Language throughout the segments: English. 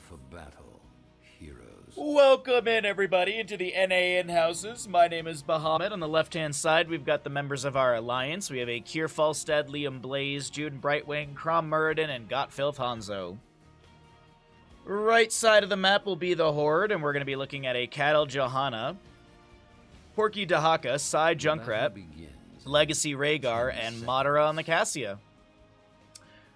for battle, heroes. Welcome in, everybody, into the NA in-houses. My name is Bahamut. On the left-hand side, we've got the members of our alliance. We have a Kier Falstad, Liam Blaze, Jude Brightwing, Crom Muradin, and Gottfilth Hanzo. Right side of the map will be the Horde, and we're going to be looking at a Cattle Johanna, Porky Dahaka, Sai Junkrat, Legacy Rhaegar, and Madara on the Cassia.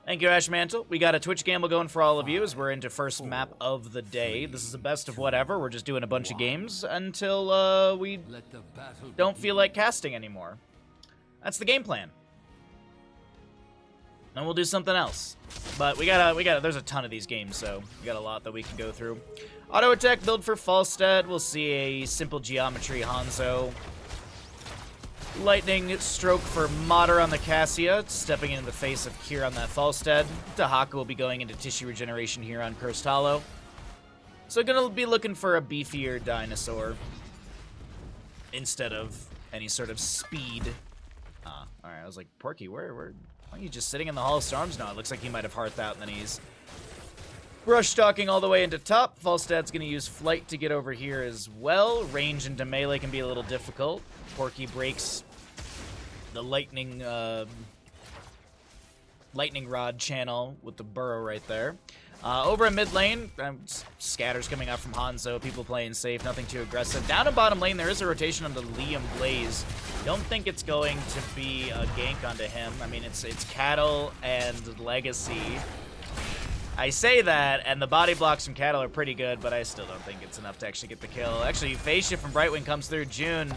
Thank you, Ashmantle. We got a Twitch gamble going for all of you as we're into first map of the day. This is the best of whatever. We're just doing a bunch of games until we don't feel like casting anymore. That's the game plan. And we'll do something else. But we gotta, there's a ton of these games, so we got a lot that we can go through. Auto attack build for Falstad. We'll see a simple geometry Hanzo. Lightning stroke for Madara on the Cassia, stepping into the face of Kier on that Falstad. Dahaka will be going into tissue regeneration here on Cursed Hollow. So gonna be looking for a beefier dinosaur instead of any sort of speed. Alright, I was like, Porky, why are you just sitting in the Hall of Storms now? It looks like he might have hearthed out, and then he's brush stalking all the way into top. Falstad's gonna use flight to get over here as well. Range into melee can be a little difficult. Porky breaks the lightning rod channel with the burrow right there. Over in mid lane, scatters coming out from Hanzo. People playing safe, nothing too aggressive. Down in bottom lane, there is a rotation on the Liam Blaze. Don't think it's going to be a gank onto him. I mean, it's Cattle and Legacy. I say that, and the body blocks from Cattle are pretty good, but I still don't think it's enough to actually get the kill. Actually, phase shift from Brightwing comes through. June.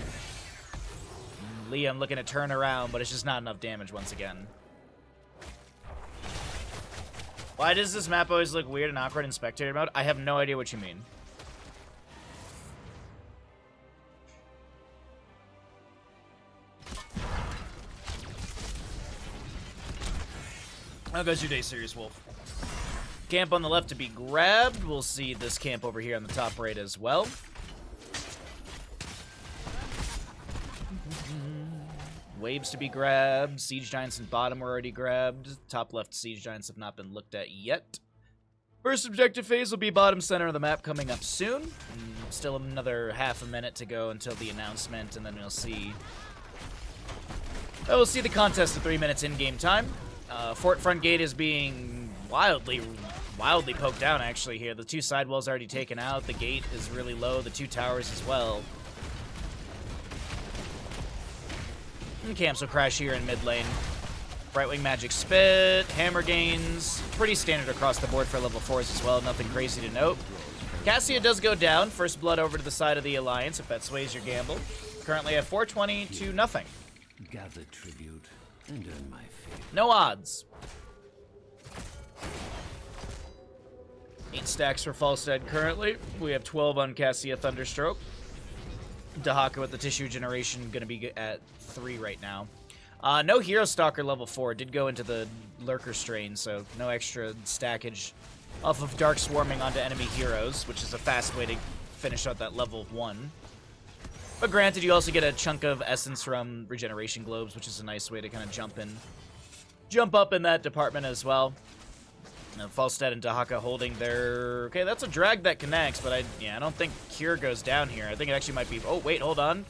Liam looking to turn around, but it's just not enough damage once again. Why does this map always look weird and awkward in spectator mode? I have no idea what you mean. How goes your day, Serious Wolf? Camp on the left to be grabbed. We'll see this camp over here on the top right as well. Waves to be grabbed. Siege Giants in bottom were already grabbed. Top left Siege Giants have not been looked at yet. First objective phase will be bottom center of the map coming up soon. Still another half a minute to go until the announcement, and then we'll see. We'll see the contest at 3 minutes in-game time. Fort front gate is being wildly poked down actually here. The two sidewalls already taken out. The gate is really low. The two towers as well. And camps will crash here in mid lane. Brightwing Magic Spit, Hammer gains, pretty standard across the board for level 4s as well, nothing crazy to note. Cassia does go down, first blood over to the side of the Alliance, if that sways your gamble. Currently at 420 to nothing. Gather tribute and earn my faith. No odds. 8 stacks for Falstad currently. We have 12 on Cassia Thunderstroke. Dahaka with the tissue generation gonna be at 3 right now. No Hero Stalker level 4. Did go into the Lurker strain, so no extra stackage off of Dark Swarming onto enemy heroes, which is a fast way to finish out that level 1. But granted, you also get a chunk of essence from Regeneration Globes, which is a nice way to kind of jump up in that department as well. Falstad and Dahaka holding their... Okay, that's a drag that connects, but I don't think Kier goes down here. I think it actually might be... Oh, wait, hold on.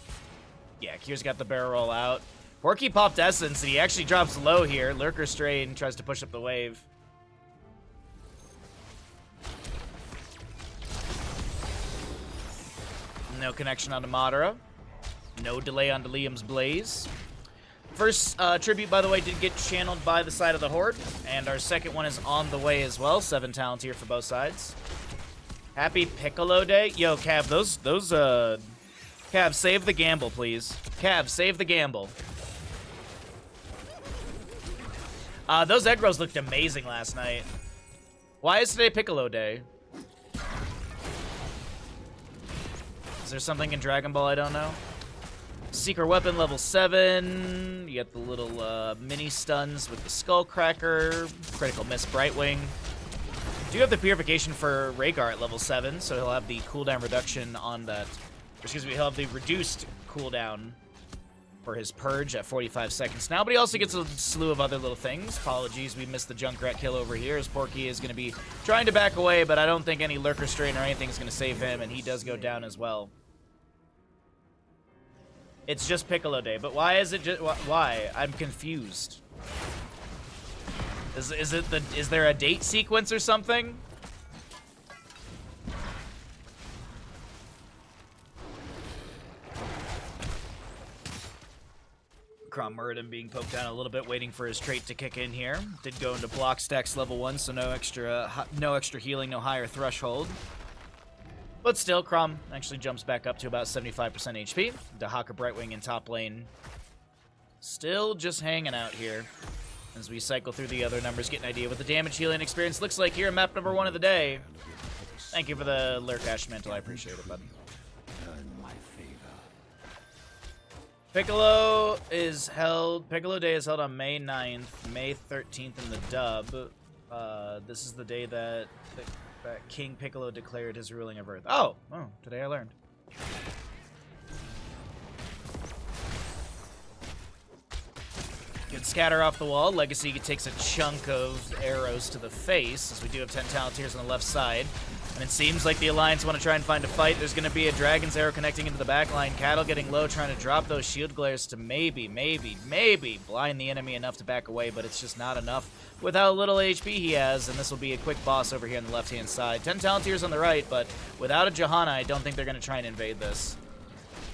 Yeah, Kier's got the barrel roll out. Porky popped Essence, and he actually drops low here. Lurker Strain tries to push up the wave. No connection onto Madara. No delay onto Liam's Blaze. First tribute, by the way, did get channeled by the side of the Horde, and our second one is on the way as well. 7 talent here for both sides. Happy Piccolo Day. Yo, Cav, Cav, save the gamble, please. Cav, save the gamble. Those egg rolls looked amazing last night. Why is today Piccolo Day? Is there something in Dragon Ball I don't know? Secret weapon level 7. You get the little mini stuns with the Skullcracker. Critical miss Brightwing. Do have the purification for Rhaegar at level 7, so he'll have the cooldown reduction on that. Excuse me, he'll have the reduced cooldown for his purge at 45 seconds now, but he also gets a slew of other little things. Apologies, we missed the Junkrat kill over here, as Porky is going to be trying to back away, but I don't think any Lurker Strain or anything is going to save him, and he does go down as well. It's just Piccolo Day, but why is it just... Why? I'm confused. Is there a date sequence or something? Crom Muradin being poked down a little bit, waiting for his trait to kick in here. Did go into block stacks level 1, so no extra healing, no higher threshold. But still, Crom actually jumps back up to about 75% HP. Dahaka Brightwing in top lane. Still just hanging out here. As we cycle through the other numbers, get an idea what the damage healing experience looks like here in map number 1 of the day. Thank you for the Lurkash Mantle, I appreciate it, bud. Piccolo Day is held on May 9th, May 13th in the dub. This is the day that King Piccolo declared his ruling of Earth. Oh, today I learned. Good scatter off the wall. Legacy takes a chunk of arrows to the face, as we do have 10 Talonteers on the left side. And it seems like the Alliance want to try and find a fight. There's going to be a Dragon's Arrow connecting into the back line. Cattle getting low, trying to drop those shield glares to maybe blind the enemy enough to back away, but it's just not enough with how little HP he has, and this will be a quick boss over here on the left-hand side. 10 Talonteers on the right, but without a Johanna, I don't think they're going to try and invade this.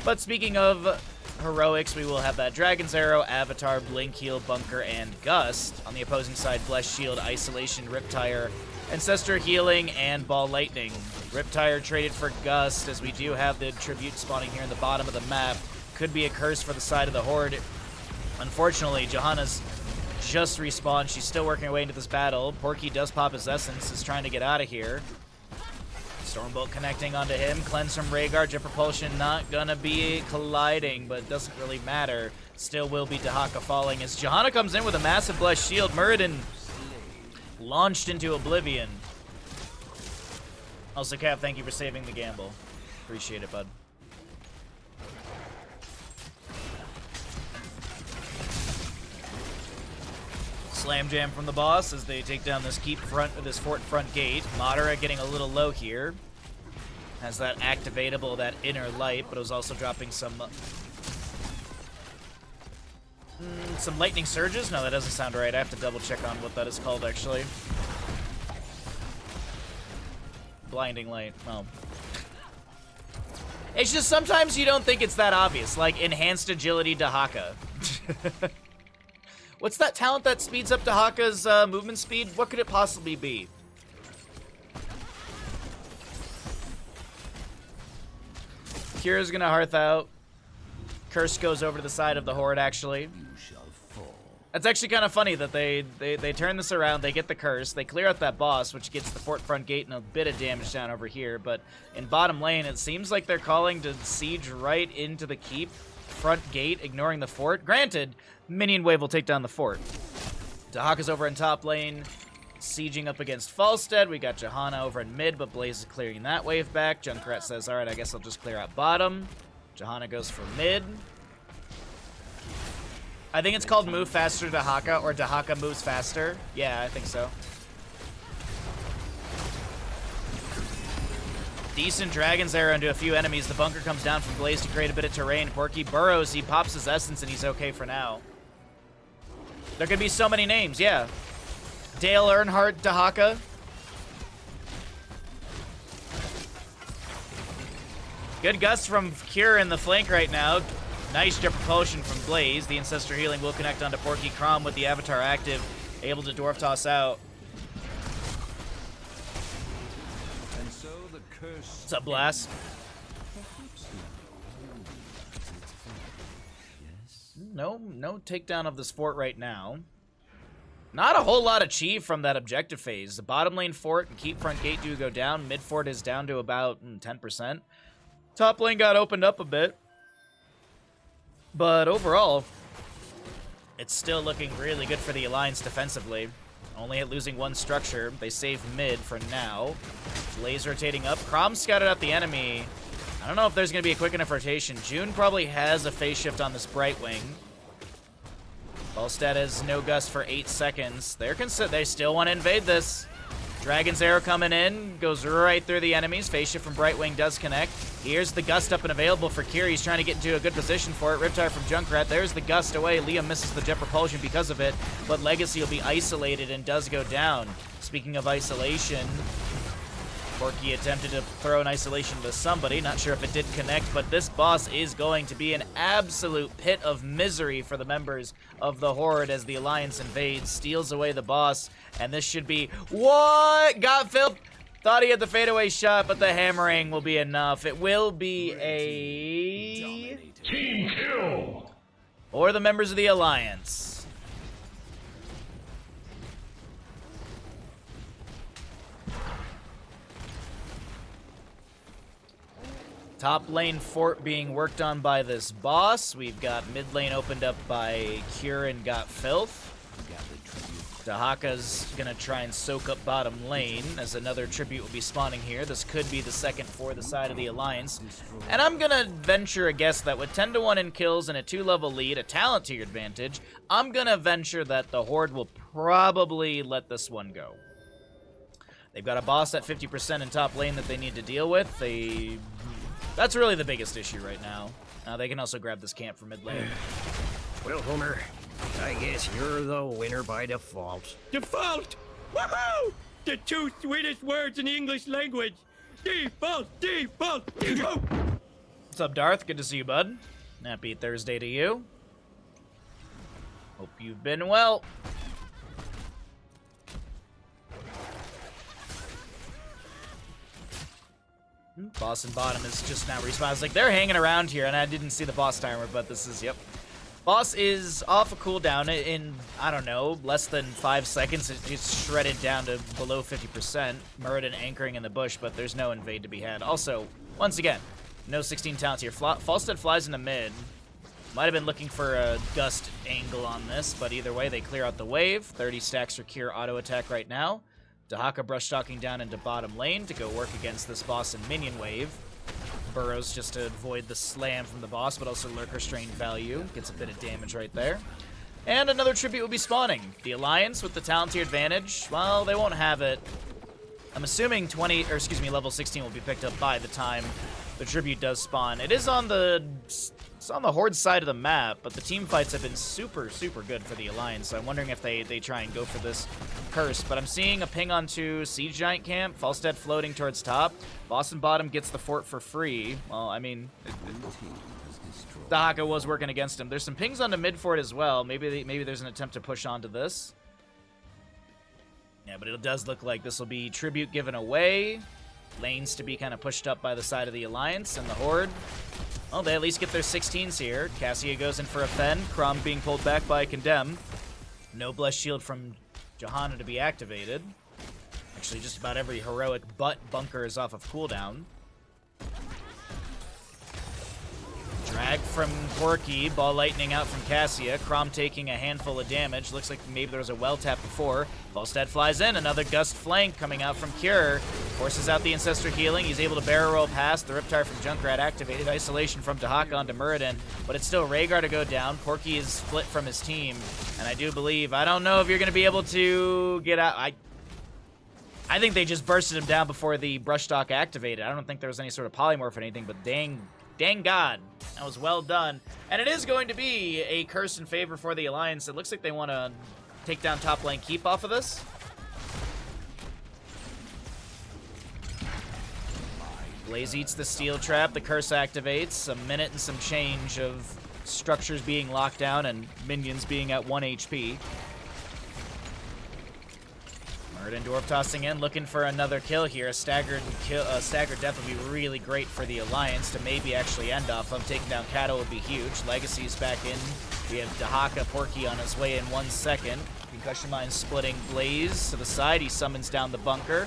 But speaking of heroics, we will have that Dragon's Arrow, Avatar, Blink Heal, Bunker, and Gust. On the opposing side, Blessed Shield, Isolation, Riptire, Ancestor Healing, and Ball Lightning. Riptire traded for Gust, as we do have the Tribute spawning here in the bottom of the map. Could be a curse for the side of the Horde. Unfortunately, Johanna's just respawned. She's still working her way into this battle. Porky does pop his Essence, is trying to get out of here. Stormbolt connecting onto him. Cleanse from Rhaegar. Jet Propulsion not gonna be colliding, but it doesn't really matter. Still will be Dahaka falling as Johanna comes in with a massive Blessed Shield. Muradin launched into oblivion. Also, Cav, thank you for saving the gamble. Appreciate it, bud. Slam jam from the boss as they take down this fort front gate. Madara getting a little low here. Has that activatable, that inner light, but it was also dropping some lightning surges. No, that doesn't sound right. I have to double check on what that is called, actually. Blinding light. Oh. It's just sometimes you don't think it's that obvious, like enhanced agility Dahaka. What's that talent that speeds up Dahaka's movement speed? What could it possibly be? Kira's gonna Hearth out. Curse goes over to the side of the Horde, actually. That's actually kind of funny that they turn this around, they get the Curse, they clear out that boss, which gets the fort front gate and a bit of damage down over here, but in bottom lane, it seems like they're calling to siege right into the keep front gate, ignoring the fort. Granted, minion wave will take down the fort. Dahaka's over in top lane, sieging up against Falstead. We got Johanna over in mid, but Blaze is clearing that wave back. Junkrat says, alright, I guess I'll just clear out bottom. Johanna goes for mid. I think it's called Move Faster Dahaka, or Dahaka Moves Faster. Yeah, I think so. Decent Dragon's Arrow into a few enemies. The bunker comes down from Blaze to create a bit of terrain. Porky burrows, he pops his Essence, and he's okay for now. There could be so many names, yeah. Dale Earnhardt Dahaka. Good Gust from Cure in the flank right now. Nice Jet Propulsion from Blaze. The Ancestor Healing will connect onto Porky. Crom with the Avatar active, able to Dwarf Toss out. And so the curse. What's up, Blast? No takedown of this fort right now. Not a whole lot achieved from that objective phase. The bottom lane fort and keep front gate do go down. Mid fort is down to about 10%. Top lane got opened up a bit. But overall, it's still looking really good for the Alliance defensively. Only at losing one structure. They save mid for now. Blaze rotating up. Crom scouted out the enemy. I don't know if there's going to be a quick enough rotation. June probably has a phase shift on this Brightwing. Volstad has no gust for 8 seconds. They still want to invade this. Dragon's Arrow coming in, goes right through the enemies. Phase shift from Brightwing does connect. Here's the gust up and available for Kiri. He's trying to get into a good position for it. Riptire from Junkrat. There's the gust away. Liam misses the jet propulsion because of it, but Legacy will be isolated and does go down. Speaking of isolation, Porky attempted to throw an isolation to somebody. Not sure if it did connect, but this boss is going to be an absolute pit of misery for the members of the Horde as the Alliance invades, steals away the boss, and this should be... What? Got Phil. Thought he had the fadeaway shot, but the hammering will be enough. It will be a... Team kill! Or the members of the Alliance. Top lane fort being worked on by this boss. We've got mid lane opened up by Cure and Got Filth. Dahaka's gonna try and soak up bottom lane as another tribute will be spawning here. This could be the second for the side of the Alliance. And I'm gonna venture a guess that with 10-1 in kills and a 2-level lead, a talent tier advantage, I'm gonna venture that the Horde will probably let this one go. They've got a boss at 50% in top lane that they need to deal with. That's really the biggest issue right now. They can also grab this camp from mid lane. Well, Homer, I guess you're the winner by default. Default! Woohoo! The 2 sweetest words in the English language. Default! Default! Default! What's up, Darth? Good to see you, bud. Happy Thursday to you. Hope you've been well. Boss and bottom is just now respawned. It's like they're hanging around here, and I didn't see the boss timer, but this is, yep. Boss is off a cooldown in, I don't know, less than 5 seconds. It's shredded down to below 50%. Muradin anchoring in the bush, but there's no invade to be had. Also, once again, no 16 talents here. Falstead flies into mid. Might have been looking for a gust angle on this, but either way, they clear out the wave. 30 stacks for Cure auto attack right now. Dahaka brush stalking down into bottom lane to go work against this boss and minion wave. Burrows just to avoid the slam from the boss, but also lurker strain value. Gets a bit of damage right there. And another tribute will be spawning. The Alliance with the talent tier advantage, well, they won't have it. I'm assuming level 16 will be picked up by the time the tribute does spawn. It is on the Horde side of the map, but the team fights have been super, super good for the Alliance, so I'm wondering if they try and go for this curse. But I'm seeing a ping onto Siege Giant Camp, Falstead floating towards top. Boston Bottom gets the fort for free. Well, I mean, Dahaka was working against him. There's some pings onto mid fort as well. Maybe there's an attempt to push onto this. Yeah, but it does look like this will be tribute given away. Lanes to be kind of pushed up by the side of the Alliance and the Horde. Well, they at least get their 16s here. Cassia goes in for a Fen. Crom being pulled back by a Condemn. No Blessed Shield from Johanna to be activated. Actually, just about every heroic butt bunker is off of cooldown. Drag from Porky, Ball Lightning out from Cassia. Crom taking a handful of damage. Looks like maybe there was a well tap before. Volstead flies in. Another gust flank coming out from Cure. Forces out the Ancestor healing. He's able to barrel roll past. The Riptire from Junkrat activated. Isolation from Dahaka onto Muradin. But it's still Rhaegar to go down. Porky is split from his team. And I do believe, I don't know if you're going to be able to get out. I think they just bursted him down before the brush stock activated. I don't think there was any sort of polymorph or anything, but dang God, that was well done. And it is going to be a curse in favor for the Alliance. It looks like they want to take down top lane keep off of this. Blaze eats the steel trap. The curse activates. A minute and some change of structures being locked down and minions being at 1 HP. Muradin Dwarf tossing in, looking for another kill here. A staggered death would be really great for the Alliance to maybe actually end off of. Taking down Kato would be huge. Legacy's back in. We have Dahaka Porky on his way in 1 second. Concussion Mine splitting Blaze to the side. He summons down the bunker.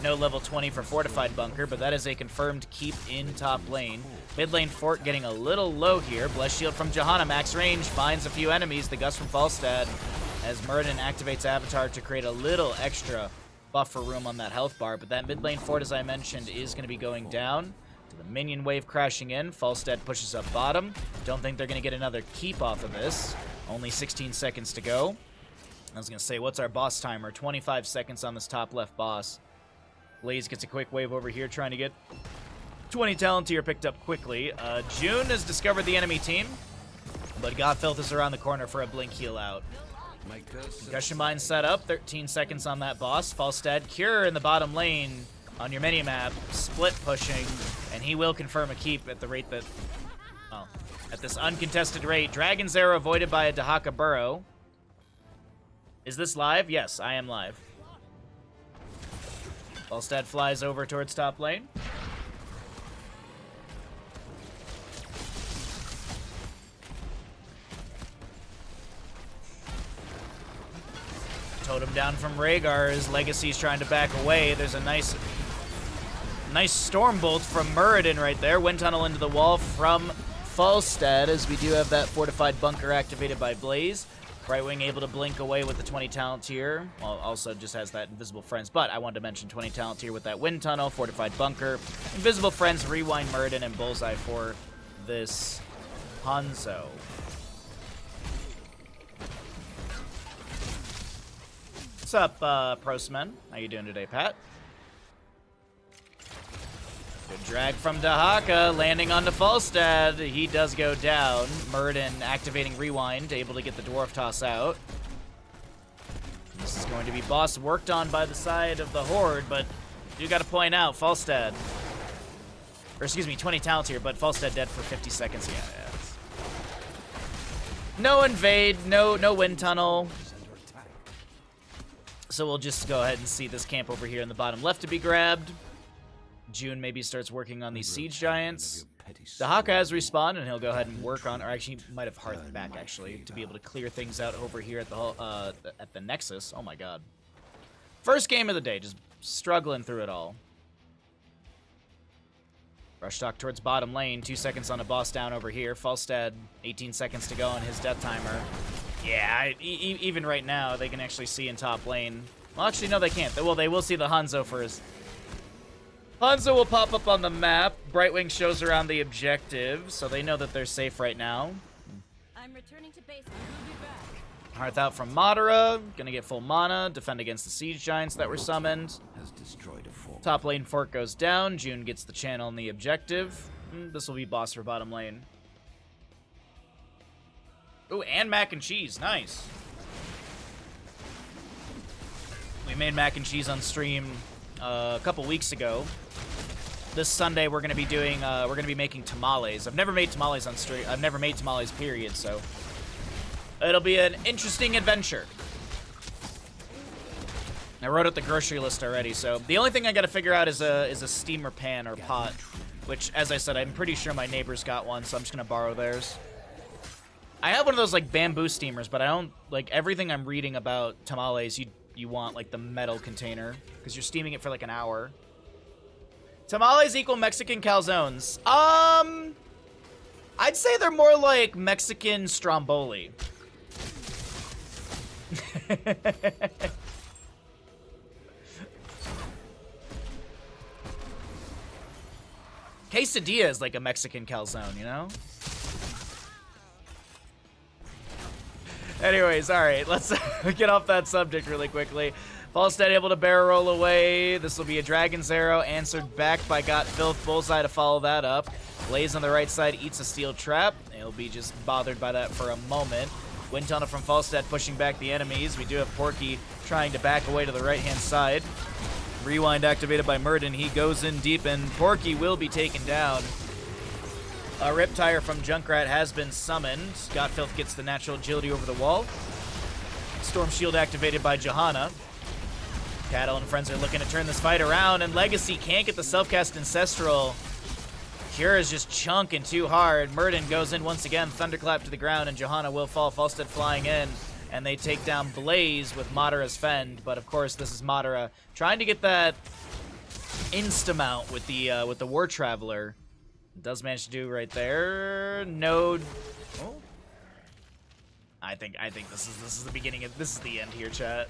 No level 20 for Fortified Bunker, but that is a confirmed keep in top lane. Mid lane fort getting a little low here. Blessed Shield from Johanna, max range, finds a few enemies. The Gust from Falstad as Muradin activates Avatar to create a little extra buffer room on that health bar. But that mid lane fort, as I mentioned, is going to be going down. The minion wave crashing in. Falstead pushes up bottom. Don't think they're going to get another keep off of this. Only 16 seconds to go. I was going to say, what's our boss timer? 25 seconds on this top left boss. Blaze gets a quick wave over here, trying to get 20 talent tier picked up quickly. June has discovered the enemy team, but Godfilth is around the corner for a blink heal out. My curse Concussion Mine set up, 13 seconds on that boss. Falstead, Cure in the bottom lane on your minimap, split pushing, and he will confirm a keep at the rate that, well, at this uncontested rate. Dragon's Arrow avoided by a Dahaka Burrow. Is this live? Yes, I am live. Falstead flies over towards top lane. Totem down from Rhaegar as Legacy's trying to back away. There's a nice Stormbolt from Muradin right there. Wind Tunnel into the wall from Falstead, as we do have that fortified bunker activated by Blaze. Brightwing able to blink away with the 20 talent tier. Well, also just has that Invisible Friends, but I wanted to mention 20 talent tier with that Wind Tunnel, fortified bunker, Invisible Friends, Rewind, Muradin, and Bullseye for this Hanzo. What's up, Prosman? How you doing today, Pat? Good drag from Dahaka, landing onto Falstead. He does go down. Muradin activating Rewind, able to get the Dwarf Toss out. This is going to be boss worked on by the side of the Horde, but you got to point out, Falstead, or excuse me, 20 talent here, but Falstead dead for 50 seconds. Yeah. No invade, no Wind Tunnel. So we'll just go ahead and see this camp over here in the bottom left to be grabbed. June maybe starts working on these Siege Giants. Dahaka has respawned, and he'll go ahead and work on, or actually he might have hearthed back, actually, to be able to clear things out over here at the Nexus. Oh my god. First game of the day, just struggling through it all. Rush talk towards bottom lane, 2 seconds on a boss down over here. Falstead, 18 seconds to go on his death timer. Yeah, even right now, they can actually see in top lane. Well, actually, no, they can't. Well, they will see the Hanzo first. Hanzo will pop up on the map. Brightwing shows around the objective, so they know that they're safe right now. I'm returning to base. We'll be back. Hearth out from Madara. Gonna get full mana. Defend against the Siege Giants that were summoned. has destroyed a fort. Top lane fork goes down. June gets the channel and the objective. This will be boss for bottom lane. Ooh, and mac and cheese. Nice. We made mac and cheese on stream a couple weeks ago. This Sunday we're gonna be doing we're gonna be making tamales. I've never made tamales on stream. I've never made tamales, period, so it'll be an interesting adventure. I wrote out the grocery list already, so the only thing I gotta figure out is a steamer pan or pot, which, as I said, I'm pretty sure my neighbors got one, so I'm just gonna borrow theirs. I have one of those like bamboo steamers, but I don't like everything I'm reading about tamales. You want like the metal container because you're steaming it for like an hour. Tamales equal Mexican calzones. I'd say they're more like Mexican stromboli. Quesadilla is like a Mexican calzone, you know? Anyways, alright, let's get off that subject really quickly. Falstead able to barrel roll away. This will be a Dragon's Arrow, answered back by Godfilth. Bullseye to follow that up. Blaze on the right side eats a steel trap. He'll be just bothered by that for a moment. Wind Tunnel from Falstead pushing back the enemies. We do have Porky trying to back away to the right-hand side. Rewind activated by Muradin. He goes in deep, and Porky will be taken down. A Riptire from Junkrat has been summoned. Godfilth gets the natural agility over the wall. Storm Shield activated by Johanna. Cattle and friends are looking to turn this fight around, and Legacy can't get the self-cast Ancestral. Cure is just chunking too hard. Muradin goes in once again, Thunderclap to the ground, and Johanna will fall. Falstead flying in, and they take down Blaze with Madara's Fend. But of course, this is Madara trying to get that insta-mount with the War Traveler. Does manage to do right there. No. Oh. I think this is the beginning of this is the end here, chat.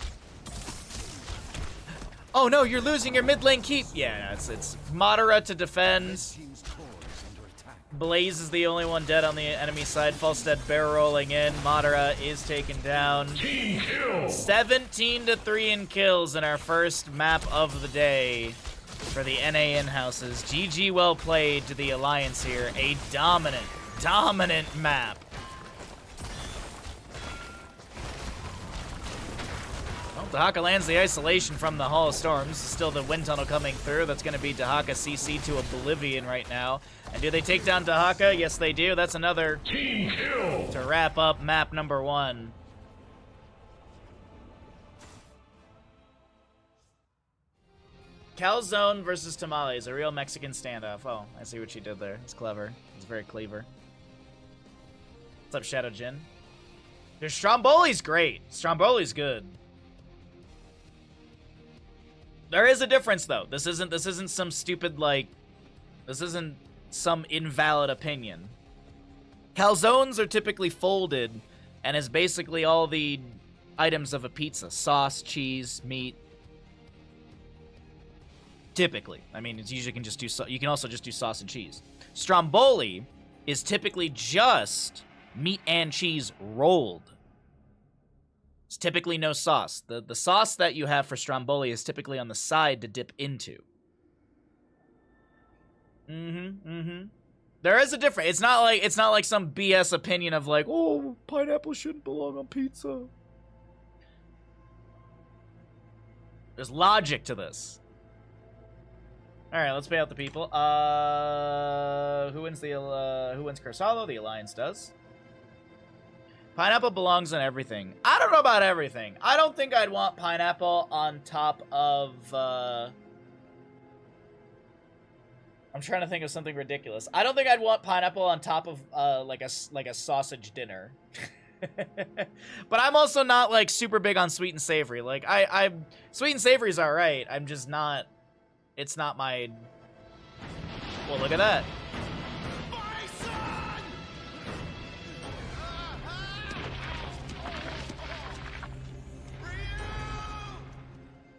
Oh no, you're losing your mid lane keep. Yeah, it's Madara to defend. Team's core is under attack. Blaze is the only one dead on the enemy side. Falstead barrel rolling in. Madara is taken down. Team kill. 17 to 3 in kills in our first map of the day for the NA in-houses. GG well played to the Alliance here. A dominant map. Well, Dahaka lands the isolation from the Hall of Storms. Still the wind tunnel coming through. That's going to be Dahaka CC to oblivion right now. And do they take down Dahaka? Yes, they do. That's another Team kill. to wrap up map number 1. Calzone versus Tamales, a real Mexican standoff. Oh, I see what you did there. It's clever. It's very clever. What's up, Shadow Jin? There's Stromboli's great. Stromboli's good. There is a difference though. This isn't some stupid this isn't some invalid opinion. Calzones are typically folded and is basically all the items of a pizza: sauce, cheese, meat. Typically, I mean, it's usually you can also just do sauce and cheese. Stromboli is typically just meat and cheese rolled. It's typically no sauce. The sauce that you have for Stromboli is typically on the side to dip into. There is a difference. It's not like some BS opinion of like, oh, pineapple shouldn't belong on pizza. There's logic to this. All right, let's pay out the people. Who wins Curse Hollow? The Alliance does. Pineapple belongs on everything. I don't know about everything. I don't think I'd want pineapple on top of, I'm trying to think of something ridiculous. I don't think I'd want pineapple on top of, like a sausage dinner. But I'm also not, like, super big on sweet and savory. Like, sweet and savory's alright. I'm just not, it's not my, well, look at that.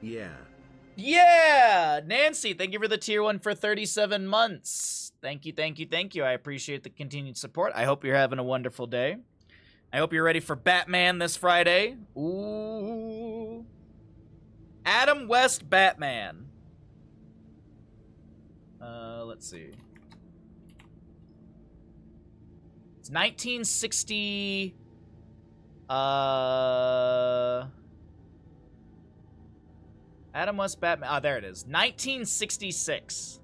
Yeah. Yeah! Nancy, thank you for the tier 1 for 37 months. Thank you, thank you, thank you. I appreciate the continued support. I hope you're having a wonderful day. I hope you're ready for Batman this Friday. Ooh. Adam West Batman. Let's see. It's 1960... Adam West Batman. Ah, there it is. 1966.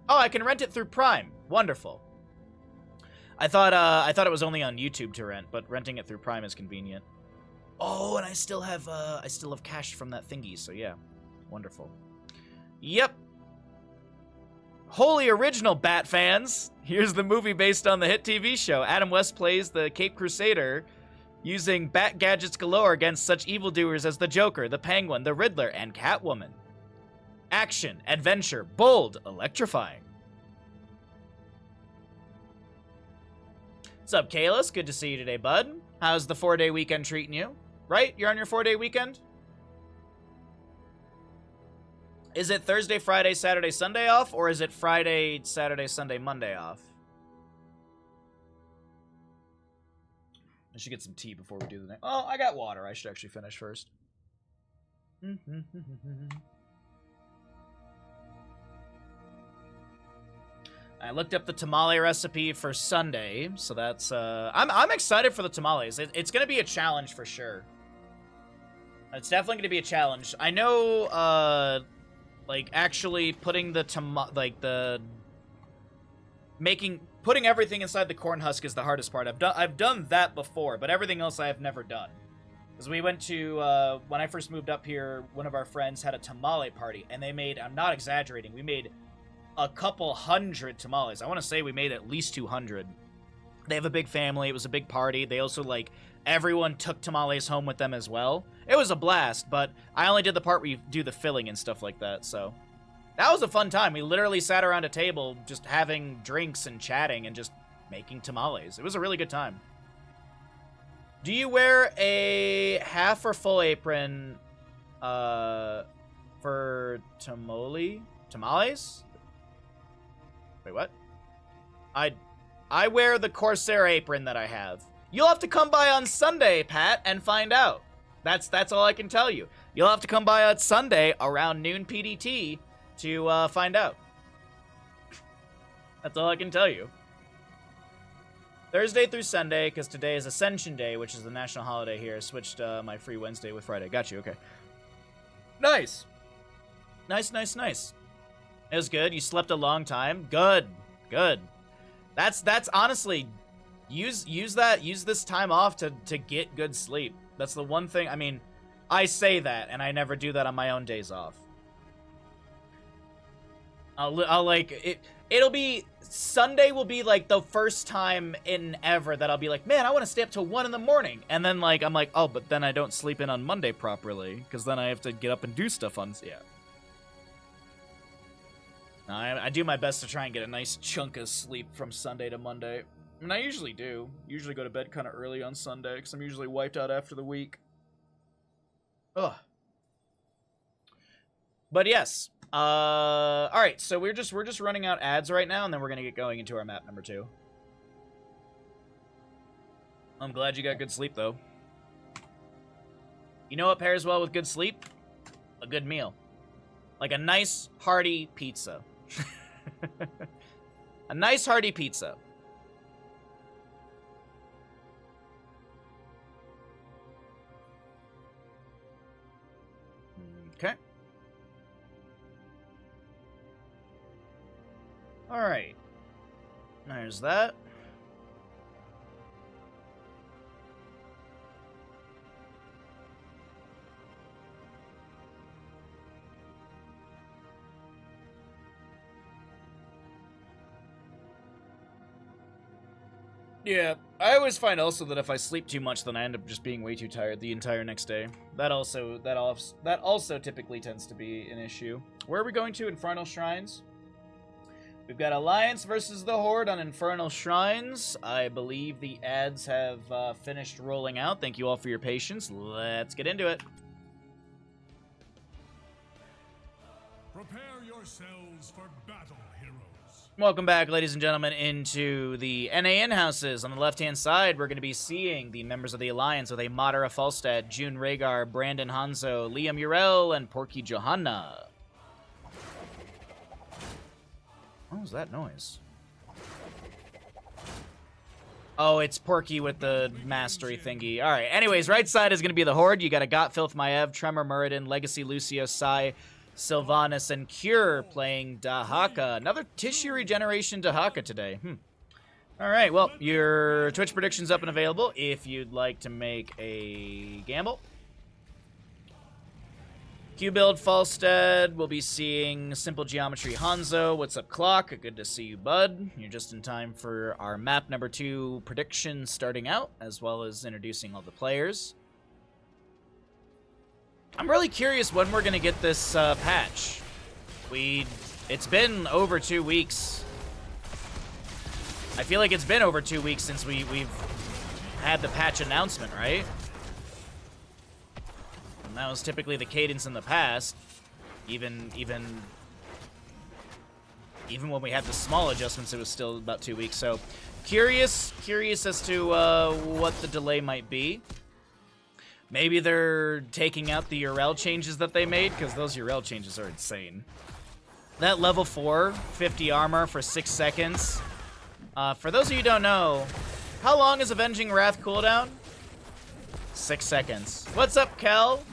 Oh, I can rent it through Prime. Wonderful. I thought it was only on YouTube to rent, but renting it through Prime is convenient. Oh, and I still have cash from that thingy, so yeah. Wonderful. Yep. Holy original, Bat fans. Here's the movie based on the hit TV show. Adam West plays the Cape Crusader, using bat gadgets galore against such evildoers as the Joker, the Penguin, the Riddler, and Catwoman. Action, adventure, bold, electrifying. What's up, Kalis? Good to see you today, bud. How's the 4-day weekend treating you? Right? You're on your 4-day weekend? Is it Thursday, Friday, Saturday, Sunday off, or is it Friday, Saturday, Sunday, Monday off? I should get some tea before we do the next. Oh, I got water. I should actually finish first. I looked up the tamale recipe for Sunday, so that's I'm excited for the tamales. It's gonna be a challenge for sure. It's definitely gonna be a challenge. I know, like actually putting the putting everything inside the corn husk is the hardest part. I've done that before, but everything else I have never done. Because we went to, when I first moved up here, one of our friends had a tamale party, and they made, I'm not exaggerating, we made a couple hundred tamales. I want to say we made at least 200. They have a big family. It was a big party. They also, like, everyone took tamales home with them as well. It was a blast, but I only did the part where you do the filling and stuff like that, so... That was a fun time. We literally sat around a table just having drinks and chatting and just making tamales. It was a really good time. Do you wear a half or full apron for tamales? Wait, what? I wear the Corsair apron that I have. You'll have to come by on Sunday, Pat, and find out. That's all I can tell you. You'll have to come by on Sunday around noon PDT to find out. That's all I can tell you. Thursday through Sunday, because today is Ascension Day, which is the national holiday here. I switched my free Wednesday with Friday. Got you, okay. Nice. Nice. It was good. You slept a long time. Good. That's honestly, use this time off to get good sleep. That's the one thing. I mean, I say that, and I never do that on my own days off. I'll like it. It'll be Sunday will be like the first time in ever that I'll be like, man, I want to stay up till 1 in the morning, and then like I'm like, oh, but then I don't sleep in on Monday properly because then I have to get up and do stuff on I do my best to try and get a nice chunk of sleep from Sunday to Monday. I mean, I usually do. Usually go to bed kind of early on Sunday because I'm usually wiped out after the week. Ugh. But yes. All right. So we're just running out ads right now, and then we're gonna get going into our map number 2. I'm glad you got good sleep though. You know what pairs well with good sleep? A good meal, like a nice hearty pizza. A nice hearty pizza. Okay. All right. There's that. Yeah, I always find also that if I sleep too much, then I end up just being way too tired the entire next day. That also typically tends to be an issue. Where are we going to? Infernal Shrines? We've got Alliance versus the Horde on Infernal Shrines. I believe the ads have finished rolling out. Thank you all for your patience. Let's get into it. Prepare yourselves for battle, heroes. Welcome back, ladies and gentlemen, into the NAN houses. On the left-hand side, we're going to be seeing the members of the Alliance with a Madara Falstad, June Rhaegar, Brandon Hanzo, Liam Urel, and Porky Johanna. What was that noise? Oh, it's Porky with the mastery thingy. All right, anyways, right side is going to be the Horde. You got a Got Filth, Maev, Tremor, Muradin, Legacy, Lucio, Sai, Sylvanas, and Cure playing Dahaka. Another tissue regeneration Dahaka today. All right, well, your Twitch prediction's up and available if you'd like to make a gamble. Q-Build Falstead, we'll be seeing Simple Geometry Hanzo. What's up, Clock? Good to see you, bud. You're just in time for our map number 2 prediction starting out, as well as introducing all the players. I'm really curious when we're going to get this patch. It's been over 2 weeks. I feel like it's been over 2 weeks since we've had the patch announcement, right? And that was typically the cadence in the past. Even when we had the small adjustments, it was still about 2 weeks. So curious as to what the delay might be. Maybe they're taking out the Urel changes that they made, because those Urel changes are insane. That level 4, 50 armor for 6 seconds. For those of you who don't know, how long is Avenging Wrath cooldown? 6 seconds. What's up, Kel?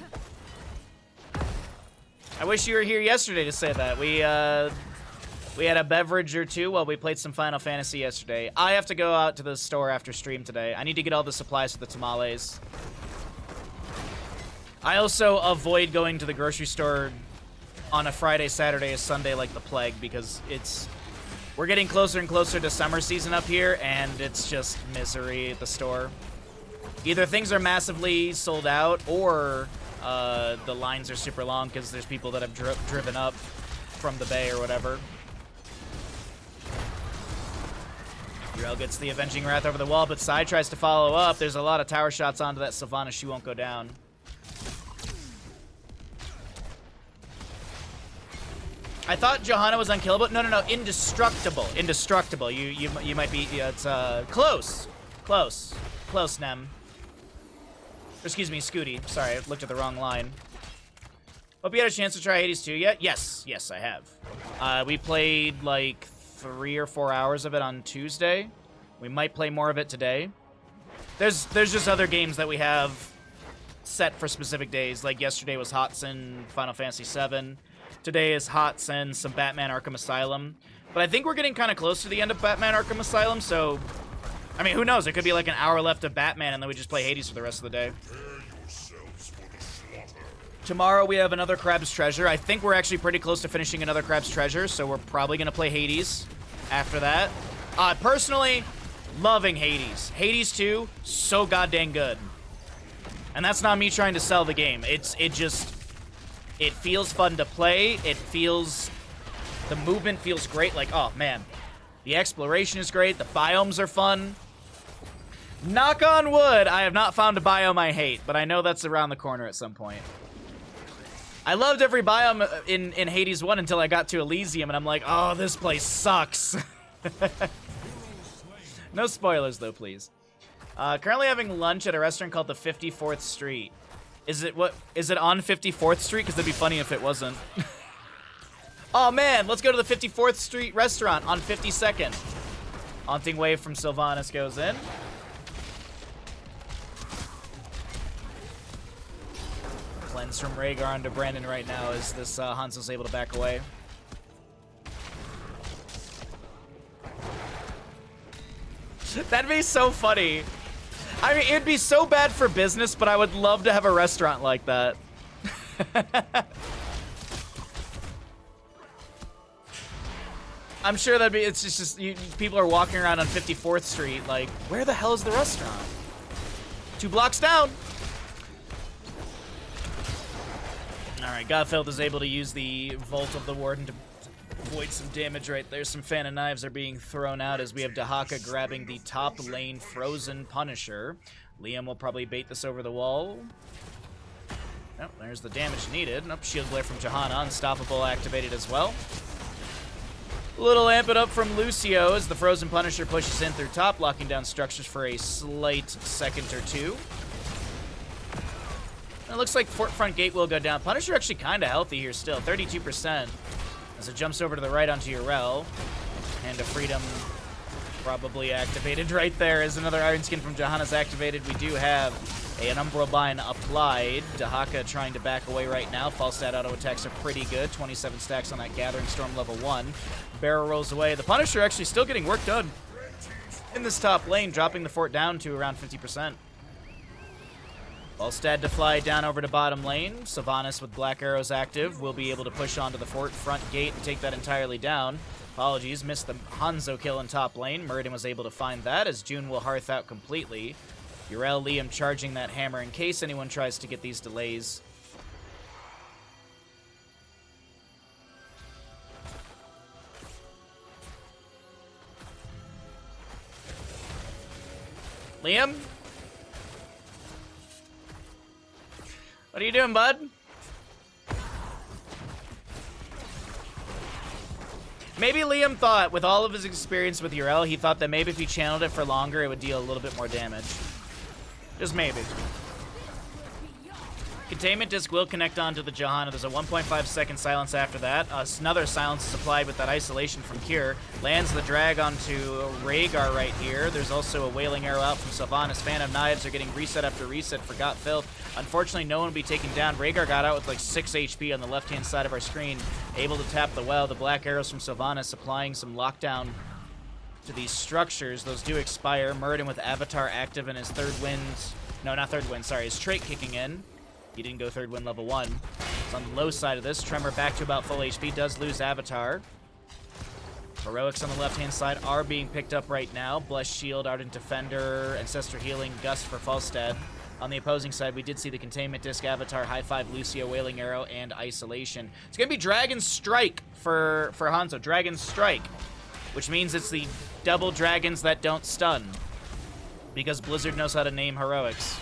I wish you were here yesterday to say that. We had a beverage or two while we played some Final Fantasy yesterday. I have to go out to the store after stream today. I need to get all the supplies for the tamales. I also avoid going to the grocery store on a Friday, Saturday, or Sunday like the plague because we're getting closer and closer to summer season up here, and it's just misery at the store. Either things are massively sold out, or the lines are super long because there's people that have driven up from the bay or whatever. Urel gets the Avenging Wrath over the wall, but Sai tries to follow up. There's a lot of tower shots onto that Sylvanas. She won't go down. I thought Johanna was unkillable. No, no, no. Indestructible. Indestructible. You might be. Yeah, it's close. Close. Close, Nem. Or, excuse me, Scooty. Sorry, I looked at the wrong line. Hope you had a chance to try Hades 2 yet. Yes, yes, I have. We played like 3 or 4 hours of it on Tuesday. We might play more of it today. There's just other games that we have set for specific days. Like yesterday was Hotson, Final Fantasy VII. Today is Hotson, some Batman Arkham Asylum. But I think we're getting kind of close to the end of Batman Arkham Asylum, so... I mean, who knows? It could be like an hour left of Batman, and then we just play Hades for the rest of the day. Tomorrow we have another Crab's Treasure. I think we're actually pretty close to finishing another Crab's Treasure, so we're probably going to play Hades after that. Personally, loving Hades. Hades 2, so goddamn good. And that's not me trying to sell the game. It feels fun to play. The movement feels great. Like, oh man, the exploration is great. The biomes are fun. Knock on wood, I have not found a biome I hate, but I know that's around the corner at some point. I loved every biome in Hades 1 until I got to Elysium, and I'm like, oh, this place sucks. No spoilers, though, please. Currently having lunch at a restaurant called the 54th Street. Is it on 54th Street? Because that'd be funny if it wasn't. Oh man, let's go to the 54th Street restaurant on 52nd. Haunting Wave from Sylvanas goes in. Cleanse from Rhaegar onto Brandon right now as this Hanzo's able to back away. That'd be so funny. I mean, it'd be so bad for business, but I would love to have a restaurant like that. I'm sure that'd be, it's just people are walking around on 54th Street like, where the hell is the restaurant? 2 blocks down. All right, Godfeld is able to use the Vault of the Warden to avoid some damage right there. Some fan of knives are being thrown out as we have Dahaka grabbing the top lane Frozen Punisher. Liam will probably bait this over the wall. Oh, there's the damage needed. Nope, Shield Glare from Johanna. Unstoppable activated as well. A little amp it up from Lucio as the Frozen Punisher pushes in through top, locking down structures for a slight second or two. And it looks like Fort Front Gate will go down. Punisher actually kind of healthy here still, 32%. As it jumps over to the right onto Urel. Hand of Freedom probably activated right there as another Iron Skin from Johanna's activated. We do have an Umbral Bind applied. Dahaka trying to back away right now. Falstad auto attacks are pretty good. 27 stacks on that Gathering Storm level 1. Barrel rolls away. The Punisher actually still getting work done in this top lane, dropping the fort down to around 50%. Falstad to fly down over to bottom lane. Sylvanas with Black Arrows active will be able to push onto the fort front gate and take that entirely down. Apologies, missed the Hanzo kill in top lane. Muradin was able to find that as June will hearth out completely. Urel Liam charging that hammer in case anyone tries to get these delays. Liam? What are you doing, bud? Maybe Liam thought, with all of his experience with Urel, he thought that maybe if he channeled it for longer, it would deal a little bit more damage. Just maybe. Containment disc will connect onto the Johanna. There's a 1.5 second silence after that. Another silence is applied with that isolation from Cure. Lands the drag onto Rhaegar right here. There's also a Wailing Arrow out from Sylvanas. Fan of Knives are getting reset after reset for Got Filth. Unfortunately, no one will be taken down. Rhaegar got out with like 6 HP on the left-hand side of our screen. Able to tap the well. The Black Arrows from Sylvanas applying some lockdown to these structures. Those do expire. Muradin with Avatar active in his third wind. No, not third wind, sorry. His trait kicking in. He didn't go third wind level 1. It's on the low side of this. Tremor back to about full HP. Does lose Avatar. Heroics on the left-hand side are being picked up right now. Blessed Shield, Ardent Defender, Ancestor Healing, Gust for Falstad. On the opposing side, we did see the Containment Disc, Avatar, High Five, Lucio, Wailing Arrow, and Isolation. It's going to be Dragon Strike for Hanzo. Dragon Strike, which means it's the double dragons that don't stun. Because Blizzard knows how to name heroics.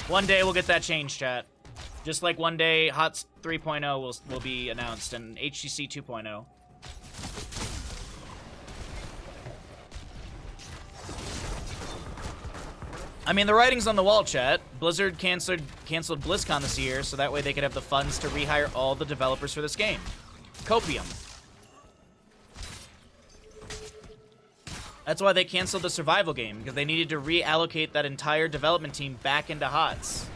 One day we'll get that change, chat. Just like one day HOTS 3.0 will be announced and HCC 2.0. I mean, the writing's on the wall, chat. Blizzard canceled BlizzCon this year, so that way they could have the funds to rehire all the developers for this game. Copium. That's why they canceled the survival game, because they needed to reallocate that entire development team back into HOTS.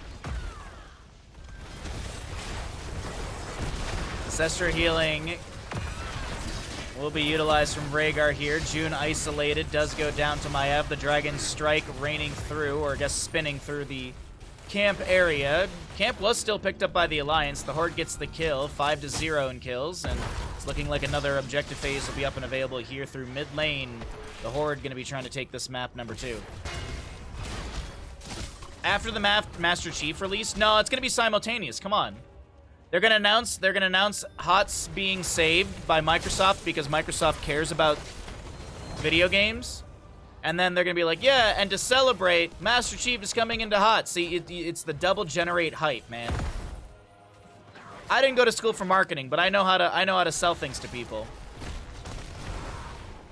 Ancestor healing will be utilized from Rhaegar here. June isolated, does go down to Maiev. The Dragon Strike raining through, or I guess spinning through the camp area. Camp was still picked up by the Alliance. The Horde gets the kill, 5-0 in kills, and it's looking like another objective phase will be up and available here through mid lane. The Horde going to be trying to take this map number 2. After the Master Chief release? No, it's going to be simultaneous. Come on. They're going to announce HOTS being saved by Microsoft because Microsoft cares about video games. And then they're going to be like, yeah, and to celebrate, Master Chief is coming into HOTS. See, it's the double generate hype, man. I didn't go to school for marketing, but I know how to sell things to people.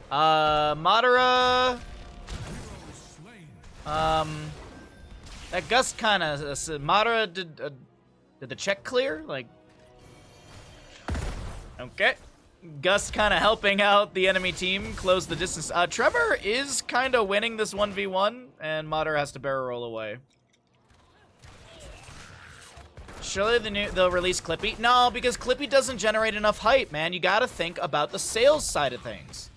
Madara. That Gust kind of Madara did the check clear? Like, okay. Gust kind of helping out the enemy team close the distance. Trevor is kind of winning this 1v1, and Madara has to barrel roll away. Surely they'll release Clippy? No, because Clippy doesn't generate enough hype, man. You gotta think about the sales side of things.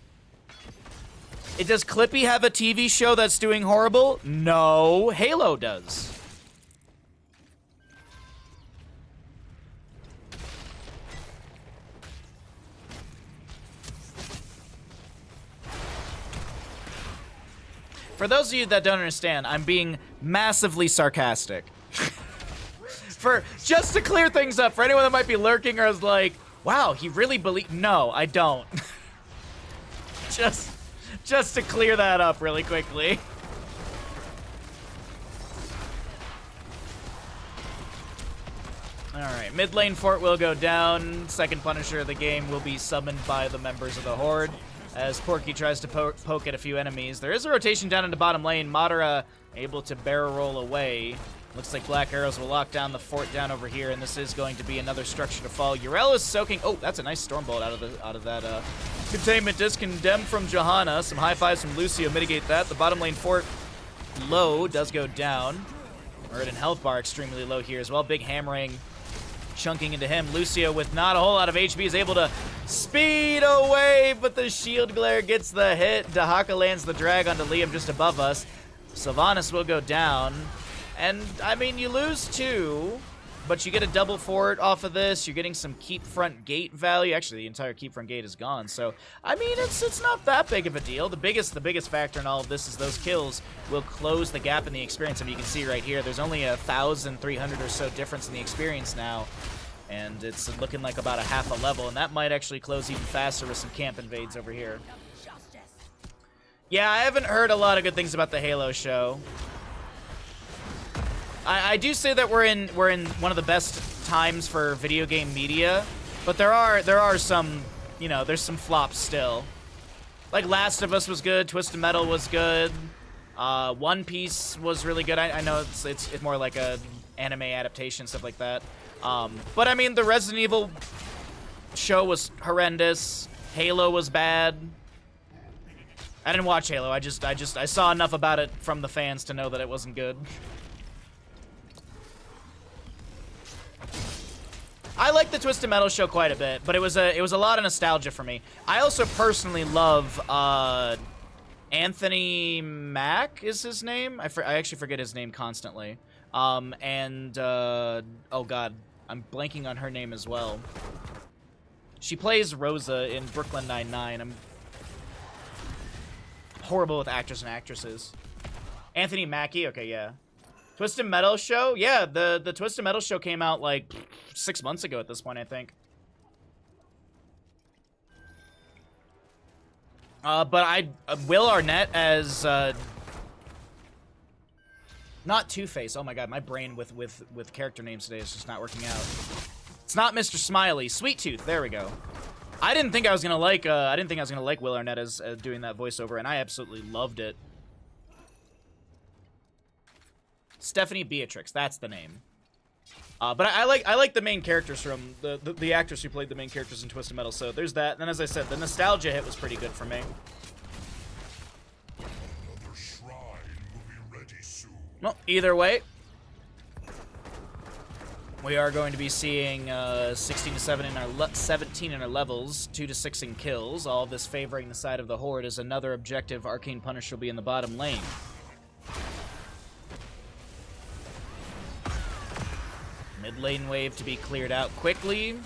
Does Clippy have a TV show that's doing horrible? No, Halo does. For those of you that don't understand, I'm being massively sarcastic. Just to clear things up, for anyone that might be lurking or is like, wow, he really no, I don't. Just to clear that up really quickly. Alright, mid lane fort will go down. Second Punisher of the game will be summoned by the members of the Horde as Porky tries to poke at a few enemies. There is a rotation down into bottom lane. Madara able to barrel roll away. Looks like Black Arrows will lock down the fort down over here, and this is going to be another structure to fall. Yrel is soaking. Oh, that's a nice Stormbolt out of that containment disc. Condemned from Johanna. Some high fives from Lucio mitigate that. The bottom lane fort low does go down. Muradin health bar extremely low here as well. Big hammering chunking into him. Lucio with not a whole lot of HP is able to speed away, but the shield glare gets the hit. Dahaka lands the drag onto Liam just above us. Sylvanas will go down. And, I mean, you lose 2, but you get a double fort off of this. You're getting some keep front gate value. Actually, the entire keep front gate is gone. So, I mean, it's not that big of a deal. The biggest factor in all of this is those kills will close the gap in the experience. I mean, you can see right here, there's only 1,300 or so difference in the experience now. And it's looking like about a half a level. And that might actually close even faster with some camp invades over here. Yeah, I haven't heard a lot of good things about the Halo show. I do say that we're in one of the best times for video game media, but there are some, you know, there's some flops still. Like Last of Us was good, Twisted Metal was good, One Piece was really good. I know it's more like a anime adaptation, stuff like that. But I mean, the Resident Evil show was horrendous. Halo was bad. I didn't watch Halo. I saw enough about it from the fans to know that it wasn't good. I like the Twisted Metal show quite a bit, but it was a lot of nostalgia for me. I also personally love Anthony Mack is his name. I actually forget his name constantly. Oh god, I'm blanking on her name as well. She plays Rosa in Brooklyn Nine-Nine. I'm horrible with actors and actresses. Anthony Mackie, okay, yeah. Twisted Metal show? Yeah, the Twisted Metal show came out like 6 months ago at this point, I think. But Will Arnett as Not Two-Face. Oh my god, my brain with character names today is just not working out. It's not Mr. Smiley. Sweet Tooth. There we go. I didn't think I was gonna like. I didn't think I was gonna like Will Arnett as doing that voiceover, and I absolutely loved it. Stephanie Beatrix. That's the name. But I like the main characters from the actors who played the main characters in Twisted Metal. So there's that. And then, as I said, the nostalgia hit was pretty good for me. Another shrine will be ready soon. Well, either way, we are going to be seeing 16 to 7 in our 17 in our levels, 2 to 6 in kills. All of this favoring the side of the Horde as another objective. Arcane Punisher will be in the bottom lane. Mid lane wave to be cleared out quickly.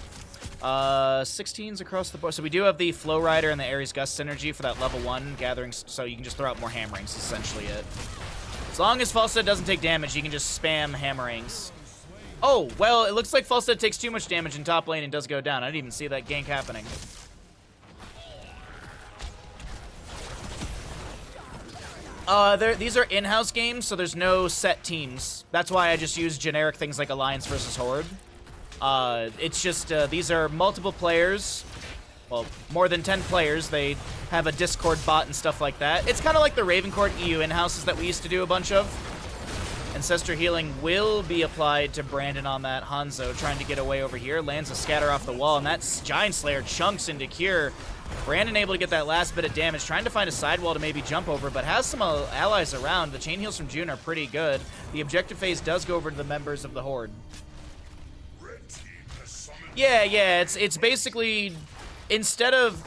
16s across the board. So we do have the Flow Rider and the Ares Gust synergy for that level 1 gathering, so you can just throw out more hammerings, is essentially it. As long as Falstad doesn't take damage, you can just spam hammerings. Oh, well, it looks like Falstad takes too much damage in top lane and does go down. I didn't even see that gank happening. These are in-house games, so there's no set teams. That's why I just use generic things like Alliance versus Horde. It's just, these are multiple players. Well, more than 10 players. They have a Discord bot and stuff like that. It's kind of like the Ravencourt EU in-houses that we used to do a bunch of. Ancestor Healing will be applied to Brandon on that Hanzo, trying to get away over here. Lands a scatter off the wall, and that Giant Slayer chunks into Cure. Brandon able to get that last bit of damage, trying to find a sidewall to maybe jump over, but has some allies around. The chain heals from June are pretty good. The objective phase does go over to the members of the Horde. Yeah, it's basically, instead of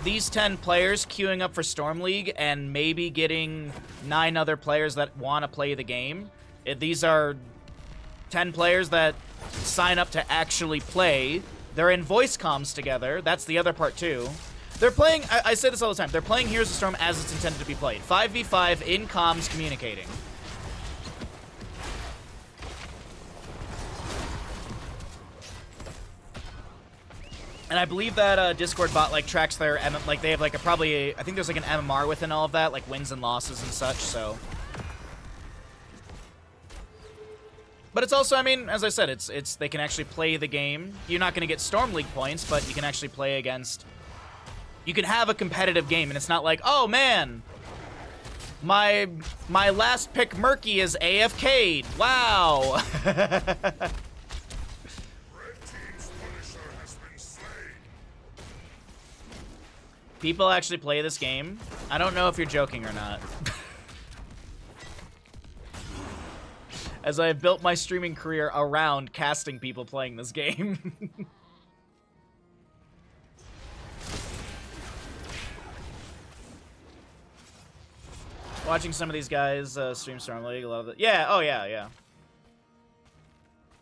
these 10 players queuing up for Storm League and maybe getting 9 other players that want to play the game, these are 10 players that sign up to actually play. They're in voice comms together. That's the other part, too. They're playing, I say this all the time, they're playing Heroes of Storm as it's intended to be played. 5v5 in comms communicating. And I believe that Discord bot like tracks their, like they have like I think there's like an MMR within all of that, like wins and losses and such, so. But it's also, I mean, as I said, it's they can actually play the game. You're not going to get Storm League points, but you can actually play against, you can have a competitive game, and it's not like, oh man, my last pick Murky is AFK'd. Wow. People actually play this game. I don't know if you're joking or not. As I have built my streaming career around casting people playing this game. Watching some of these guys stream Storm League, a lot of it. Yeah, oh yeah.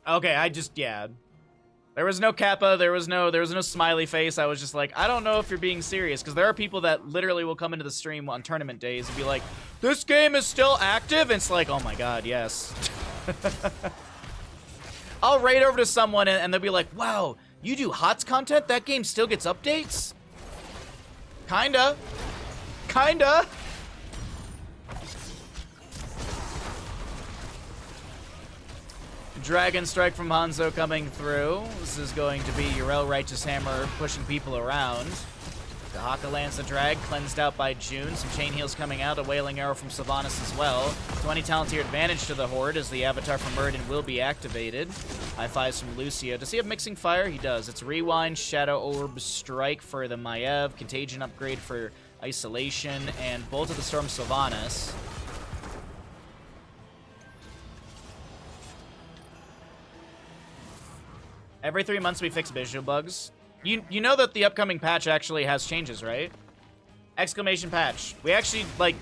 Okay, yeah. There was no Kappa, there was no smiley face. I was just like, I don't know if you're being serious, because there are people that literally will come into the stream on tournament days and be like, this game is still active? And it's like, oh my god, yes. I'll raid over to someone and they'll be like, wow, you do HOTS content? That game still gets updates? Kinda. Dragon Strike from Hanzo coming through. This is going to be Urel Righteous Hammer pushing people around. Dahaka lands the drag, cleansed out by June. Some chain heals coming out, a Wailing Arrow from Sylvanas as well. 20 Talontier advantage to the Horde as the Avatar from Muradin will be activated. High fives from Lucio. Does he have Mixing Fire? He does. It's Rewind, Shadow Orb, Strike for the Maiev, Contagion upgrade for Isolation, and Bolt of the Storm Sylvanas. Every 3 months we fix visual bugs. You know that the upcoming patch actually has changes, right? Exclamation patch. We actually, like,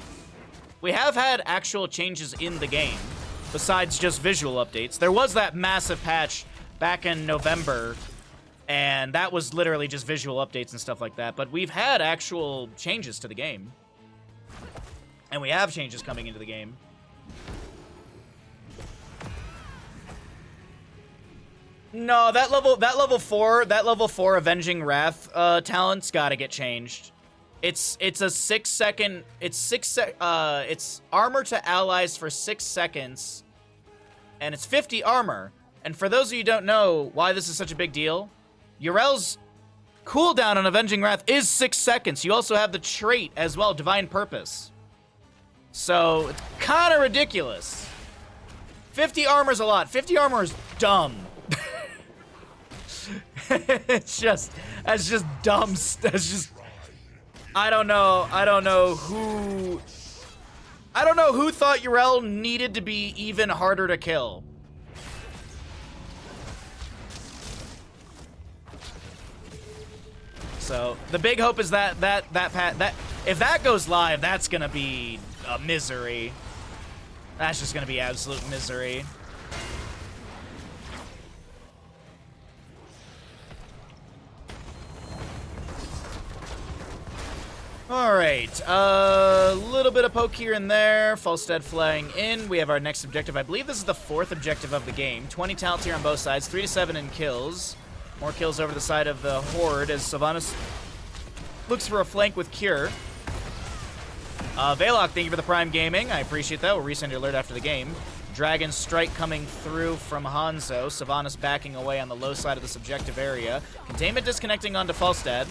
we have had actual changes in the game, besides just visual updates. There was that massive patch back in November, and that was literally just visual updates and stuff like that, but we've had actual changes to the game. And we have changes coming into the game. No, that level 4 Avenging Wrath talent's gotta get changed. It's a 6 second. It's armor to allies for 6 seconds, and it's 50 armor. And for those of you who don't know why this is such a big deal, Yrel's cooldown on Avenging Wrath is 6 seconds. You also have the trait as well, Divine Purpose. So it's kind of ridiculous. 50 armor's a lot. 50 armor is dumb. That's just dumb. That's just. I don't know who thought Yrel needed to be even harder to kill. So the big hope is that if that goes live, that's gonna be a misery. That's just gonna be absolute misery. Alright, a little bit of poke here and there. Falstead flying in. We have our next objective. I believe this is the 4th objective of the game. 20 talents here on both sides, 3 to 7 in kills. More kills over the side of the Horde as Sylvanas looks for a flank with Cure. Veloc, thank you for the Prime Gaming. I appreciate that. We'll resend your alert after the game. Dragon Strike coming through from Hanzo. Sylvanas backing away on the low side of this objective area. Containment disconnecting onto Falstad.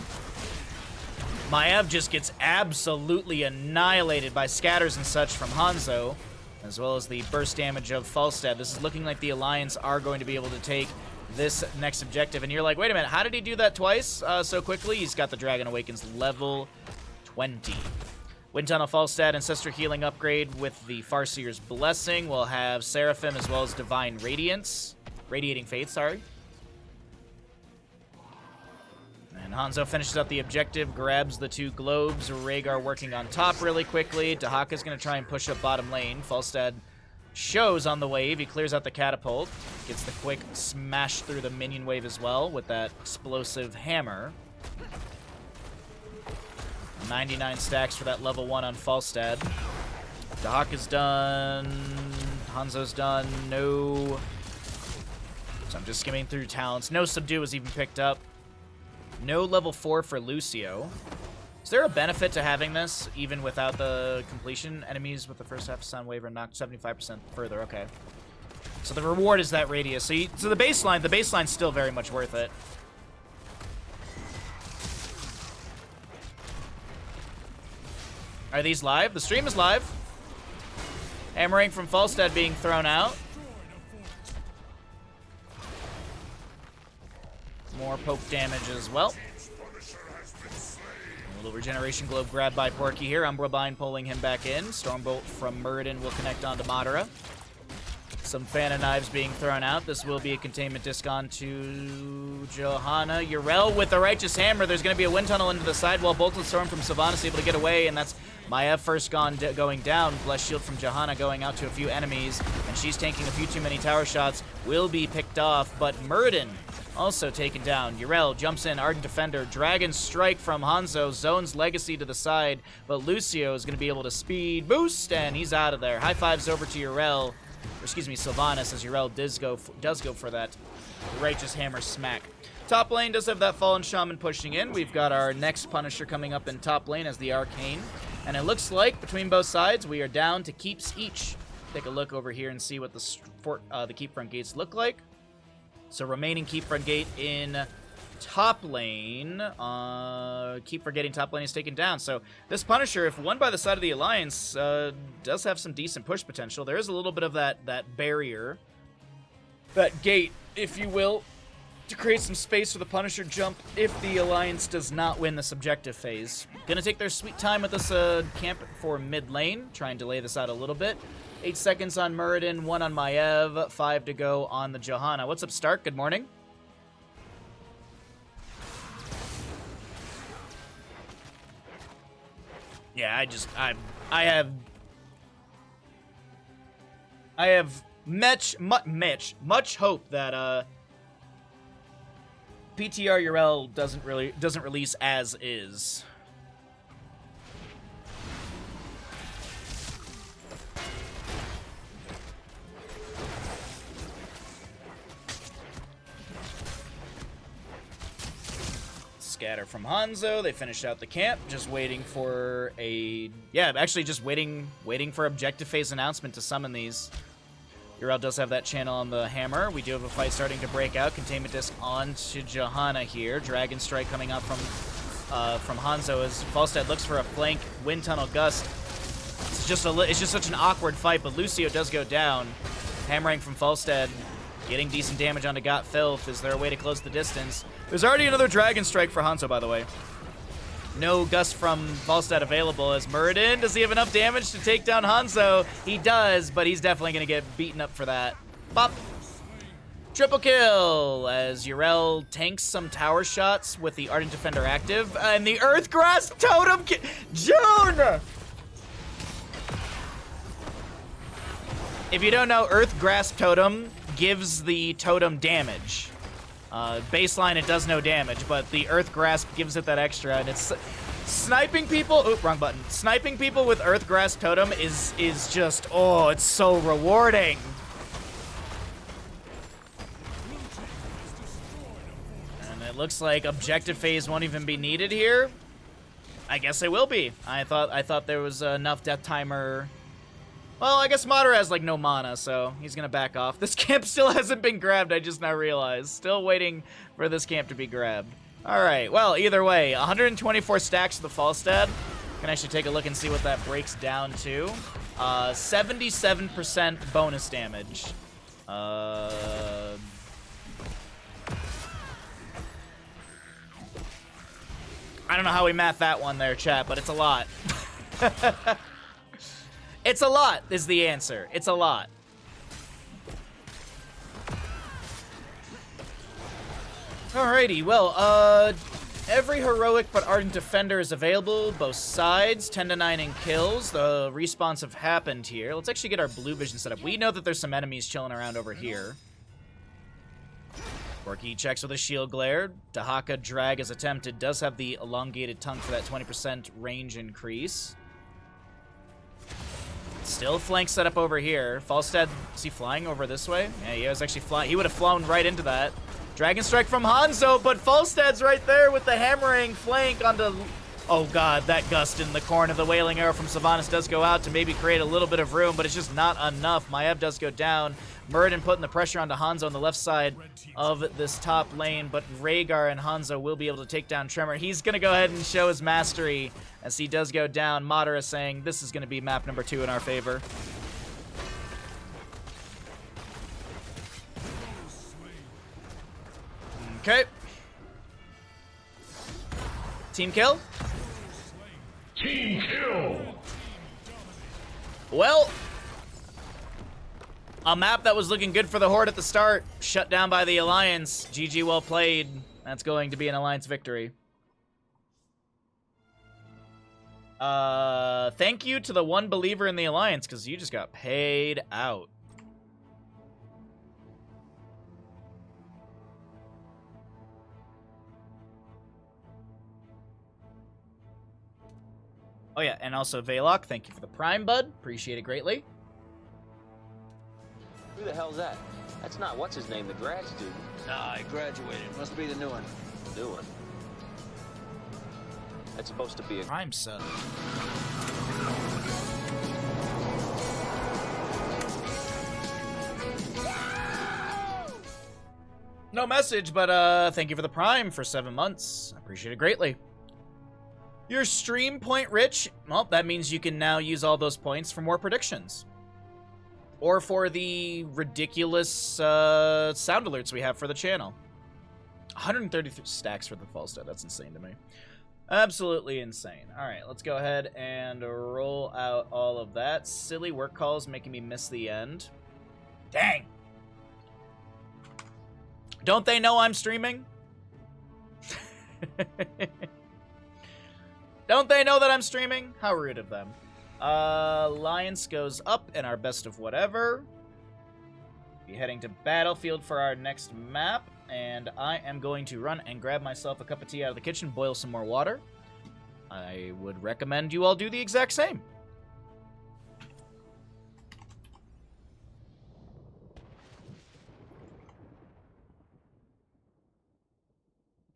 Maev just gets absolutely annihilated by scatters and such from Hanzo, as well as the burst damage of Falstad. This is looking like the Alliance are going to be able to take this next objective. And you're like, wait a minute, how did he do that twice so quickly? He's got the Dragon Awakens level 20. Wind Tunnel Falstad Ancestor Healing upgrade with the Farseer's Blessing. We'll have Seraphim as well as Divine Radiance. Radiating Faith, sorry. And Hanzo finishes up the objective, grabs the 2 globes. Rhaegar working on top really quickly. Dahaka's going to try and push up bottom lane. Falstad shows on the wave. He clears out the catapult. Gets the quick smash through the minion wave as well with that explosive hammer. 99 stacks for that level 1 on Falstad. Dahaka's done. Hanzo's done. No. So I'm just skimming through talents. No Subdue was even picked up. No level 4 for Lucio. Is there a benefit to having this, even without the completion? Enemies with the first half of Sound Wave are knocked 75% further. Okay. So the reward is that radius. So the baseline's still very much worth it. Are these live? The stream is live. Hammering from Falstad being thrown out. More poke damage as well. A little regeneration globe grabbed by Porky here. Umbrabine pulling him back in. Stormbolt from Muradin will connect onto Madara. Some Fana knives being thrown out. This will be a containment disc on to Johanna. Yrel with the Righteous Hammer. There's going to be a wind tunnel into the sidewall. Bolted Storm from Sylvanas able to get away, and that's Maev first going down. Blessed Shield from Johanna going out to a few enemies, and she's tanking a few too many tower shots. Will be picked off, but Muradin also taken down. Yrel jumps in, Ardent Defender, Dragon Strike from Hanzo, zones Legacy to the side, but Lucio is going to be able to speed boost, and he's out of there. High fives over to Yrel, or excuse me, Sylvanas, as Yrel does go for that Righteous Hammer smack. Top lane does have that Fallen Shaman pushing in. We've got our next Punisher coming up in top lane as the Arcane, and it looks like between both sides we are down to keeps each. Take a look over here and see what the keep front gates look like. So remaining keep front gate in top lane. Keep forgetting top lane is taken down. So this Punisher, if won by the side of the Alliance, does have some decent push potential. There is a little bit of that barrier, that gate, if you will, to create some space for the Punisher jump if the Alliance does not win this objective phase. Gonna take their sweet time with this camp for mid lane. Try and delay this out a little bit. 8 seconds on Muradin, 1 on Maev, 5 to go on the Johanna. What's up, Stark? Good morning. Yeah, I have much hope that PTR Yrel doesn't release as is. scatter from Hanzo. They finished out the camp, just waiting for a... Yeah, actually just waiting for objective phase announcement to summon these. Uriel does have that channel on the hammer. We do have a fight starting to break out. Containment disc onto Johanna here. Dragon Strike coming up from Hanzo as Falstad looks for a flank wind tunnel gust. It's just such an awkward fight, but Lucio does go down. Hammering from Falstad, getting decent damage onto Got Filth. Is there a way to close the distance? There's already another Dragon Strike for Hanzo, by the way. No gust from Falstad available as Muradin. Does he have enough damage to take down Hanzo? He does, but he's definitely going to get beaten up for that. Pop. Triple kill as Uriel tanks some tower shots with the Ardent Defender active. And the Earthgrass Totem... June! If you don't know, Earth Grasp Totem gives the totem damage. Baseline, it does no damage, but the Earth Grasp gives it that extra, and it's... Sniping people... Oop, wrong button. Sniping people with Earth Grasp Totem is just... Oh, it's so rewarding. And it looks like objective phase won't even be needed here. I guess it will be. I thought there was enough death timer... Well, I guess Madara has, like, no mana, so he's gonna back off. This camp still hasn't been grabbed, I just now realized. Still waiting for this camp to be grabbed. Alright, well, either way, 124 stacks to the Falstad. Can actually take a look and see what that breaks down to. 77% bonus damage. I don't know how we math that one there, chat, but it's a lot. It's a lot, is the answer. It's a lot. Alrighty, well, every heroic but Ardent Defender is available, both sides, 10 to 9 in kills. The respawns have happened here. Let's actually get our blue vision set up. We know that there's some enemies chilling around over here. Corky checks with a shield glare. Dahaka drag as attempted. Does have the elongated tongue for that 20% range increase. Still flank set up over here. Falstad, is he flying over this way? Yeah, he was actually flying. He would have flown right into that. Dragon Strike from Hanzo, but Falstad's right there with the hammering flank onto... Oh god, that gust in the corner. The Wailing Arrow from Sylvanas does go out to maybe create a little bit of room, but it's just not enough. Maev does go down. Muradin putting the pressure onto Hanzo on the left side of this top lane, but Rhaegar and Hanzo will be able to take down Tremor. He's going to go ahead and show his mastery as he does go down. Madara saying this is going to be map number 2 in our favor. Okay. Team kill? Team kill! Well, a map that was looking good for the Horde at the start, shut down by the Alliance. GG, well played. That's going to be an Alliance victory. Thank you to the one believer in the Alliance, because you just got paid out. Oh yeah, and also Veloc, thank you for the Prime, bud. Appreciate it greatly. Who the hell's that? That's not what's his name, the grad student. Nah, I graduated. Must be the new one. New one. That's supposed to be a Prime sub. No message, but thank you for the Prime for 7 months. I appreciate it greatly. Your stream point rich. Well, that means you can now use all those points for more predictions. Or for the ridiculous sound alerts we have for the channel. 133 stacks for the Falstad. That's insane to me. Absolutely insane. Alright, let's go ahead and roll out all of that. Silly work calls making me miss the end. Dang! Don't they know I'm streaming? Don't they know that I'm streaming? How rude of them. Alliance goes up in our best of whatever. Be heading to Battlefield for our next map. And I am going to run and grab myself a cup of tea out of the kitchen, boil some more water. I would recommend you all do the exact same.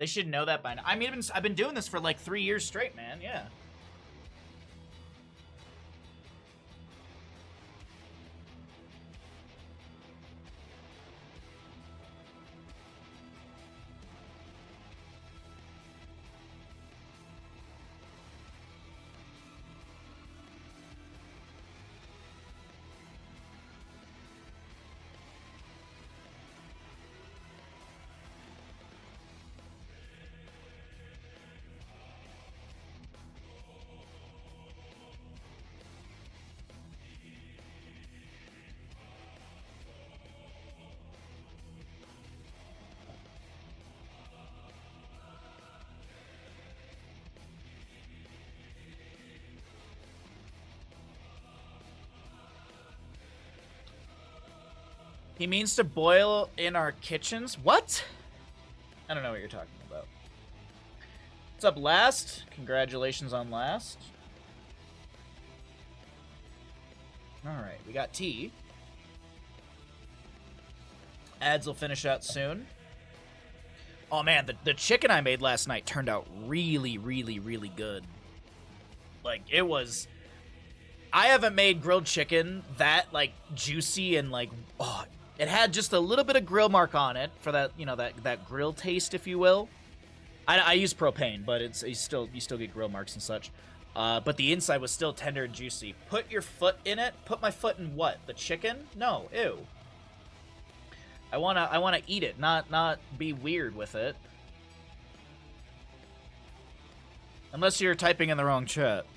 They should know that by now. I mean, I've been doing this for like 3 years straight, man. Yeah. He means to boil in our kitchens? What? I don't know what you're talking about. What's up, Last? Congratulations on Last. Alright, we got tea. Ads will finish out soon. Oh man, the chicken I made last night turned out really, really, really good. Like, it was... I haven't made grilled chicken that, like, juicy and, like, oh... It had just a little bit of grill mark on it for that, you know, that grill taste, if you will. I use propane, but you still get grill marks and such. But the inside was still tender and juicy. Put your foot in it. Put my foot in what? The chicken? No, ew. I wanna eat it, not be weird with it. Unless you're typing in the wrong chat.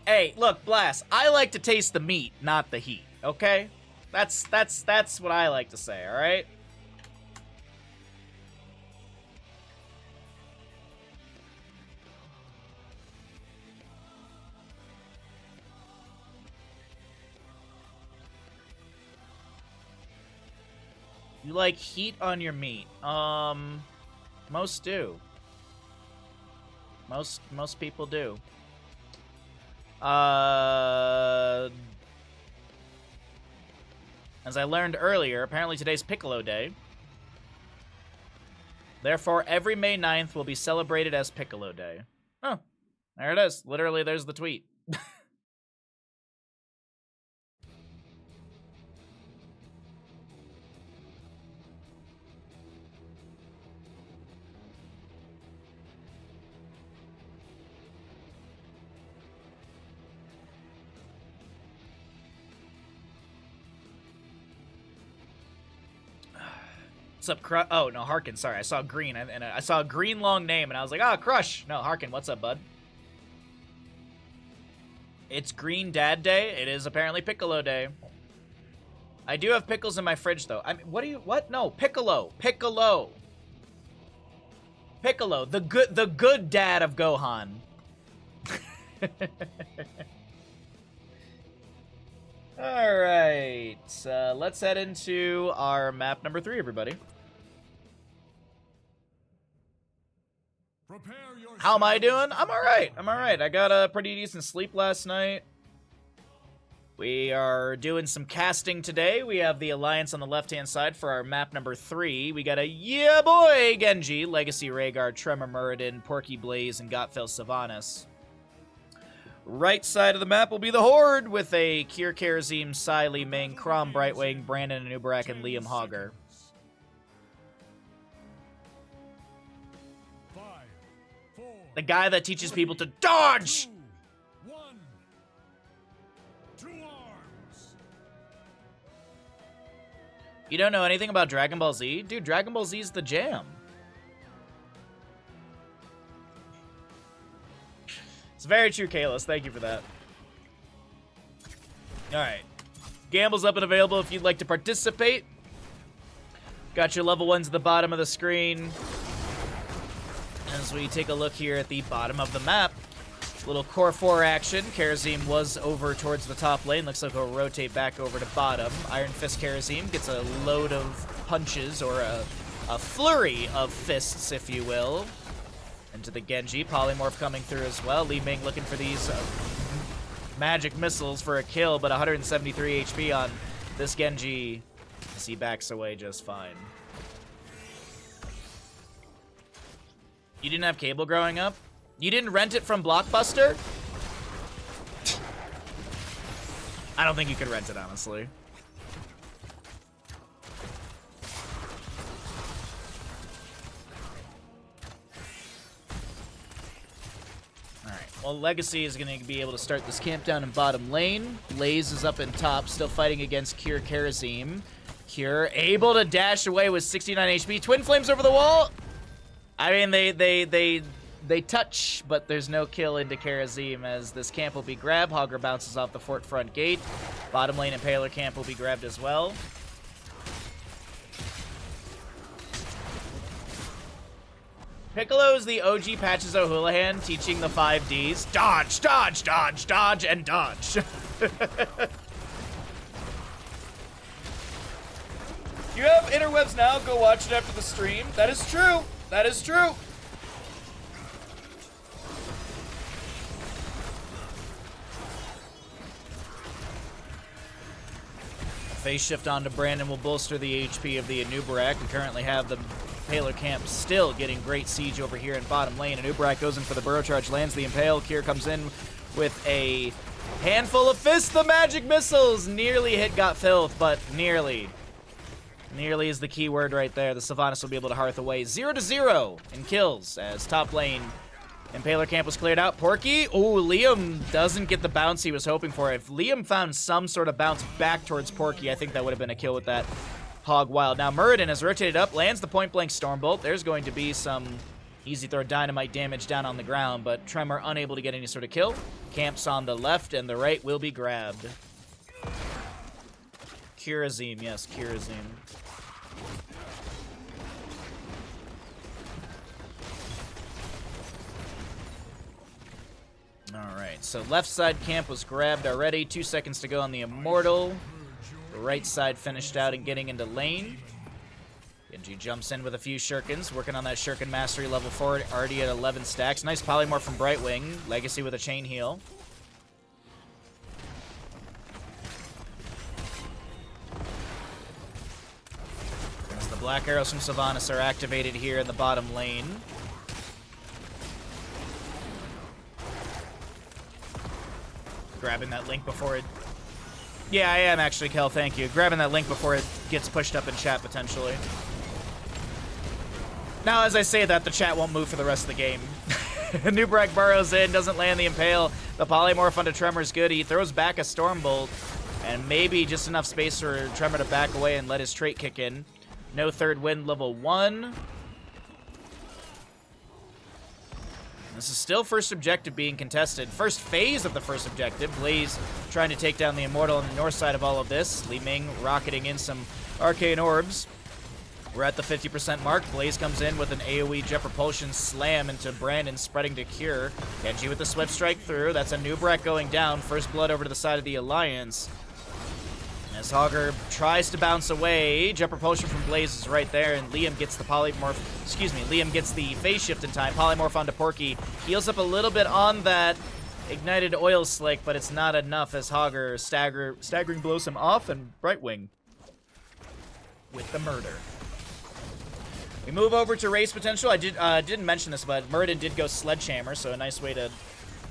Hey, look, Blast. I like to taste the meat, not the heat, okay? That's what I like to say, all right? You like heat on your meat? Most do. Most people do. As I learned earlier, apparently today's Piccolo Day. Therefore, every May 9th will be celebrated as Piccolo Day. Oh, there it is. Literally, there's the tweet. What's up, Crush? Oh, no, Harkin, sorry. I saw green, and I saw a green long name, and I was like, ah, Crush! No, Harkin, what's up, bud? It's Green Dad Day. It is apparently Piccolo Day. I do have pickles in my fridge, though. I mean, what? No, Piccolo. Piccolo. Piccolo, the good dad of Gohan. Alright, let's head into our map number 3, everybody. How am I doing? I'm alright. I got a pretty decent sleep last night. We are doing some casting today. We have the Alliance on the left-hand side for our map number 3. We got a yeah boy Genji, Legacy Rhaegar, Tremor Muradin, Porky Blaze, and Gotfell Sylvanas. Right side of the map will be the Horde with a Kier Karazim, Sai Li Ming, Krom Brightwing, Brandon Anubarak, and Liam Hogger. 5, 4, The guy that teaches people to dodge! 2, 1. To arms. You don't know anything about Dragon Ball Z? Dude, Dragon Ball Z is the jam. It's very true, Kalis. Thank you for that. Alright. Gamble's up and available if you'd like to participate. Got your level 1s at the bottom of the screen. As we take a look here at the bottom of the map. Little Core 4 action. Karazim was over towards the top lane. Looks like he'll rotate back over to bottom. Iron Fist Karazim gets a load of punches, or a flurry of fists, if you will. Into the Genji. Polymorph coming through as well. Li Ming looking for these magic missiles for a kill, but 173 HP on this Genji, as he backs away just fine. You didn't have cable growing up? You didn't rent it from Blockbuster? I don't think you could rent it, honestly. Alright, well, Legacy is going to be able to start this camp down in bottom lane. Blaze is up in top, still fighting against Cure Karazim. Cure able to dash away with 69 HP. Twin Flames over the wall! I mean, they touch, but there's no kill into Karazim as this camp will be grabbed. Hogger bounces off the fort front gate. Bottom lane Impaler camp will be grabbed as well. Piccolo is the OG Patches O'Houlihan teaching the 5Ds. Dodge, dodge, dodge, dodge, and dodge. You have interwebs now? Go watch it after the stream. That is true. That is true. Phase shift onto Brandon will bolster the HP of the Anubarak. We currently have the Impaler camp still getting great siege over here in bottom lane. Anubarak goes in for the burrow charge, lands the Impale. Kier comes in with a handful of fists. The magic missiles nearly hit Got Filth, but nearly. Nearly is the key word right there. The Sylvanas will be able to hearth away 0-0 in kills as top lane Impaler camp was cleared out. Porky, oh, Liam doesn't get the bounce he was hoping for. If Liam found some sort of bounce back towards Porky, I think that would have been a kill with that Hog Wild. Now Muradin has rotated up, lands the point blank Stormbolt. There's going to be some easy throw dynamite damage down on the ground, but Tremor unable to get any sort of kill. Camps on the left and the right will be grabbed. Kirazim, yes, Kirazim. Alright, so left side camp was grabbed already. 2 seconds to go on the Immortal. The right side finished out and getting into lane. Genji jumps in with a few shurikens, working on that shuriken mastery level 4, already at 11 stacks. Nice polymorph from Brightwing. Legacy with a chain heal. As the black arrows from Sylvanas are activated here in the bottom lane. Grabbing that link before it... Yeah, I am actually, Kel, thank you. Grabbing that link before it gets pushed up in chat, potentially. Now, as I say that, the chat won't move for the rest of the game. Nubrak burrows in, doesn't land the Impale. The polymorph onto Tremor is good. He throws back a Stormbolt, and maybe just enough space for Tremor to back away and let his trait kick in. No third wind, level 1. This is still first objective being contested. First phase of the first objective. Blaze trying to take down the Immortal on the north side of all of this. Li Ming rocketing in some arcane orbs. We're at the 50% mark. Blaze comes in with an AoE Jet Propulsion slam into Brandon, spreading to Cure. Genji with the Swift Strike through. That's a Nubrak going down. First blood over to the side of the Alliance. As Hogger tries to bounce away, Jet Propulsion from Blaze is right there, and Liam gets the polymorph, Liam gets the phase shift in time. Polymorph onto Porky. Heals up a little bit on that ignited oil slick, but it's not enough as Hogger staggering blows him off, and Brightwing with the murder. We move over to race potential. I didn't mention this, but Muradin did go Sledgehammer, so a nice way to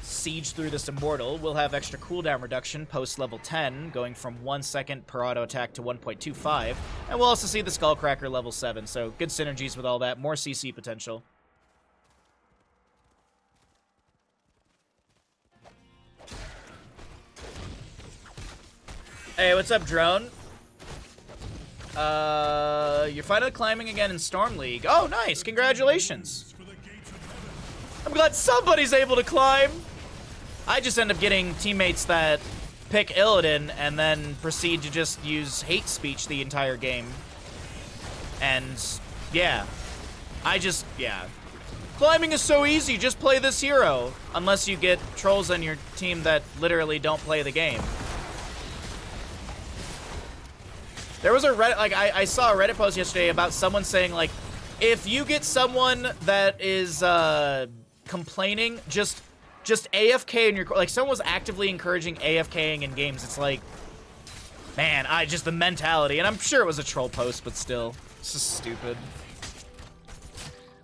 siege through this Immortal. We'll have extra cooldown reduction post level 10, going from 1 second per auto attack to 1.25. And we'll also see the Skullcracker level 7, so good synergies with all that. More CC potential. Hey, what's up, Drone? You're finally climbing again in Storm League. Oh, nice. Congratulations. I'm glad somebody's able to climb. I just end up getting teammates that pick Illidan and then proceed to just use hate speech the entire game. And, yeah. Climbing is so easy. Just play this hero. Unless you get trolls on your team that literally don't play the game. There was a Reddit, I saw a Reddit post yesterday about someone saying, like, if you get someone that is, complaining, just AFK in your, like, someone was actively encouraging AFKing in games. It's like, Man, just the mentality, and I'm sure it was a troll post, but still, it's just stupid.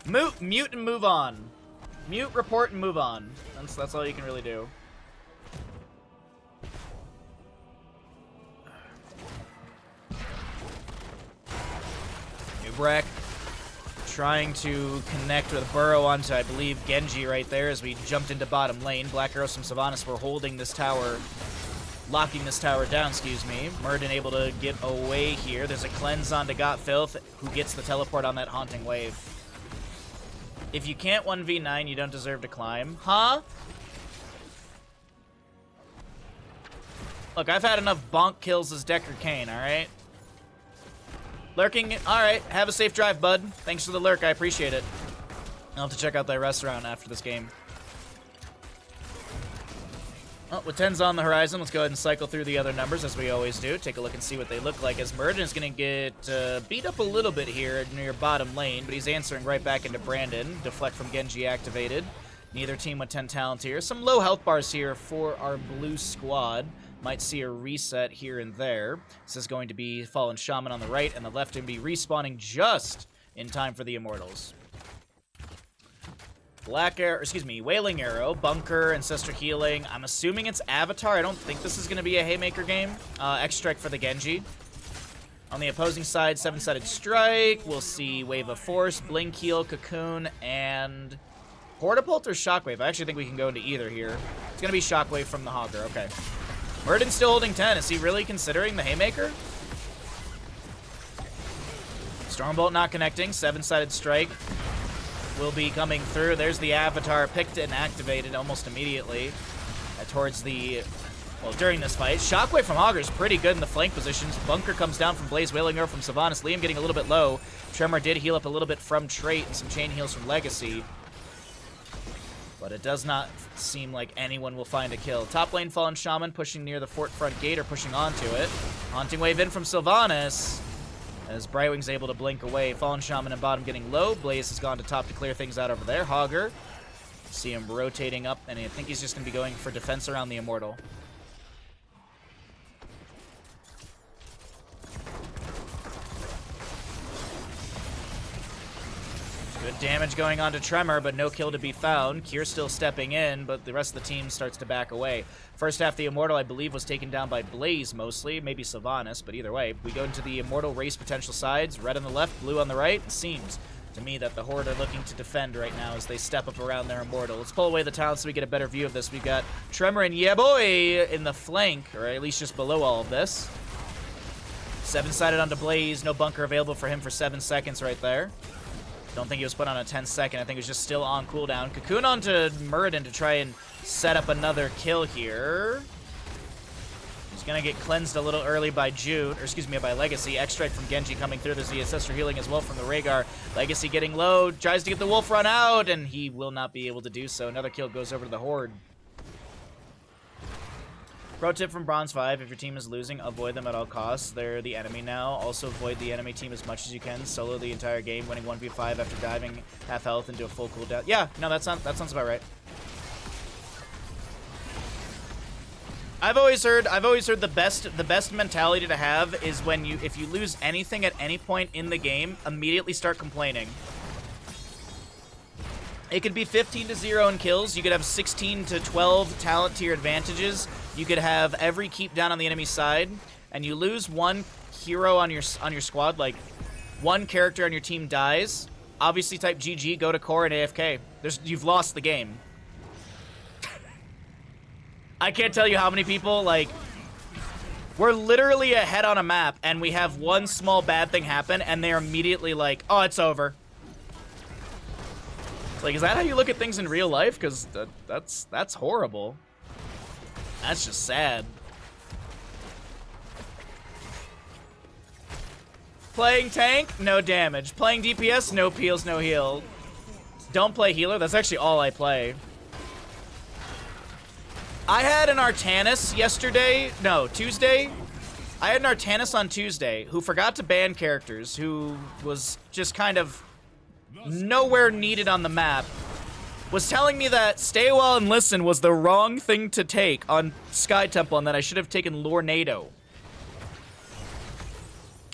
Mute and move on. Mute, report, and move on. That's all you can really do. Nubrak trying to connect with Burrow onto, I believe, Genji right there as we jumped into bottom lane. Black Arrows from Sylvanas were holding this tower, locking this tower down, excuse me. Murden able to get away here. There's a cleanse onto Got Filth, who gets the teleport on that Haunting Wave. If you can't 1v9, you don't deserve to climb. Huh? Look, I've had enough bonk kills as Decker Kane, alright? Lurking, alright. Have a safe drive, bud. Thanks for the lurk, I appreciate it. I'll have to check out that restaurant after this game. Well, with 10s on the horizon, let's go ahead and cycle through the other numbers as we always do. Take a look and see what they look like, as Murden is going to get beat up a little bit here near bottom lane, but he's answering right back into Brandon. Deflect from Genji activated. Neither team with 10 talent here. Some low health bars here for our blue squad. Might see a reset here and there. This is going to be Fallen Shaman on the right, and the left to be respawning just in time for the Immortals. Black Arrow, excuse me, Wailing Arrow, Bunker, Ancestor Healing. I'm assuming it's Avatar. I don't think this is going to be a Haymaker game. X-Strike for the Genji. On the opposing side, 7-sided Strike. We'll see Wave of Force, Blink Heal, Cocoon, and Portapult or Shockwave. I actually think we can go into either here. It's going to be Shockwave from the Hogger. Okay. Murden's still holding 10. Is he really considering the Haymaker? Stormbolt not connecting. 7-sided Strike will be coming through. There's the Avatar, picked and activated almost immediately towards the, well, during this fight. Shockwave from Hogger is pretty good in the flank positions. Bunker comes down from Blaze, Wailing Arrow from Sylvanas. Liam getting a little bit low. Tremor did heal up a little bit from Trait and some chain heals from Legacy. But it does not seem like anyone will find a kill. Top lane Fallen Shaman pushing near the fort front gate or pushing onto it. Haunting Wave in from Sylvanas as Brightwing's able to blink away. Fallen Shaman and bottom getting low. Blaze has gone to top to clear things out over there. Hogger. See him rotating up, and I think he's just going to be going for defense around the Immortal. Good damage going on to Tremor, but no kill to be found. Kier still stepping in, but the rest of the team starts to back away. First half, the Immortal, I believe, was taken down by Blaze mostly, maybe Sylvanas, but either way. We go into the Immortal race potential sides. Red on the left, blue on the right. It seems to me that the Horde are looking to defend right now as they step up around their Immortal. Let's pull away the talents so we get a better view of this. We've got Tremor and Yeah Boy in the flank, or at least just below all of this. 7-sided onto Blaze. No bunker available for him for 7 seconds right there. Don't think he was put on a 10-second. I think it was just still on cooldown. Cocoon onto Muradin to try and set up another kill here. He's going to get cleansed a little early by Jude, or excuse me, by Legacy. X-Strike from Genji coming through. There's the Ancestor Healing as well from the Rhaegar. Legacy getting low, tries to get the Wolf Run out, and he will not be able to do so. Another kill goes over to the Horde. Pro tip from Bronze 5, if your team is losing, avoid them at all costs. They're the enemy now. Also avoid the enemy team as much as you can. Solo the entire game, winning 1v5 after diving half health into a full cooldown. Yeah, no, that sounds about right. I've always heard the best mentality to have is when if you lose anything at any point in the game, immediately start complaining. It could be 15-0 in kills. You could have 16 to 12 talent tier advantages. You could have every keep down on the enemy side, and you lose one hero on your squad, like one character on your team dies. Obviously, type GG, go to core and AFK. You've lost the game. I can't tell you how many people, like, we're literally ahead on a map, and we have one small bad thing happen, and they're immediately like, oh, it's over. Like, is that how you look at things in real life? Because that's horrible. That's just sad. Playing tank, no damage. Playing DPS, no peels, no heal. Don't play healer, that's actually all I play. I had an Artanis Tuesday. I had an Artanis on Tuesday who forgot to ban characters, who was just kind of nowhere needed on the map, was telling me that Stay a While and Listen was the wrong thing to take on Sky Temple and that I should have taken Lornado.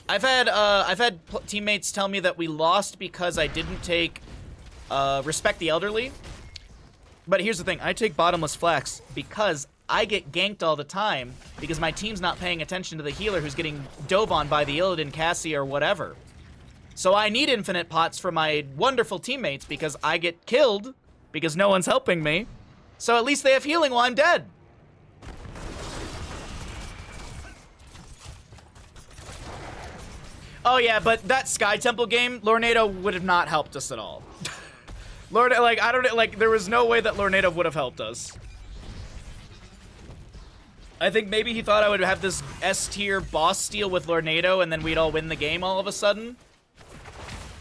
I've had teammates tell me that we lost because I didn't take Respect the Elderly. But here's the thing, I take Bottomless Flax because I get ganked all the time because my team's not paying attention to the healer who's getting dove on by the Illidan, Cassie, or whatever. So I need infinite pots for my wonderful teammates because I get killed because no one's helping me. So at least they have healing while I'm dead. Oh yeah, but that Sky Temple game, Lornado would have not helped us at all. There was no way that Lornado would have helped us. I think maybe he thought I would have this S-tier boss steal with Lornado and then we'd all win the game all of a sudden.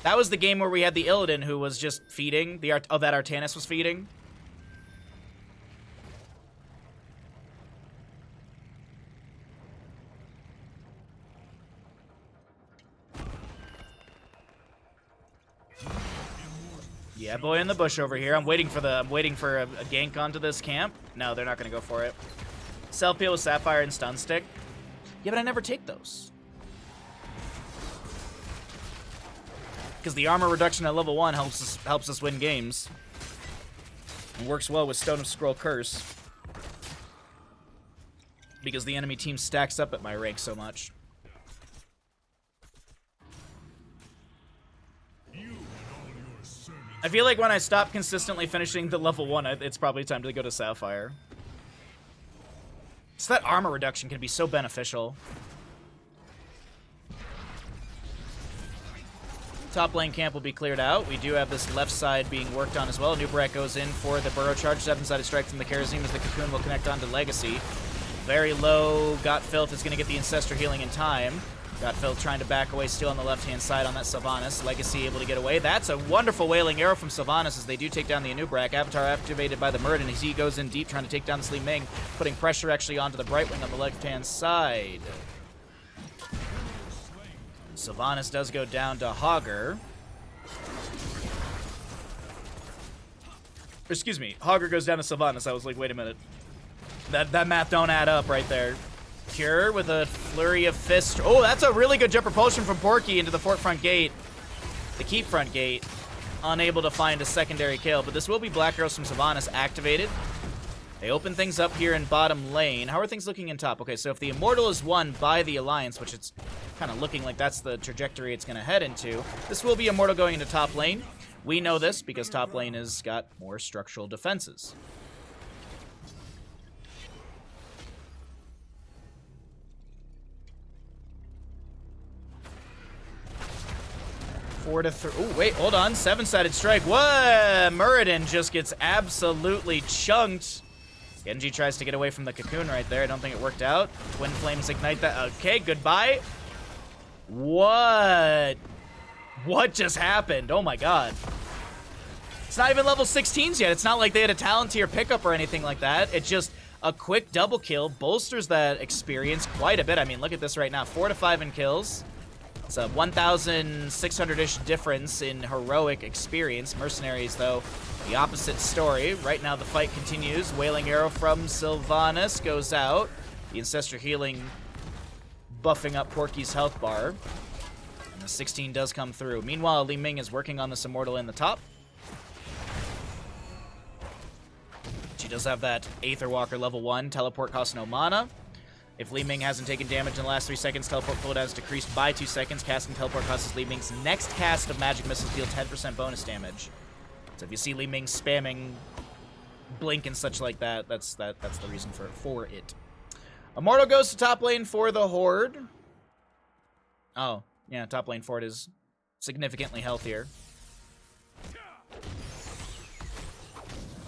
That was the game where we had the Illidan who was just feeding, that Artanis was feeding. Yeah, boy in the bush over here. I'm waiting for a gank onto this camp. No, they're not gonna go for it. Self-heal with Sapphire and Stun Stick. Yeah, but I never take those. Because the armor reduction at level 1 helps us win games. It works well with Stone of Scroll Curse. Because the enemy team stacks up at my rank so much. I feel like when I stop consistently finishing the level 1, it's probably time to go to Sapphire. So that armor reduction can be so beneficial. Top lane camp will be cleared out. We do have this left side being worked on as well. Nubrak goes in for the burrow charge. 7-sided strike from the Kharazim as the Cocoon will connect onto Legacy. Very low. Got Filth is going to get the Ancestor healing in time. Got Filth trying to back away still on the left-hand side on that Sylvanas. Legacy able to get away. That's a wonderful Wailing Arrow from Sylvanas as they do take down the Anubrak. Avatar activated by the Muradin as he goes in deep trying to take down the Li Ming, putting pressure actually onto the Brightwing on the left-hand side. Sylvanas does go down to Hogger. Excuse me, Hogger goes down to Sylvanas. I was like, wait a minute. That math don't add up right there. Cure with a flurry of fist. Oh, that's a really good jump propulsion from Porky into the fort front gate. The keep front gate. Unable to find a secondary kill, but this will be Black Arrows from Sylvanas activated. They open things up here in bottom lane. How are things looking in top? Okay, so if the Immortal is won by the Alliance, which it's kind of looking like that's the trajectory it's going to head into, this will be Immortal going into top lane. We know this because top lane has got more structural defenses. Oh, wait, hold on. 7-sided strike. What? Muradin just gets absolutely chunked. Genji tries to get away from the Cocoon right there. I don't think it worked out. Twin Flames ignite that. Okay, goodbye. What? What just happened? Oh my god. It's not even level 16s yet. It's not like they had a talent tier pickup or anything like that. It's just a quick double kill. Bolsters that experience quite a bit. I mean, look at this right now. 4 to 5 in kills. It's a 1,600-ish difference in heroic experience. Mercenaries, though, the opposite story. Right now, the fight continues. Wailing Arrow from Sylvanas goes out. The Ancestor healing, buffing up Porky's health bar. And the 16 does come through. Meanwhile, Li Ming is working on this Immortal in the top. She does have that Aether Walker level 1. Teleport costs no mana. If Li Ming hasn't taken damage in the last 3 seconds, teleport cooldown is decreased by 2 seconds. Casting teleport causes Li Ming's next cast of magic missiles deal 10% bonus damage. So if you see Li Ming spamming blink and such like that, that's the reason for it. Immortal goes to top lane for the Horde. Oh, yeah, top lane for it is significantly healthier.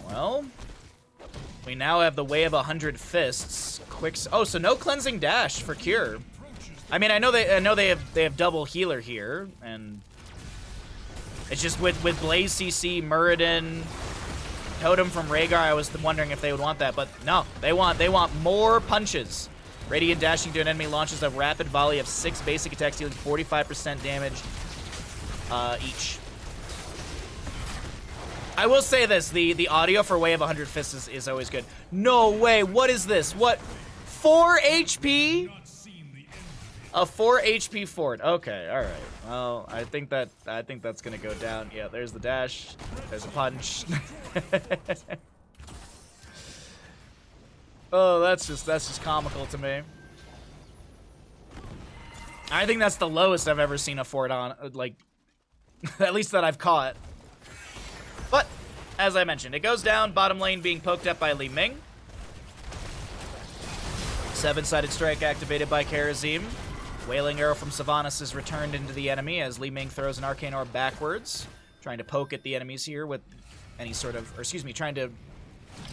Well, we now have the Way of 100 Fists. Oh, so no cleansing dash for Cure. I mean, I know they have double healer here, and it's just with Blaze CC, Muradin, Totem from Rhaegar. I was wondering if they would want that, but no, they want more punches. Radiant dashing to an enemy launches a rapid volley of 6 basic attacks, dealing 45% damage each. I will say this, the audio for Way of 100 Fists is always good. No way, what is this? What? 4 HP? A 4 HP fort. Okay, all right. Well, I think that's gonna go down. Yeah, there's the dash. There's a punch. Oh, that's just comical to me. I think that's the lowest I've ever seen a fort on, like, at least that I've caught. But as I mentioned, it goes down. Bottom lane being poked up by Li Ming. 7-sided strike activated by Karazim. Wailing Arrow from Sylvanas is returned into the enemy as Li Ming throws an Arcane Orb backwards, trying to poke at the enemies here with any sort of, or excuse me, trying to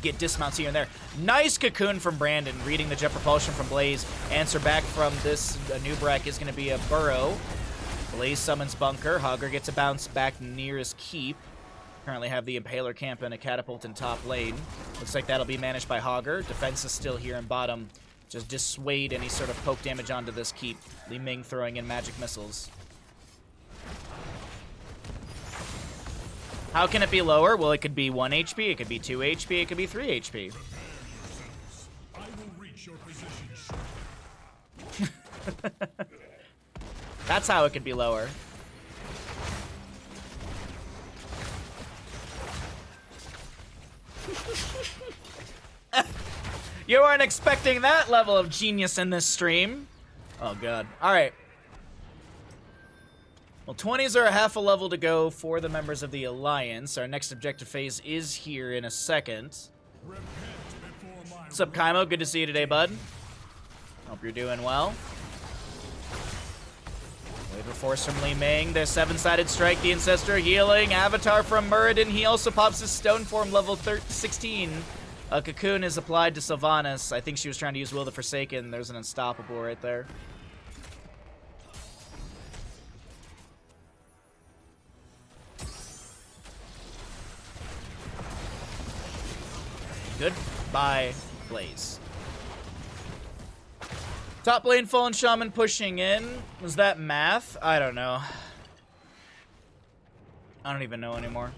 get dismounts here and there. Nice cocoon from Brandon, reading the Jet Propulsion from Blaze. Answer back from this Nubrak is going to be a Burrow. Blaze summons Bunker. Hogger gets a bounce back near his keep. Currently have the Impaler camp and a Catapult in top lane. Looks like that'll be managed by Hogger. Defense is still here in bottom. Just dissuade any sort of poke damage onto this keep. Li Ming throwing in magic missiles. How can it be lower? Well, it could be 1 HP, it could be 2 HP, it could be 3 HP. I will reach your position shortly. That's how it could be lower. You weren't expecting that level of genius in this stream. Oh, God. All right. Well, 20s are a half a level to go for the members of the Alliance. Our next objective phase is here in a second. What's up, Kaimo? Good to see you today, bud. Hope you're doing well. Wave of Force from Li Ming. There's 7-sided strike. The Ancestor healing. Avatar from Muradin. He also pops his Stone Form level 16. A Cocoon is applied to Sylvanas. I think she was trying to use Will the Forsaken. There's an Unstoppable right there. Goodbye, Blaze. Top lane Fallen Shaman pushing in. Was that math? I don't know. I don't even know anymore.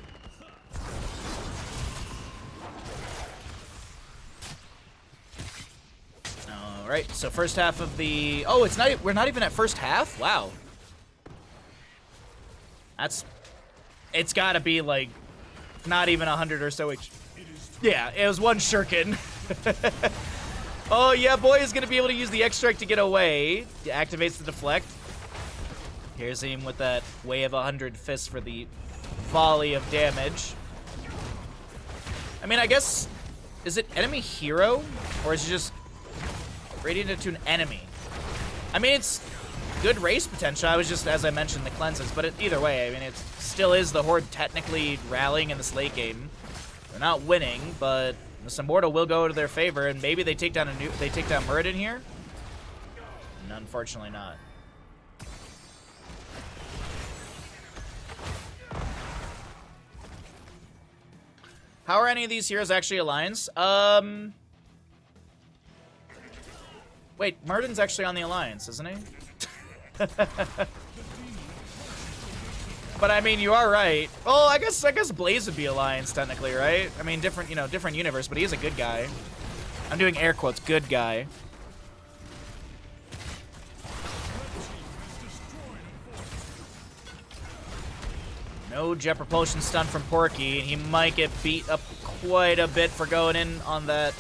Alright, so first half of the... Oh, it's not. We're not even at first half? Wow. That's... It's gotta be, like, not even 100 or so each. Yeah, it was one shuriken. Oh, yeah, boy is gonna be able to use the X-Strike to get away. He activates the deflect. Here's him with that Way of 100 Fists for the volley of damage. I mean, I guess... Is it enemy hero? Or is it just... radiated to an enemy? I mean, it's good race potential. I was just, as I mentioned, the cleanses, but either way, I mean, it still is the Horde technically rallying in this late game. They're not winning, but this Immortal will go to their favor, and maybe they take down Muradin here. And unfortunately not. How are any of these heroes actually Alliance? Wait, Muradin's actually on the Alliance, isn't he? But I mean, you are right. Oh, I guess Blaze would be Alliance technically, right? I mean, different universe, but he is a good guy. I'm doing air quotes, good guy. No Jet Propulsion stun from Porky. He might get beat up quite a bit for going in on that.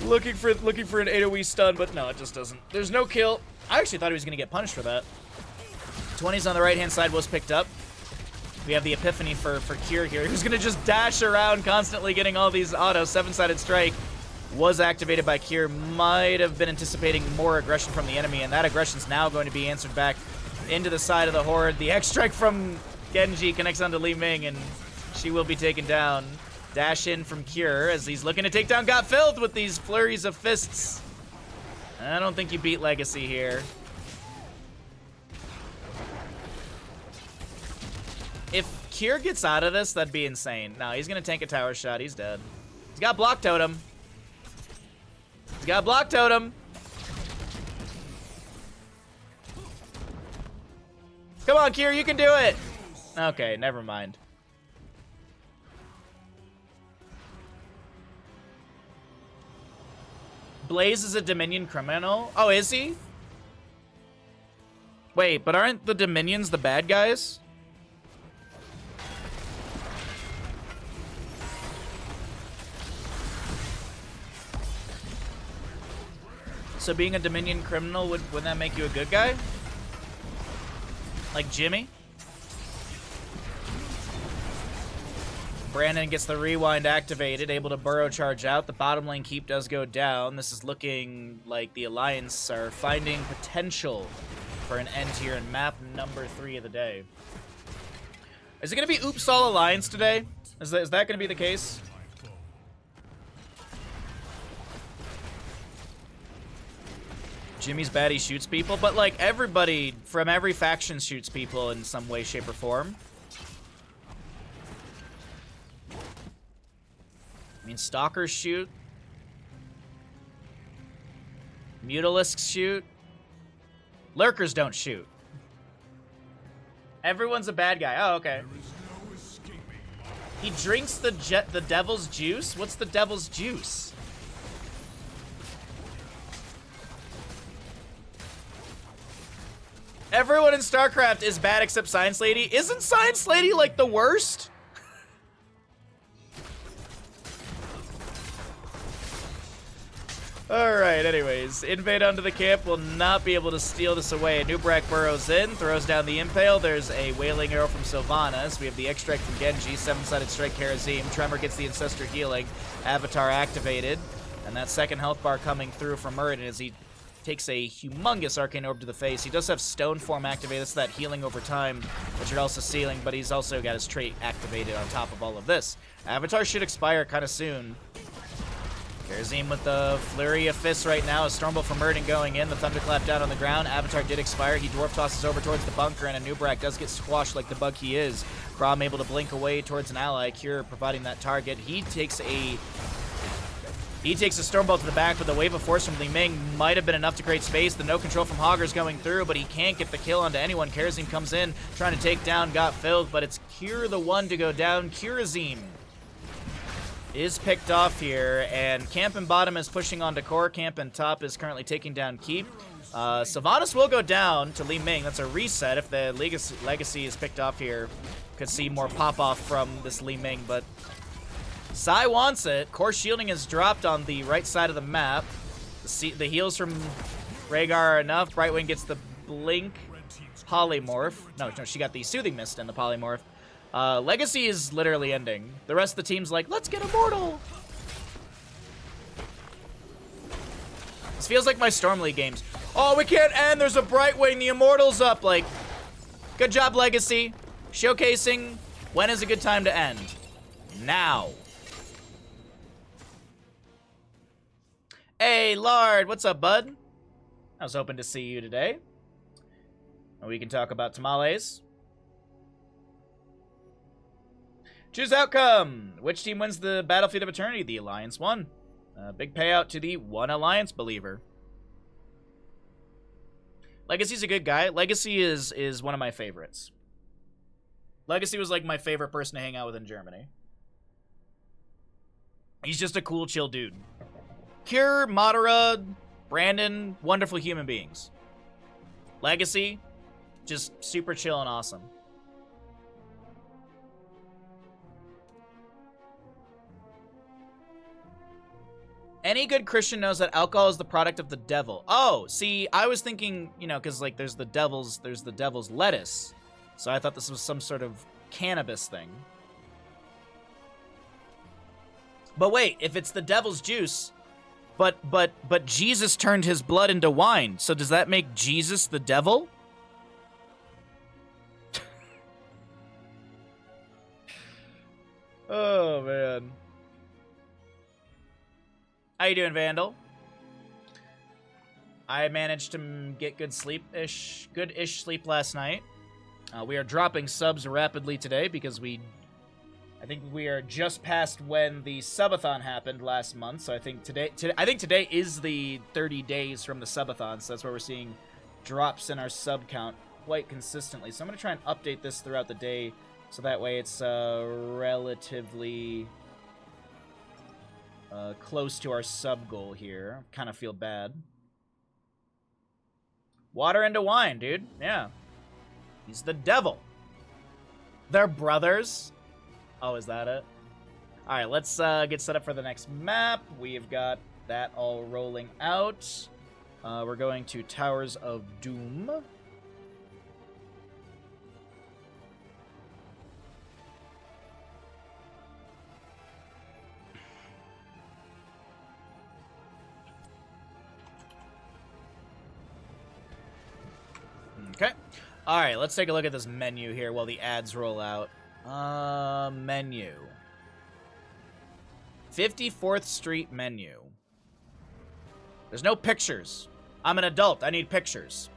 Looking for an AoE stun, but no, it just doesn't. There's no kill. I actually thought he was going to get punished for that. 20s on the right-hand side was picked up. We have the Epiphany for Cure here, who's going to just dash around, constantly getting all these auto. 7-sided strike was activated by Cure. Might have been anticipating more aggression from the enemy, and that aggression's now going to be answered back into the side of the Horde. The X-Strike from Genji connects onto Li Ming, and she will be taken down. Dash in from Cure as he's looking to take down Got Filled with these flurries of fists. I don't think you beat Legacy here. If Cure gets out of this, that'd be insane. No, he's going to tank a tower shot. He's dead. He's got Block Totem. He's got Block Totem. Come on, Cure, you can do it. Okay, never mind. Blaze is a Dominion criminal? Oh, is he? Wait, but aren't the Dominions the bad guys? So being a Dominion criminal, wouldn't that make you a good guy? Like Jimmy? Brandon gets the rewind activated, able to burrow charge out. The bottom lane keep does go down. This is looking like the Alliance are finding potential for an end here in map number 3 of the day. Is it going to be Oops All Alliance today? Is that going to be the case? Jimmy's bad, he shoots people, but like everybody from every faction shoots people in some way, shape, or form. I mean, stalkers shoot. Mutalisks shoot. Lurkers don't shoot. Everyone's a bad guy. Oh, okay. He drinks the devil's juice? What's the devil's juice? Everyone in StarCraft is bad except Science Lady. Isn't Science Lady like the worst? Alright, anyways. Invade onto the camp will not be able to steal this away. Nubrak burrows in, throws down the Impale. There's a Wailing Arrow from Sylvanas. We have the X-Strike from Genji, 7-sided Strike Karazim. Tremor gets the Ancestor Healing. Avatar activated. And that second health bar coming through from Muradin as he takes a humongous Arcane Orb to the face. He does have Stone Form activated. That's that healing over time, which are also sealing, but he's also got his trait activated on top of all of this. Avatar should expire kind of soon. Karazim with the Flurry of Fists right now. A Stormbolt from Muradin going in. The Thunderclap down on the ground. Avatar did expire. He Dwarf tosses over towards the bunker, and a Nubrak does get squashed like the bug he is. Braum able to blink away towards an ally. Cure providing that target. He takes a Stormbolt to the back, but the Wave of Force from Li Ming might have been enough to create space. The no control from Hogger's going through, but he can't get the kill onto anyone. Karazim comes in, trying to take down Got Filled, but it's Cure the one to go down. Karazim is picked off here, and Camp and bottom is pushing onto core. Camp and top is currently taking down Keep. Sylvanas will go down to Li Ming. That's a reset. If the Legacy is picked off here, could see more pop-off from this Li Ming, but Sai wants it. Core shielding is dropped on the right side of the map. The heals from Rhaegar are enough. Brightwing gets the Blink Polymorph. No, she got the Soothing Mist and the Polymorph. Legacy is literally ending. The rest of the team's like, let's get Immortal! This feels like my Storm League games. Oh, we can't end! There's a Brightwing! The Immortal's up! Like, good job, Legacy. Showcasing when is a good time to end. Now. Hey, Lard! What's up, bud? I was hoping to see you today. And we can talk about tamales. Choose outcome. Which team wins the Battlefield of Eternity? The Alliance won. Big payout to the one Alliance believer. Legacy's a good guy. Legacy is one of my favorites. Legacy was like my favorite person to hang out with in Germany. He's just a cool, chill dude. Cure, Madara, Brandon, wonderful human beings. Legacy, just super chill and awesome. Any good Christian knows that alcohol is the product of the devil. Oh, see, I was thinking, you know, because like there's the devil's lettuce. So I thought this was some sort of cannabis thing. But wait, if it's the devil's juice, but Jesus turned his blood into wine. So does that make Jesus the devil? Oh man. How you doing, Vandal? I managed to get good-ish sleep last night. We are dropping subs rapidly today because I think we are just past when the subathon happened last month. So I think today is the 30 days from the subathon. So that's where we're seeing drops in our sub count quite consistently. So I'm gonna try and update this throughout the day, so that way it's relatively close to our sub goal here. Kind of feel bad. Water into wine, dude. Yeah. He's the devil. They're brothers. Oh, is that it? All right, let's get set up for the next map. We've got that all rolling out. We're going to Towers of Doom. Okay. All right, let's take a look at this menu here while the ads roll out. Menu. 54th Street menu. There's no pictures. I'm an adult. I need pictures.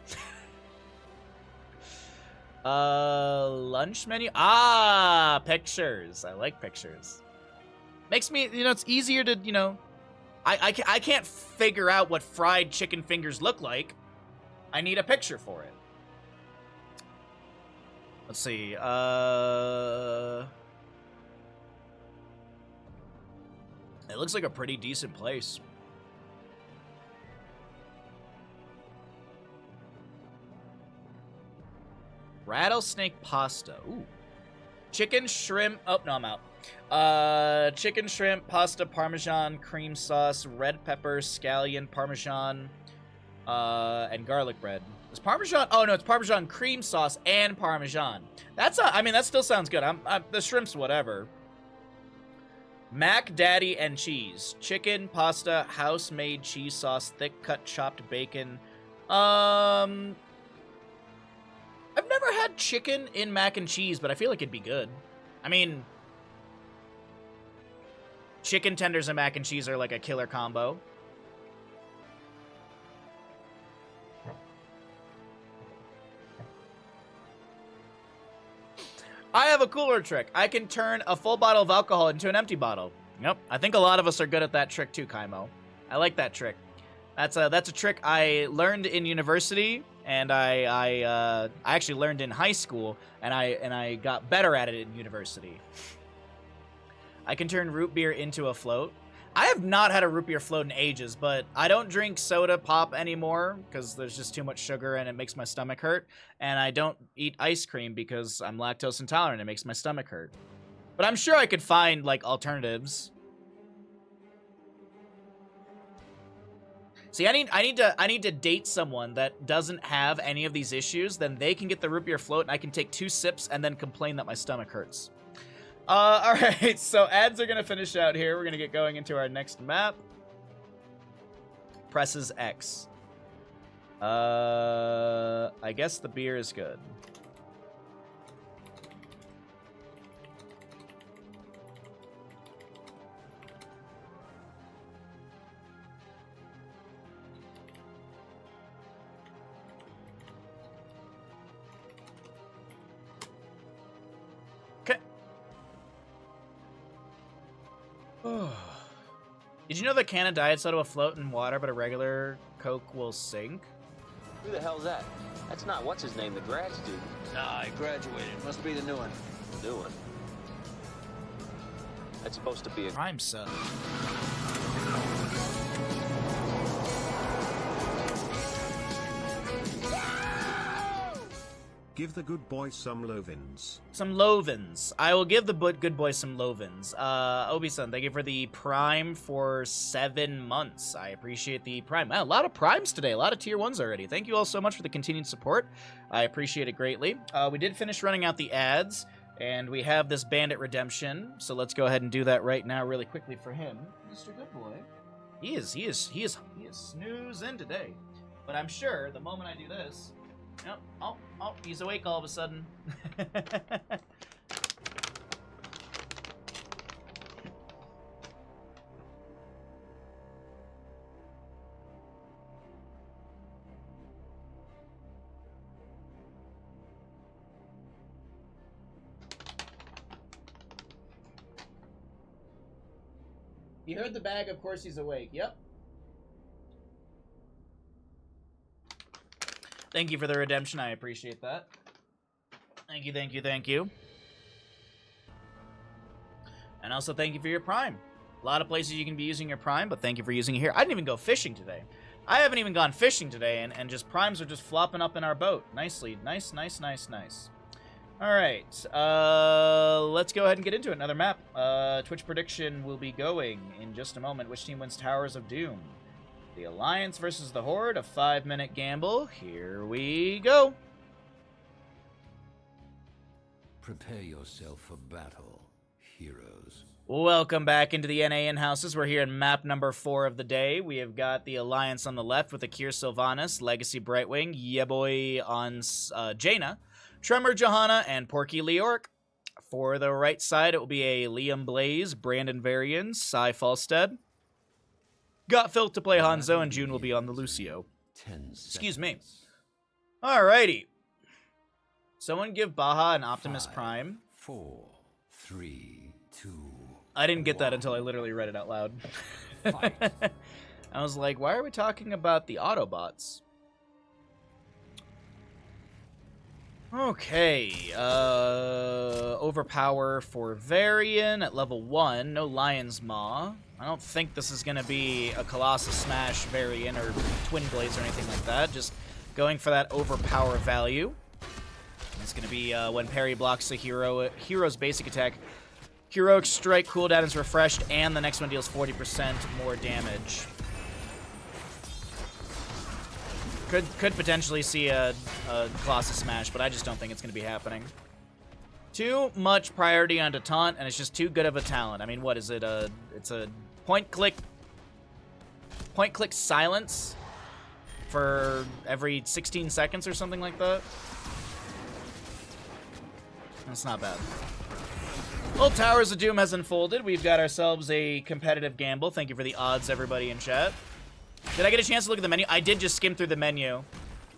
Lunch menu. Ah, pictures. I like pictures. Makes me, it's easier to, I can't figure out what fried chicken fingers look like. I need a picture for it. Let's see. It looks like a pretty decent place. Rattlesnake pasta. Ooh. Chicken, shrimp. Oh, no, I'm out. Chicken, shrimp, pasta, parmesan, cream sauce, red pepper, scallion, parmesan, and garlic bread. Is parmesan? Oh, no, it's parmesan cream sauce and parmesan. I mean, that still sounds good. The shrimp's whatever. Mac, daddy, and cheese. Chicken, pasta, house-made cheese sauce, thick-cut chopped bacon. I've never had chicken in mac and cheese, but I feel like it'd be good. I mean, chicken tenders and mac and cheese are like a killer combo. I have a cooler trick. I can turn a full bottle of alcohol into an empty bottle. Yep, I think a lot of us are good at that trick too, Kaimo. I like that trick. That's a trick I learned in university, and I actually learned in high school, and I got better at it in university. I can turn root beer into a float. I have not had a root beer float in ages, but I don't drink soda pop anymore because there's just too much sugar and it makes my stomach hurt. And I don't eat ice cream because I'm lactose intolerant. It makes my stomach hurt. But I'm sure I could find, like, alternatives. See, I need to date someone that doesn't have any of these issues. Then they can get the root beer float and I can take 2 sips and then complain that my stomach hurts. Alright, so ads are going to finish out here. We're going to get going into our next map. Presses X. I guess the beer is good. Did you know that a can of diet soda will float in water, but a regular Coke will sink? Who the hell's that? That's not what's his name, the grad student. Nah, I graduated. Must be the new one. New one. That's supposed to be a Prime sub. Give the good boy some lovins. Some lovins. I will give the good boy some lovins. Obi-san, thank you for the Prime for 7 months. I appreciate the Prime. Wow, a lot of Primes today. A lot of Tier 1s already. Thank you all so much for the continued support. I appreciate it greatly. We did finish running out the ads, and we have this Bandit Redemption. So let's go ahead and do that right now really quickly for him. Mr. Good Boy. He is snoozing today. But I'm sure the moment I do this... Yep. Oh, he's awake all of a sudden. You heard the bag, of course he's awake. Yep. Thank you for the redemption. I appreciate that. Thank you, thank you, thank you. And also thank you for your Prime. A lot of places you can be using your Prime, but thank you for using it here. I didn't even go fishing today. I haven't even gone fishing today, and just Primes are just flopping up in our boat. Nicely. Nice, nice, nice, nice. Alright, let's go ahead and get into it. Another map. Twitch prediction will be going in just a moment. Which team wins Towers of Doom? The Alliance versus the Horde, a 5-minute gamble. Here we go. Prepare yourself for battle, heroes. Welcome back into the NA in-houses. We're here in map number 4 of the day. We have got the Alliance on the left with Akir Sylvanas, Legacy Brightwing, Yeboy on Jaina, Tremor Johanna, and Porky Leork. For the right side, it will be a Liam Blaze, Brandon Varian, Cy Falstead. Got Phil to play Hanzo, and June will be on the Lucio. Excuse me. Alrighty. Someone give Baha an Optimus 5, Prime. 4, 3, 2. I didn't get that until I literally read it out loud. I was like, why are we talking about the Autobots? Okay, Overpower for Varian at level 1, no Lion's Maw. I don't think this is going to be a Colossus Smash Varian or Twin Blades or anything like that, just going for that Overpower value. It's going to be when parry blocks a hero's basic attack, Heroic Strike cooldown is refreshed, and the next one deals 40% more damage. Could potentially see a Colossus Smash, but I just don't think it's going to be happening. Too much priority on Taunt, and it's just too good of a talent. I mean, what is it? It's a point-click silence for every 16 seconds or something like that. That's not bad. Well, Towers of Doom has unfolded. We've got ourselves a competitive gamble. Thank you for the odds, everybody in chat. Did I get a chance to look at the menu? I did just skim through the menu.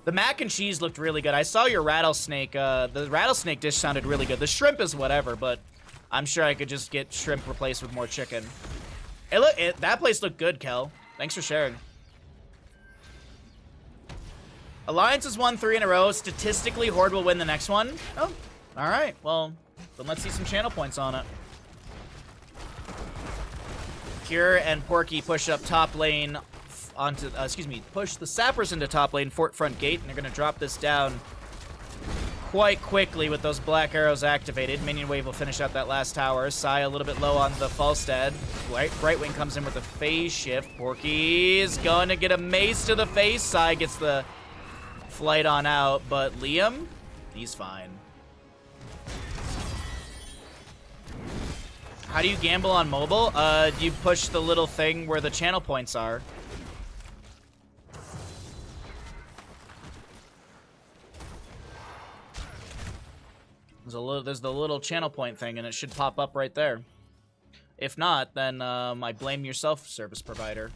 The mac and cheese looked really good. I saw your rattlesnake. The rattlesnake dish sounded really good. The shrimp is whatever, but I'm sure I could just get shrimp replaced with more chicken. That place looked good, Kel. Thanks for sharing. Alliance has won 3 in a row. Statistically, Horde will win the next one. Oh, all right. Well, then let's see some channel points on it. Cure and Porky push up top lane onto, push the sappers into top lane, fort front gate, and they're going to drop this down quite quickly with those black arrows activated. Minion wave will finish out that last tower. Sai a little bit low on the Falstead. Brightwing comes in with a phase shift. Porky's going to get a mace to the face. Sai gets the flight on out, but Liam, he's fine. How do you gamble on mobile? You push the little thing where the channel points are. There's the little channel point thing, and it should pop up right there. If not, then I blame yourself, service provider.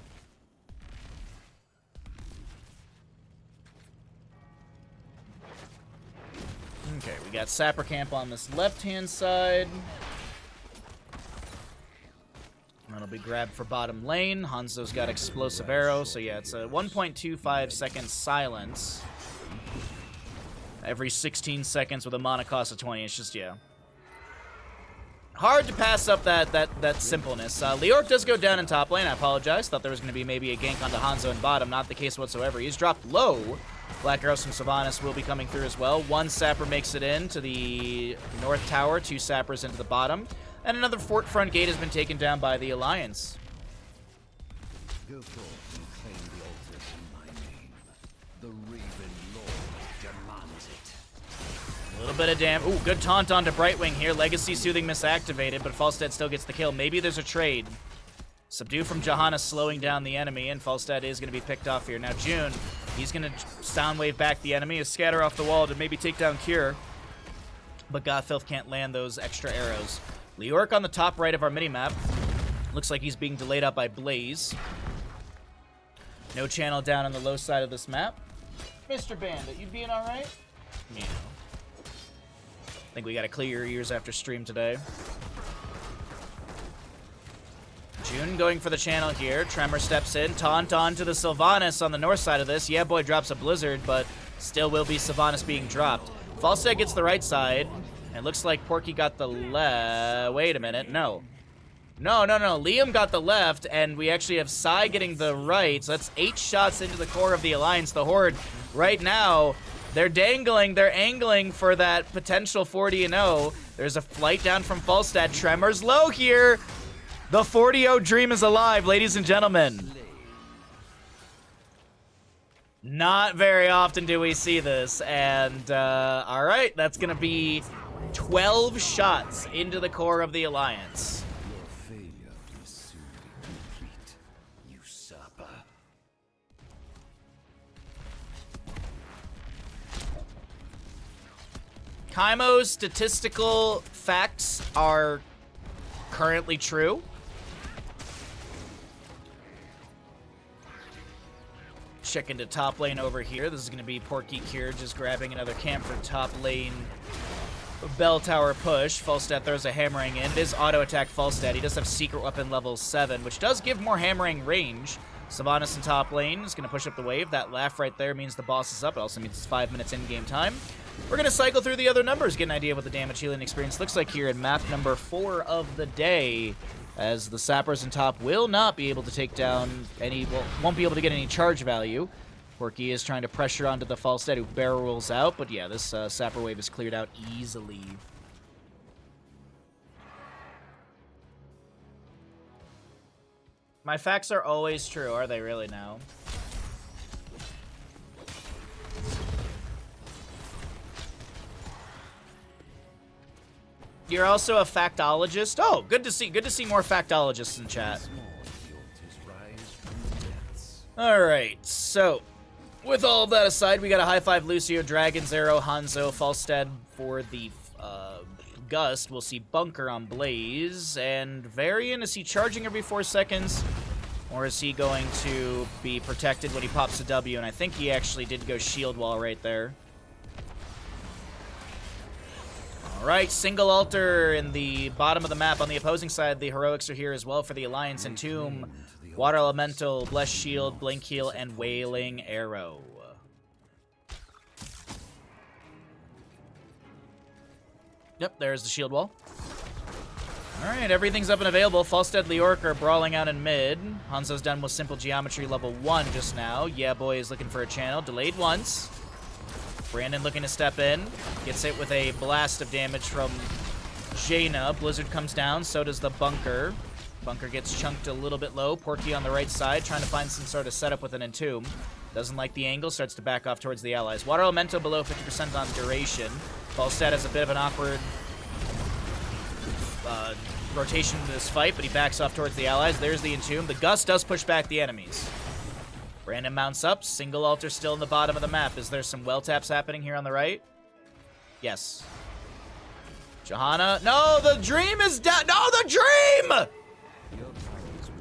Okay, we got Sapper Camp on this left-hand side. That'll be grabbed for bottom lane. Hanzo's got Explosive Arrow, so yeah, it's a 1.25 second silence. Every 16 seconds with a mana cost of 20. It's just, yeah. Hard to pass up that simpleness. Leork does go down in top lane. I apologize. Thought there was going to be maybe a gank onto Hanzo in bottom. Not the case whatsoever. He's dropped low. Black Arrows from Sylvanas will be coming through as well. One Sapper makes it in to the north tower. 2 Sappers into the bottom. And another fort front gate has been taken down by the Alliance. Go forth and claim the altars in my name. The Raven Lord demands it. A little bit of damage. Ooh, good taunt onto Brightwing here. Legacy Soothing misactivated, but Falstead still gets the kill. Maybe there's a trade. Subdue from Johanna slowing down the enemy, and Falstead is going to be picked off here. Now June, he's going to sound wave back the enemy, a scatter off the wall to maybe take down Cure. But Godfilth can't land those extra arrows. Leork on the top right of our minimap. Looks like he's being delayed out by Blaze. No channel down on the low side of this map. Mr. Bandit, you being alright? Yeah. I think we gotta clear your ears after stream today. June going for the channel here. Tremor steps in. Taunt on to the Sylvanas on the north side of this. Yeah, boy drops a Blizzard, but still will be Sylvanas being dropped. Falstead gets the right side. It looks like Porky got the wait a minute. No. No. Liam got the left, and we actually have Sai getting the right. So that's 8 shots into the core of the Alliance. The Horde, right now, they're dangling. They're angling for that potential 40-0. There's a flight down from Falstad. Tremors low here. The 40-0 dream is alive, ladies and gentlemen. Not very often do we see this. And, all right, that's going to be 12 shots into the core of the Alliance. Your failure will soon be complete, usurper. Kaimo's statistical facts are currently true. Check into top lane over here. This is going to be Porky Cure just grabbing another camp for top lane bell tower push. Falstad throws a hammering in. It is auto attack Falstad. He does have secret weapon level 7, which does give more hammering range. Sylvanas in top lane is going to push up the wave. That laugh right there means the boss is up. It also means it's 5 minutes in game time. We're going to cycle through the other numbers, get an idea of what the damage healing experience looks like here in map number 4 of the day, as the sappers in top will not be able to take down any, well, won't be able to get any charge value. Porky is trying to pressure onto the Falstad, who barrel rolls out, but yeah, this sapper wave is cleared out easily. My facts are always true, are they really now? You're also a factologist? Oh, good to see more factologists in chat. Alright, so with all of that aside, we got a high five Lucio, Dragon's Arrow, Hanzo, Falstad for the Gust. We'll see Bunker on Blaze, and Varian, is he charging every 4 seconds? Or is he going to be protected when he pops a W? And I think he actually did go shield wall right there. Alright, single altar in the bottom of the map. On the opposing side, the heroics are here as well for the Alliance. Entomb, Water Elemental, Bless Shield, Blink Heal, and Wailing Arrow. Yep, there's the shield wall. Alright, everything's up and available. Falstad, Leoric are brawling out in mid. Hanzo's done with Simple Geometry level 1 just now. Yeah Boy is looking for a channel. Delayed once. Brandon looking to step in. Gets hit with a blast of damage from Jaina. Blizzard comes down, so does the Bunker. Bunker gets chunked a little bit low. Porky on the right side, trying to find some sort of setup with an Entomb. Doesn't like the angle, starts to back off towards the allies. Water Elemental below 50% on duration. Falstad has a bit of an awkward rotation into this fight, but he backs off towards the allies. There's the Entomb. The Gust does push back the enemies. Brandon mounts up. Single altar still in the bottom of the map. Is there some well taps happening here on the right? Yes. Johanna. No, the dream is down. No, the dream! Your powers will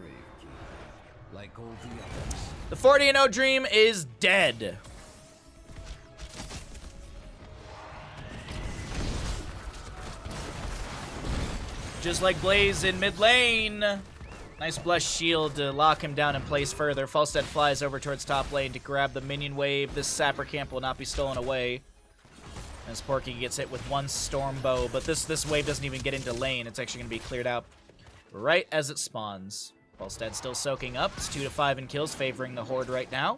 brave you, like all the others. The 40-0 dream is dead. Just like Blaze in mid lane. Nice Bless Shield to lock him down in place further. Falstad flies over towards top lane to grab the minion wave. This Sapper camp will not be stolen away. As Porky gets hit with one Storm Bow, but this wave doesn't even get into lane. It's actually going to be cleared out right as it spawns. Falstad still soaking up. It's 2-5 in kills, favoring the Horde right now.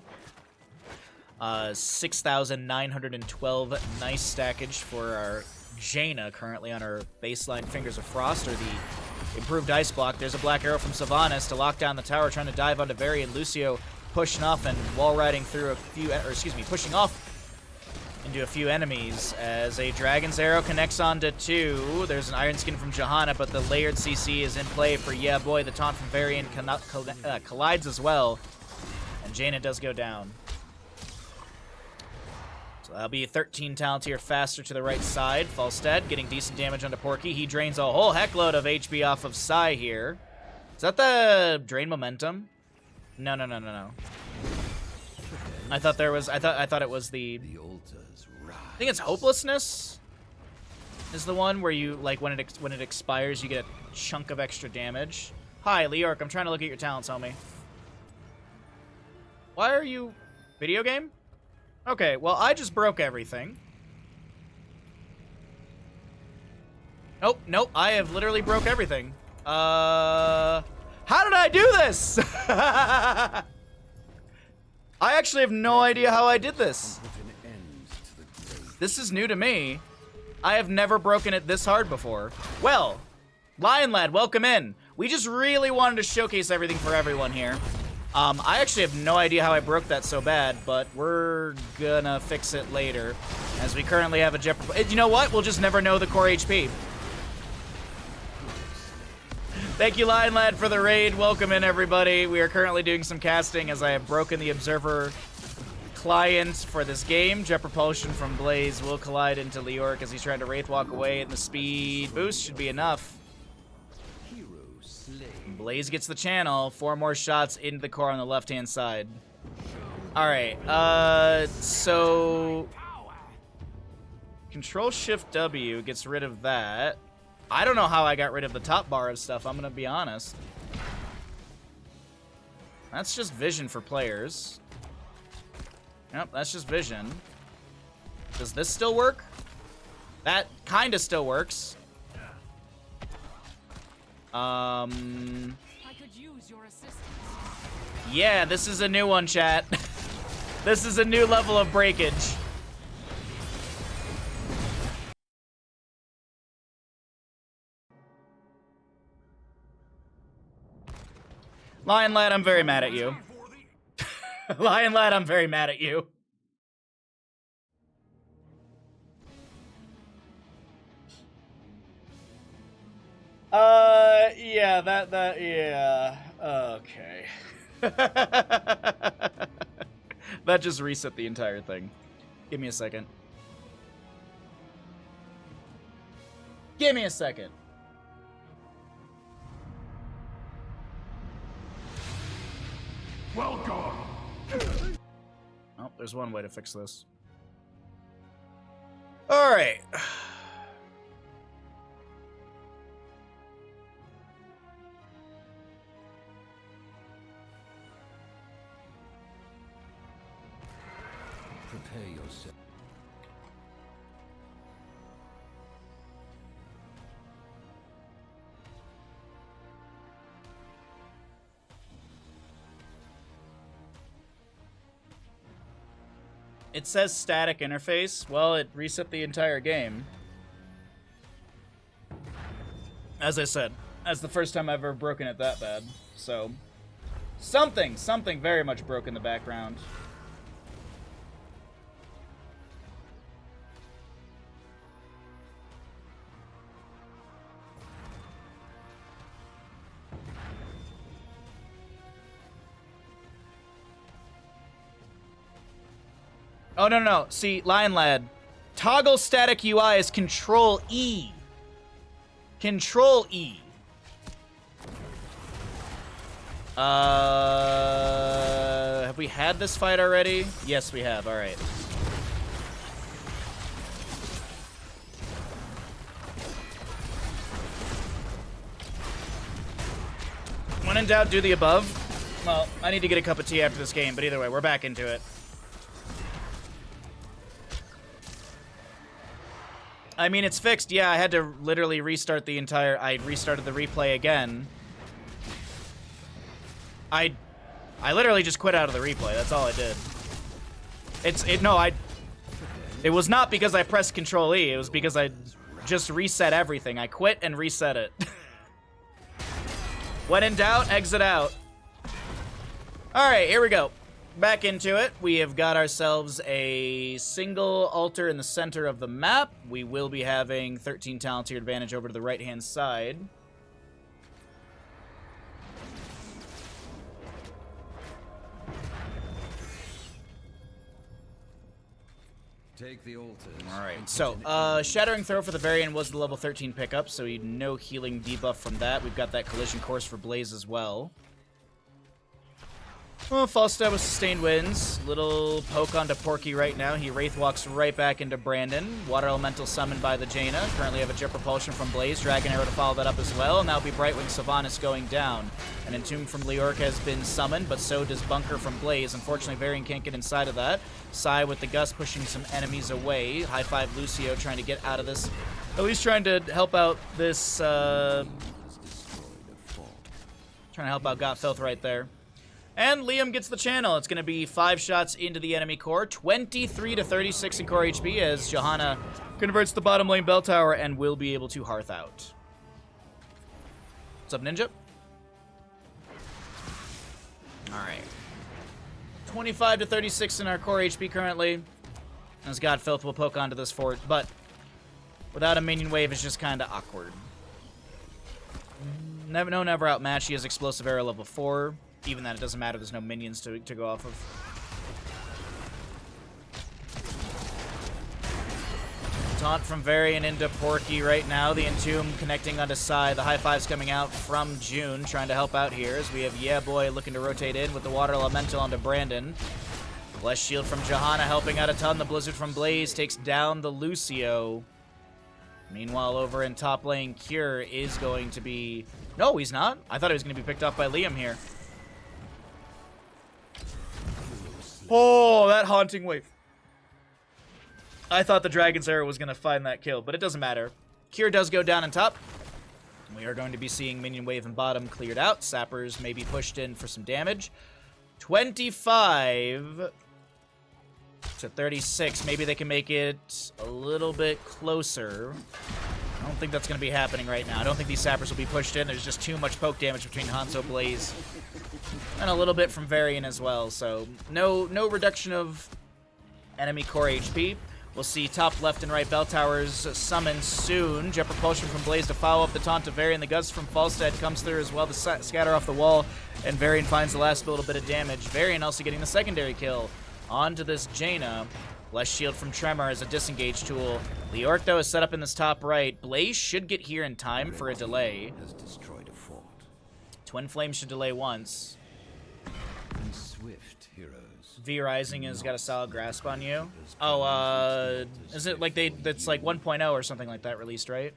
6,912 nice stackage for our Jaina currently on her baseline Fingers of Frost, or the improved ice block. There's a black arrow from Sylvanas to lock down the tower, trying to dive onto Varian. Lucio pushing off and wall riding through a few, or excuse me, pushing off into a few enemies as a Dragon's Arrow connects onto 2. There's an Iron Skin from Johanna, but the layered CC is in play for Yeah Boy. The taunt from Varian collides as well, and Jaina does go down. So that'll be 13 talent here faster to the right side. Falstad getting decent damage onto Porky. He drains a whole heckload of HP off of Sai here. Is that the drain momentum? No. I thought there was. I thought it was the. I think it's Hopelessness. Is the one where you like when it expires, you get a chunk of extra damage. Hi, Leoric. I'm trying to look at your talents, homie. Why are you video game? Okay, well, I just broke everything. Nope, I have literally broke everything. How did I do this? I actually have no idea how I did this. This is new to me. I have never broken it this hard before. Well, Lion Lad, welcome in. We just really wanted to showcase everything for everyone here. I actually have no idea how I broke that so bad, but we're gonna fix it later, as we currently have a You know what? We'll just never know the core HP. Thank you, Lion Lad, for the raid. Welcome in, everybody. We are currently doing some casting as I have broken the Observer client for this game. Jet Propulsion from Blaze will collide into Leoric as he's trying to Wraith Walk away, and the speed boost should be enough. Blaze gets the channel. 4 more shots into the core on the left-hand side. Alright, so... Control-Shift-W gets rid of that. I don't know how I got rid of the top bar of stuff, I'm gonna be honest. That's just vision for players. Yep, that's just vision. Does this still work? That kinda still works. I could use your assistance. Yeah, this is a new one, chat. This is a new level of breakage. Lion Lad, I'm very mad at you. Lion Lad, I'm very mad at you. Yeah, yeah, okay. That just reset the entire thing. Give me a second. Give me a second. Welcome. Oh, there's one way to fix this. All right. Prepare yourself. It says static interface. Well, it reset the entire game. As I said, that's the first time I've ever broken it that bad. So, something very much broke in the background. Oh, no. See, Lion Lad, toggle static UI is Control E. Control E. Have we had this fight already? Yes, we have. All right. When in doubt, do the above. Well, I need to get a cup of tea after this game, but either way, we're back into it. I mean, it's fixed. Yeah, I had to literally restart the entire... I restarted the replay again. I literally just quit out of the replay. That's all I did. It was not because I pressed Control E. It was because I just reset everything. I quit and reset it. When in doubt, exit out. All right, here we go. Back into it. We have got ourselves a single altar in the center of the map. We will be having 13 talent tier advantage over to the right-hand side. Take the altars. All right, so Shattering Throw for the Varian was the level 13 pickup, so no healing debuff from that. We've got that Collision Course for Blaze as well. Well, False Stab with Sustained Winds. Little poke onto Porky right now. He Wraith Walks right back into Brandon. Water Elemental summoned by the Jaina. Currently have a Jet Propulsion from Blaze. Dragon Arrow to follow that up as well. And that'll be Brightwing Sylvanas going down. An Entomb from Leoric has been summoned, but so does Bunker from Blaze. Unfortunately, Varian can't get inside of that. Sai with the Gust pushing some enemies away. High five Lucio trying to get out of this. At least trying to help out this Trying to help out Got Filth right there. And Liam gets the channel. It's going to be 5 shots into the enemy core. 23 to 36 in core HP as Johanna converts the bottom lane bell tower and will be able to hearth out. What's up, Ninja? Alright. 25 to 36 in our core HP currently. As God Filth will poke onto this fort, but without a minion wave, it's just kind of awkward. Never outmatched. He has explosive arrow level 4. Even that, it doesn't matter. There's no minions to go off of. Taunt from Varian into Porky right now. The Entomb connecting onto Sai. The high fives coming out from June, trying to help out here as we have Yeah Boy looking to rotate in with the Water Elemental onto Brandon. Blessed Shield from Johanna helping out a ton. The Blizzard from Blaze takes down the Lucio. Meanwhile, over in top lane, Cure is going to be... No, he's not. I thought he was going to be picked up by Liam here. Oh, that Haunting Wave. I thought the Dragon's Arrow was going to find that kill, but it doesn't matter. Cure does go down on top. We are going to be seeing Minion Wave and bottom cleared out. Sappers may be pushed in for some damage. 25 to 36. Maybe they can make it a little bit closer. I don't think that's going to be happening right now. I don't think these Sappers will be pushed in. There's just too much poke damage between Hanzo, Blaze, and a little bit from Varian as well. So no reduction of enemy core HP. We'll see top left and right bell towers summon soon. Jet Propulsion from Blaze to follow up the taunt to Varian. The Gust from Falstad comes through as well. The scatter off the wall, and Varian finds the last little bit of damage. Varian also getting the secondary kill onto this Jaina. Blessed Shield from Tremor as a disengage tool. Leorc, though, is set up in this top right. Blaze should get here in time for a delay. Has destroyed a fort. Twin Flame should delay once. And swift heroes. V Rising has got a solid grasp on you. Oh, is it like that's like 1.0 or something like that released, right?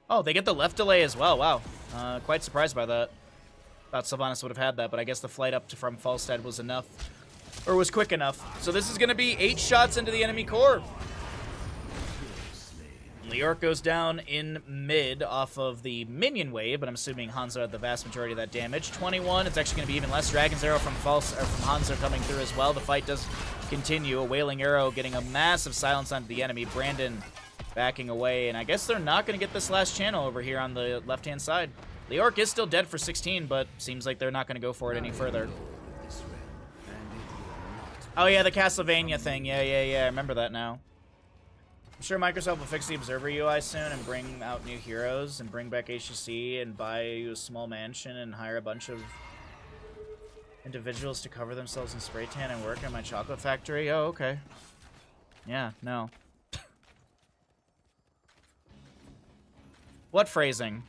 Oh, they get the left delay as well. Wow. Quite surprised by that. Thought Sylvanas would have had that, but I guess the flight up from Falstad was enough. Or was quick enough. So this is going to be 8 shots into the enemy core. Leorc goes down in mid off of the minion wave, but I'm assuming Hanzo had the vast majority of that damage. 21, it's actually going to be even less. Dragon's Arrow from Hanzo coming through as well. The fight does continue. A Wailing Arrow getting a massive silence onto the enemy. Brandon backing away, and I guess they're not going to get this last channel over here on the left-hand side. Leorc is still dead for 16, but seems like they're not going to go for it any further. Oh yeah, the Castlevania thing. Yeah, I remember that now. I'm sure Microsoft will fix the Observer UI soon and bring out new heroes and bring back HCC and buy you a small mansion and hire a bunch of individuals to cover themselves in spray tan and work in my chocolate factory. Oh, okay. Yeah, no. What phrasing?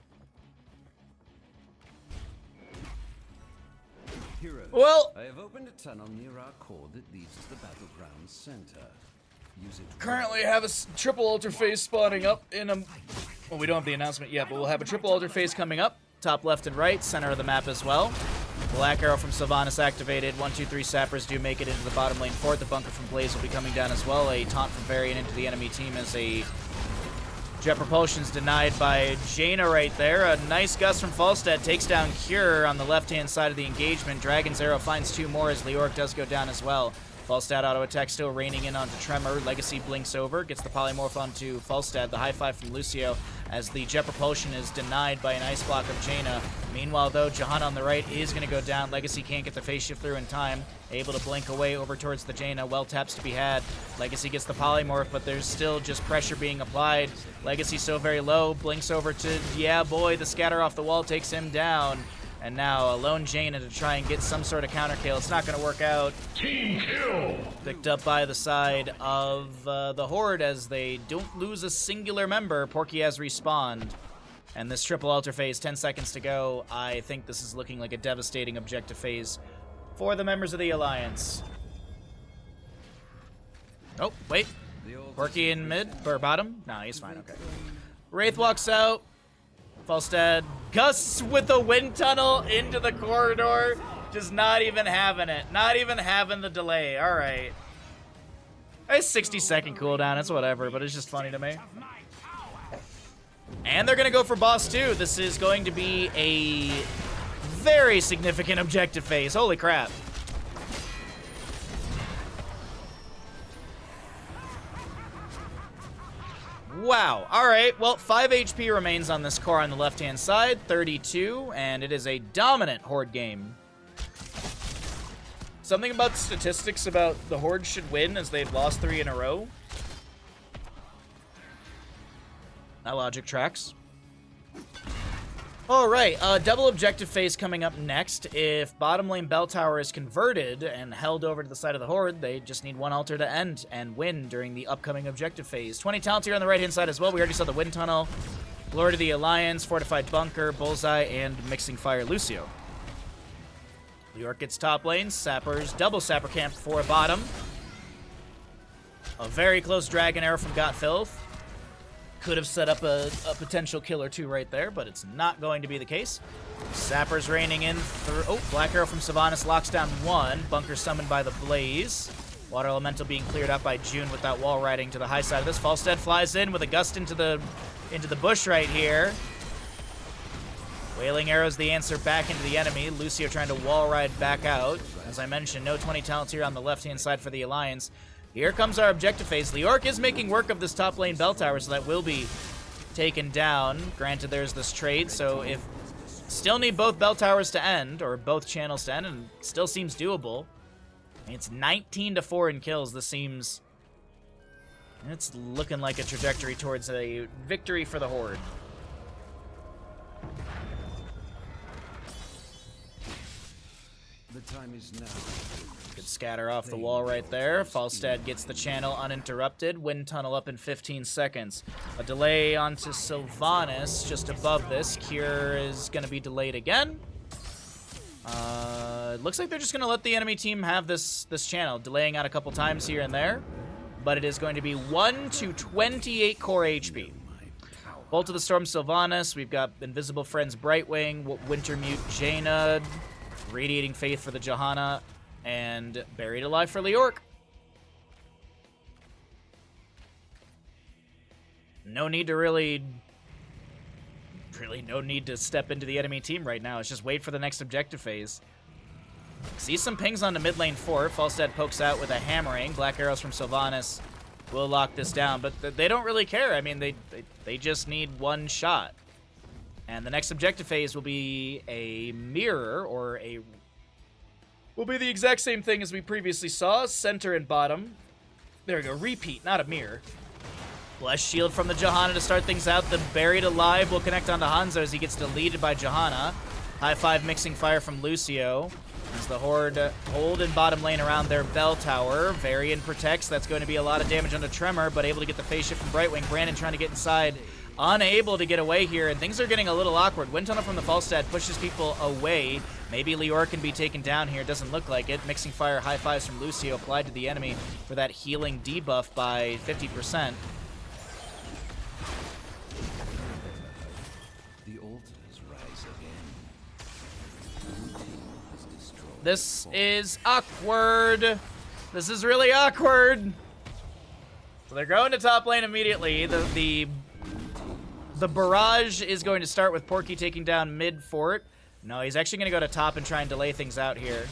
Heroes, Well, I have opened a tunnel near our core that leads to the battleground center. Use it. currently have a triple altar phase spawning up in a... Well, we don't have the announcement yet, but we'll have a triple altar phase coming up. Top left and right, center of the map as well. Black Arrow from Sylvanas activated. 1, 2, 3 Sappers do make it into the bottom lane fort. The Bunker from Blaze will be coming down as well. A taunt from Varian into the enemy team as a Jet Propulsion's denied by Jaina right there. A nice gust from Falstad takes down Cure on the left-hand side of the engagement. Dragon's Arrow finds 2 more as Leorc does go down as well. Falstad auto attack still raining in onto Tremor. Legacy blinks over, gets the polymorph onto Falstad. The high five from Lucio as the Jet Propulsion is denied by an ice block of Jaina. Meanwhile, though, Johanna on the right is going to go down. Legacy can't get the phase shift through in time. Able to blink away over towards the Jaina. Well taps to be had. Legacy gets the polymorph, but there's still just pressure being applied. Legacy so very low. Blinks over to Yeah Boy. The scatter off the wall takes him down. And now a lone Jaina to try and get some sort of counter kill. It's not going to work out. Team kill! Picked up by the side of the Horde as they don't lose a singular member. Porky has respawned. And this triple altar phase, 10 seconds to go. I think this is looking like a devastating objective phase for the members of the Alliance. Oh, wait. Porky in mid, or bottom? No, he's fine, okay. Wraith walks out. Falstad gusts with the wind tunnel into the corridor. Just not even having it. Not even having the delay. All right. It's 60-second cooldown. It's whatever, but it's just funny to me. And they're going to go for boss 2. This is going to be a very significant objective phase. Holy crap. Wow. All right. Well, 5 HP remains on this core on the left-hand side, 32, and it is a dominant Horde game. Something about statistics about the Horde should win as they've lost 3 in a row. That logic tracks. All right, double objective phase coming up next. If bottom lane bell tower is converted and held over to the side of the Horde, they just need one altar to end and win during the upcoming objective phase. 20 talents here on the right-hand side as well. We already saw the Wind Tunnel, Lord of the Alliance, Fortified Bunker, Bullseye, and Mixing Fire Lucio. Leoric gets top lane, Sappers, double Sapper camp for bottom. A very close Dragon Arrow from Got Filth. Could have set up a potential kill or two right there, but it's not going to be the case. Sappers raining in through... Oh, Black Arrow from Sylvanas locks down one. Bunker summoned by the Blaze. Water Elemental being cleared up by June with that wall riding to the high side of this. Falstead flies in with a gust into the bush right here. Wailing Arrow's the answer back into the enemy. Lucio trying to wall ride back out. As I mentioned, no 20 talents here on the left-hand side for the Alliance. Here comes our objective phase. Leoric is making work of this top lane bell tower, so that will be taken down. Granted, there's this trade, so if still need both bell towers to end, or both channels to end, and still seems doable. I mean, it's 19-4 in kills. This seems... It's looking like a trajectory towards a victory for the Horde. The time is now. Good scatter off the wall right there. Falstad gets the channel uninterrupted. Wind tunnel up in 15 seconds. A delay onto Sylvanas just above this. Cure is going to be delayed again. It looks like they're just going to let the enemy team have this channel, delaying out a couple times here and there. But it is going to be 1 to 28 core HP. Bolt of the Storm Sylvanas. We've got Invisible Friends Brightwing, Wintermute Jaina, Radiating Faith for the Johanna, and Buried Alive for Leoric. No need to really no need to step into the enemy team right now. It's just wait for the next objective phase. See some pings on the mid lane fort. Falstad pokes out with a hammering. Black Arrows from Sylvanas will lock this down, but they don't really care. I mean, they just need one shot. And the next objective phase will be a mirror, or will be the exact same thing as we previously saw. Center and bottom. There we go. Repeat, not a mirror. Blessed Shield from the Johanna to start things out. The Buried Alive will connect onto Hanzo as he gets deleted by Johanna. High five Mixing Fire from Lucio. As the Horde hold in bottom lane around their bell tower. Varian protects. That's going to be a lot of damage onto Tremor, but able to get the phase shift from Brightwing. Brandon trying to get inside. Unable to get away here, and things are getting a little awkward. Wind Tunnel from the Falstad pushes people away. Maybe Leoric can be taken down here. Doesn't look like it. Mixing Fire, high fives from Lucio applied to the enemy for that healing debuff by 50%. The altars rise again. This is awkward. This is really awkward. So they're going to top lane immediately. The barrage is going to start with Porky taking down mid fort. No, he's actually going to go to top and try and delay things out here.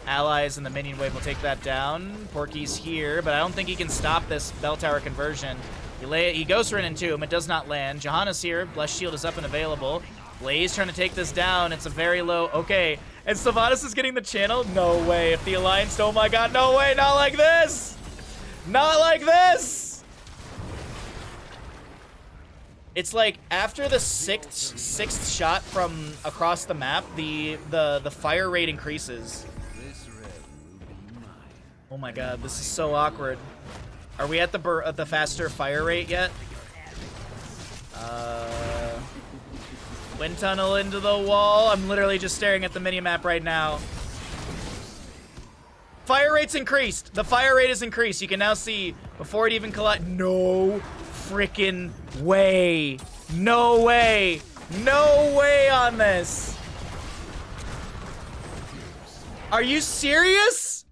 Allies in the minion wave will take that down. Porky's here, but I don't think he can stop this bell tower conversion. He goes for an entomb. It does not land. Johanna's here. Blessed Shield is up and available. Blaze trying to take this down. It's a very low... Okay. And Sylvanas is getting the channel? No way. If the Alliance... Oh my god, no way. Not like this. Not like this. It's like after the sixth shot from across the map, the fire rate increases. Oh my god, this is so awkward. Are we at the faster fire rate yet? Wind tunnel into the wall. I'm literally just staring at the minimap right now. Fire rate's increased. The fire rate is increased. You can now see before it even collides. No freaking way. No way. No way on this. Are you serious?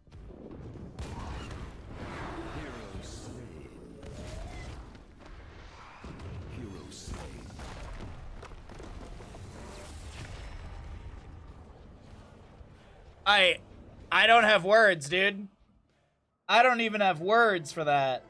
I don't have words, dude. I don't even have words for that.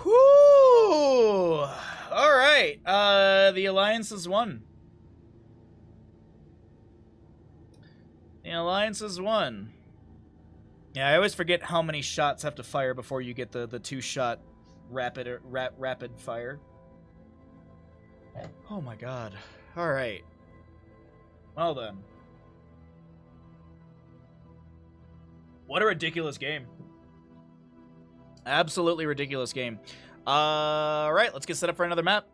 Whew! Alright, the Alliance has won. The Alliance has won. Yeah, I always forget how many shots have to fire before you get the two-shot rapid fire. Oh my god. Alright. Well then. What a ridiculous game. Absolutely ridiculous game. Alright, let's get set up for another map.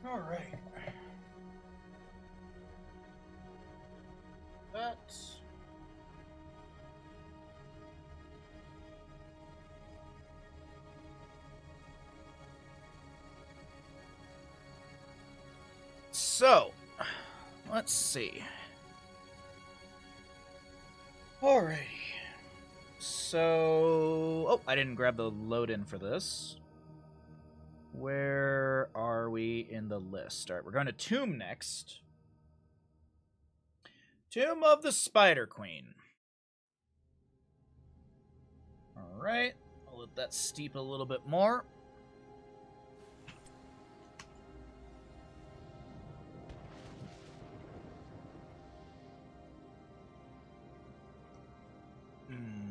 All right. That's... So, let's see. Alrighty. So... Oh, I didn't grab the load-in for this. Where are we in the list? Alright, we're going to Tomb next. Tomb of the Spider Queen. Alright, I'll let that steep a little bit more.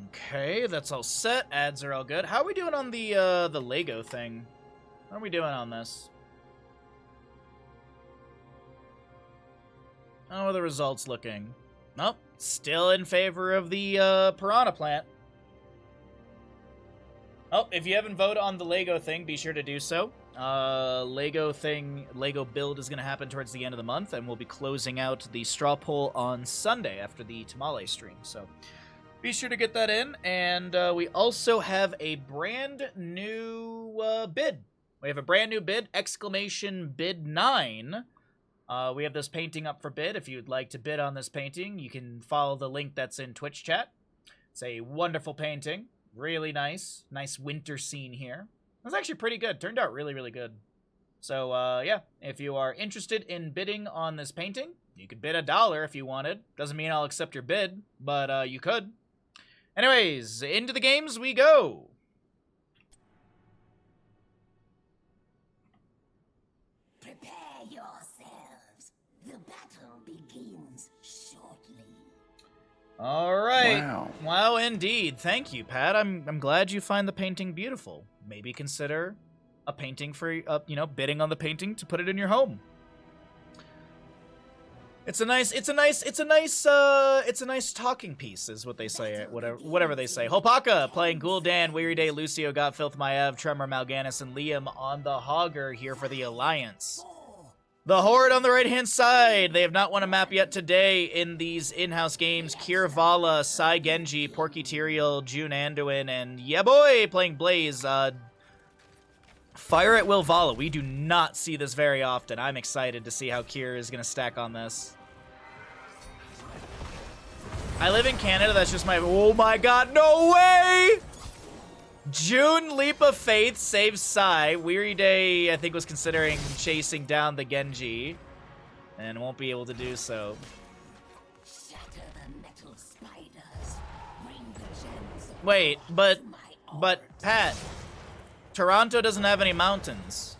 Okay, that's all set. Ads are all good. How are we doing on the Lego thing? How are we doing on this? How are the results looking? Nope, still in favor of the Piranha Plant. Oh, if you haven't voted on the Lego thing, be sure to do so. Lego build is going to happen towards the end of the month, and we'll be closing out the straw poll on Sunday after the Tamale stream. So be sure to get that in, and we also have a brand new bid. We have a brand new bid, exclamation bid 9, We have this painting up for bid. If you'd like to bid on this painting, you can follow the link that's in Twitch chat. It's a wonderful painting. Really nice. Nice winter scene here. It was actually pretty good. Turned out really, really good. So, yeah, if you are interested in bidding on this painting, you could bid $1 if you wanted. Doesn't mean I'll accept your bid, but you could. Anyways, into the games we go. Prepare yourselves. The battle begins shortly. All right. Wow. Wow, indeed. Thank you, Pat. I'm glad you find the painting beautiful. Maybe consider a painting for, you know, bidding on the painting to put it in your home. It's a nice talking piece, is what they say. Whatever they say. Hopaka playing Gul'dan, Weary Day, Lucio, Godfilth, Maev, Tremor, Mal'Ganis, and Liam on the Hogger here for the Alliance. The Horde on the right-hand side. They have not won a map yet today in these in-house games. Kier Vala, Sai Genji, Porky Tyrael, June Anduin, and yeah boy playing Blaze. Fire at Will Vala. We do not see this very often. I'm excited to see how Kier is going to stack on this. I live in Canada. That's just my... Oh my god, no way! June, Leap of Faith, saves Sai. Weary Day, I think, was considering chasing down the Genji. And won't be able to do so. Shatter the metal spiders. Bring the gems of Wait, but my Pat, Toronto doesn't have any mountains.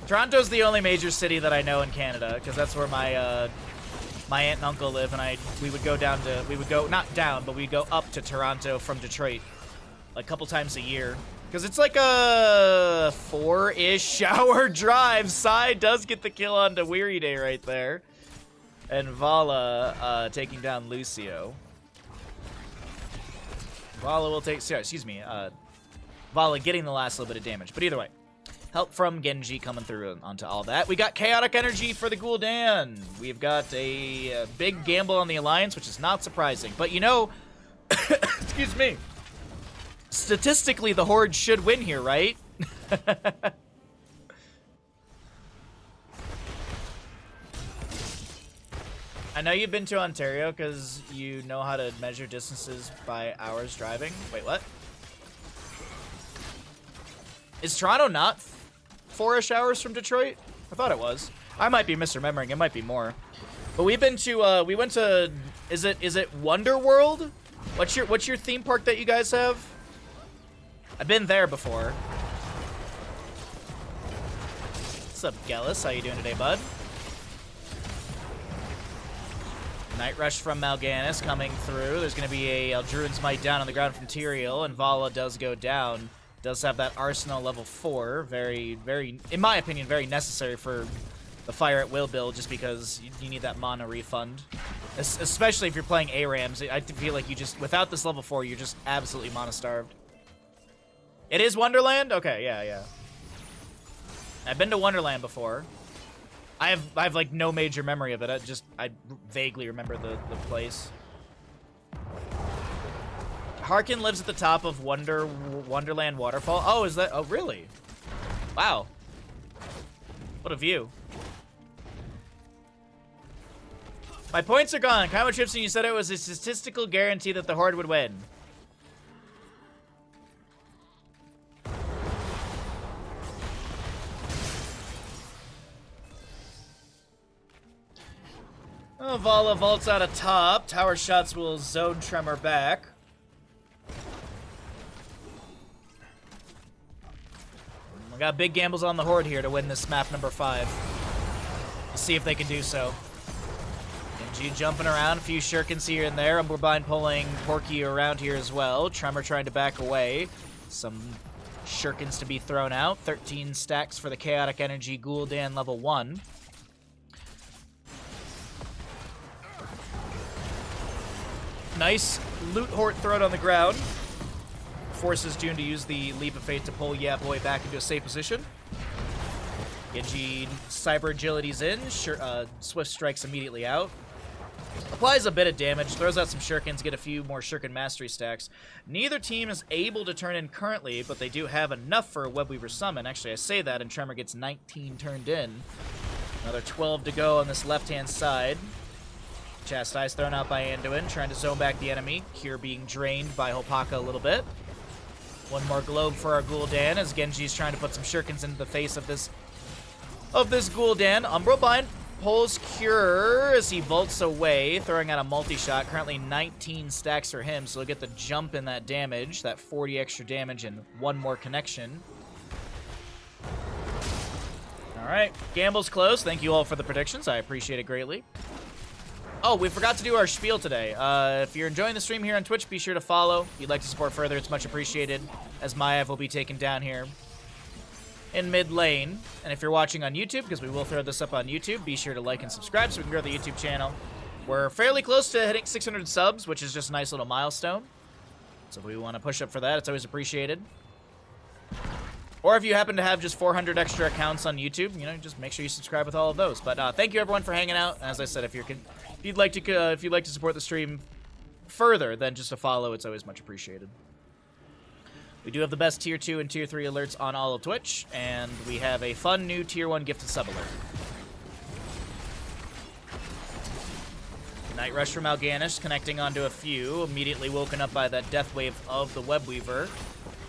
Toronto's the only major city that I know in Canada, because that's where my my aunt and uncle live, and we would go down to, not down, but we'd go up to Toronto from Detroit like a couple times a year. Because it's like a 4-ish hour drive. Sai does get the kill onto Weary Day right there. And Vala taking down Lucio. Vala will take, excuse me, Vala getting the last little bit of damage. But either way, help from Genji coming through onto all that. We got Chaotic Energy for the Gul'dan. We've got a big gamble on the Alliance, which is not surprising. But you know, excuse me, statistically the Horde should win here, right? I know you've been to Ontario because you know how to measure distances by hours driving. Wait, what? Is Toronto not 4-ish hours from Detroit? I thought it was. I might be misremembering. It might be more. But we've been to, we went to, is it Wonder World? What's your theme park that you guys have? I've been there before. What's up, Gallus? How you doing today, bud? Night Rush from Mal'Ganis coming through. There's going to be a Druid's Might down on the ground from Tyrael, and Vala does go down. Does have that Arsenal level 4. Very, very, in my opinion, very necessary for the Fire at Will build, just because you need that mana refund. Especially if you're playing ARAMs. I feel like you just, without this level 4, you're just absolutely mana starved. It is Wonderland? Okay, yeah. I've been to Wonderland before. I have like no major memory of it. I vaguely remember the place. Harkin lives at the top of Wonderland Waterfall. Oh, is that? Oh, really? Wow. What a view. My points are gone. Kyle Tripson, you said it was a statistical guarantee that the Horde would win. Oh, Vala vaults out of top. Tower shots will zone Tremor back. We got big gambles on the Horde here to win this map number 5. Let's see if they can do so. Genji jumping around, a few shurikens here and there. Umberbind pulling Porky around here as well. Tremor trying to back away. Some shurikens to be thrown out. 13 stacks for the Chaotic Energy Gul'dan level 1. Nice loot horde thrown on the ground. Forces June to use the Leap of Faith to pull Yeah Boy back into a safe position. Genji Cyber Agility's in. Swift Strike's immediately out. Applies a bit of damage, throws out some shurikens, get a few more shuriken mastery stacks. Neither team is able to turn in currently, but they do have enough for a Webweaver summon. Actually, I say that, and Tremor gets 19 turned in. Another 12 to go on this left-hand side. Chastise thrown out by Anduin, trying to zone back the enemy. Cure being drained by Hopaka a little bit. One more globe for our Gul'dan as Genji's trying to put some shurikens into the face of this Gul'dan. Umbral Bind pulls Cure as he vaults away, throwing out a multi-shot. Currently 19 stacks for him, so he'll get the jump in that damage, that 40 extra damage and one more connection. All right, Gamble's close. Thank you all for the predictions. I appreciate it greatly. Oh, we forgot to do our spiel today. If you're enjoying the stream here on Twitch, be sure to follow. If you'd like to support further, it's much appreciated, as Maiev will be taken down here in mid lane. And if you're watching on YouTube, because we will throw this up on YouTube, be sure to like and subscribe so we can grow the YouTube channel. We're fairly close to hitting 600 subs, which is just a nice little milestone. So if we want to push up for that, it's always appreciated. Or if you happen to have just 400 extra accounts on YouTube, you know, just make sure you subscribe with all of those. But thank you everyone for hanging out. As I said, if you'd like to support the stream further than just a follow, it's always much appreciated. We do have the best Tier 2 and Tier 3 alerts on all of Twitch, and we have a fun new Tier 1 gifted sub alert. Night Rush from Mal'Ganis, connecting onto a few, immediately woken up by that death wave of the Webweaver.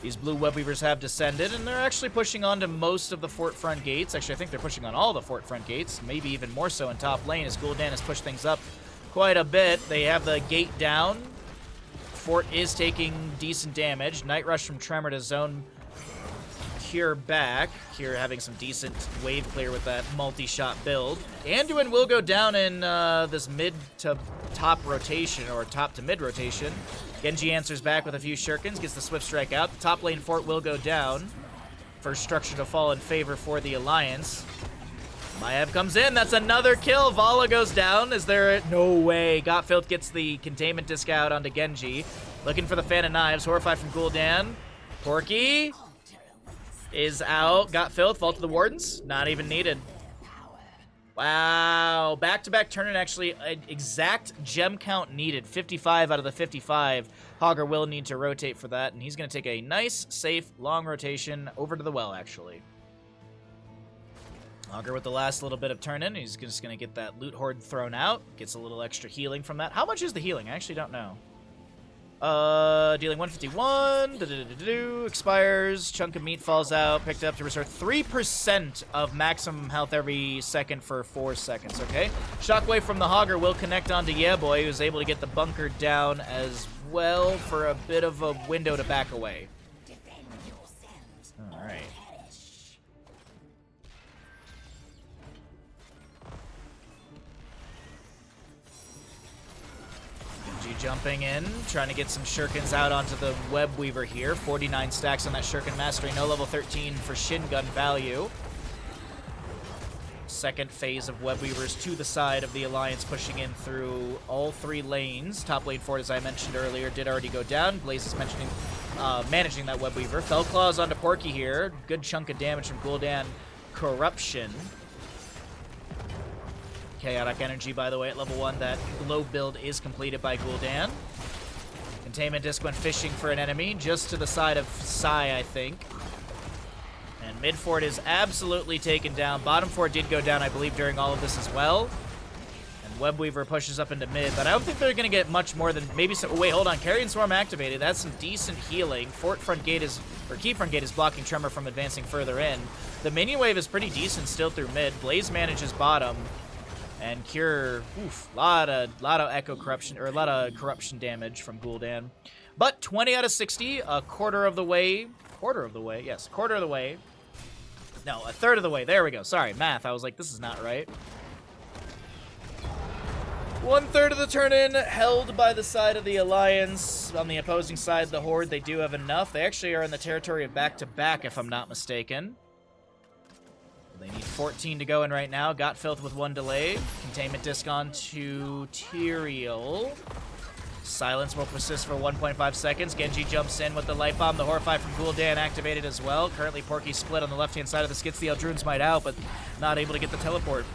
These blue Webweavers have descended, and they're actually pushing onto most of the fort front gates. Actually, I think they're pushing on all the fort front gates, maybe even more so in top lane, as Gul'dan has pushed things up quite a bit. They have the gate down. Fort is taking decent damage. Night Rush from Tremor to zone Cure back. Cure having some decent wave clear with that multi-shot build. Anduin will go down in this mid to top rotation, or top to mid rotation. Genji answers back with a few shurikens, gets the swift strike out. The top lane fort will go down. First structure to fall in favor for the Alliance. Maiev comes in, that's another kill. Vala goes down. Is there no way? Gottfilth gets the containment disc out onto Genji. Looking for the fan of knives. Horrified from Gul'dan. Porky is out. Gottfilth, Vault of the Wardens. Not even needed. Wow. Back-to-back turn-in, actually exact gem count needed. 55 out of the 55. Hogger will need to rotate for that, and he's going to take a nice, safe, long rotation over to the well, actually. Hogger with the last little bit of turn-in. He's just going to get that loot horde thrown out. Gets a little extra healing from that. How much is the healing? I actually don't know. Dealing 151. Expires. Chunk of meat falls out. Picked up to restore 3% of maximum health every second for 4 seconds. Okay. Shockwave from the Hogger will connect onto Yeah Boy, who's able to get the bunker down as well for a bit of a window to back away. All right. Jumping in, trying to get some shurikens out onto the Webweaver here. 49 stacks on that shuriken mastery. No level 13 for shin gun value. Second phase of Webweavers to the side of the Alliance, pushing in through all 3 lanes. Top lane fort, as I mentioned earlier, did already go down. Blaze is managing that Webweaver. Fell Claws onto Porky here. Good chunk of damage from Gul'dan. Corruption. Chaotic Energy, by the way, at level 1. That glow build is completed by Gul'dan. Containment Disc went fishing for an enemy, just to the side of Sai, I think. And mid fort is absolutely taken down. Bottom fort did go down, I believe, during all of this as well. And Webweaver pushes up into mid, but I don't think they're going to get much more than maybe some... Wait, hold on. Carrion Swarm activated. That's some decent healing. Fort front gate is... or key front gate is blocking Tremor from advancing further in. The minion wave is pretty decent still through mid. Blaze manages bottom. And Cure, oof, lot of echo corruption, or a lot of corruption damage from Gul'dan. But 20 out of 60, a quarter of the way. Yes, quarter of the way. No, a third of the way. There we go. Sorry, math. I was like, this is not right. 1/3 of the turn-in held by the side of the Alliance. On the opposing side, the Horde, they do have enough. They actually are in the territory of back-to-back, if I'm not mistaken. They need 14 to go in right now. Gottfilth with 1 delay. Containment disc on to Tyrael. Silence will persist for 1.5 seconds. Genji jumps in with the light bomb. The Horrify from Gul'dan activated as well. Currently, Porky split on the left-hand side of this. Gets the Eldrune's Might out, but not able to get the teleport.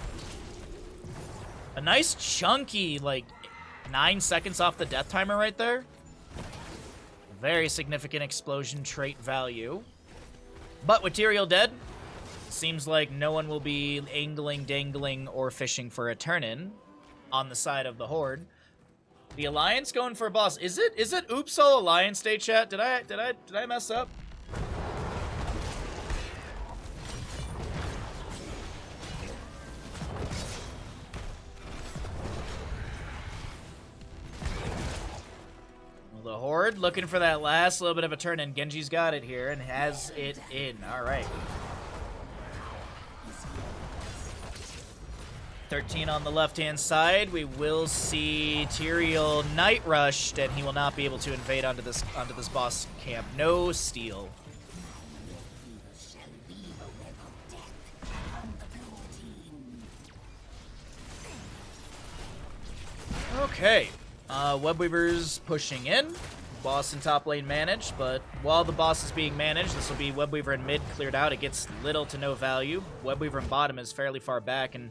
A nice chunky, like, 9 seconds off the death timer right there. Very significant explosion trait value. But with Tyrael dead, seems like no one will be angling, dangling, or fishing for a turn-in on the side of the Horde. The Alliance going for a boss. Is it Oops All Alliance Day, chat? Did I mess up? Well, the Horde looking for that last little bit of a turn in. Genji's got it here and has it in. All right. 13 on the left-hand side. We will see Tyrael night rushed, and he will not be able to invade onto this boss camp. No steal. Okay. Webweaver's pushing in. Boss in top lane managed, but while the boss is being managed, this will be Webweaver in mid cleared out. It gets little to no value. Webweaver in bottom is fairly far back, and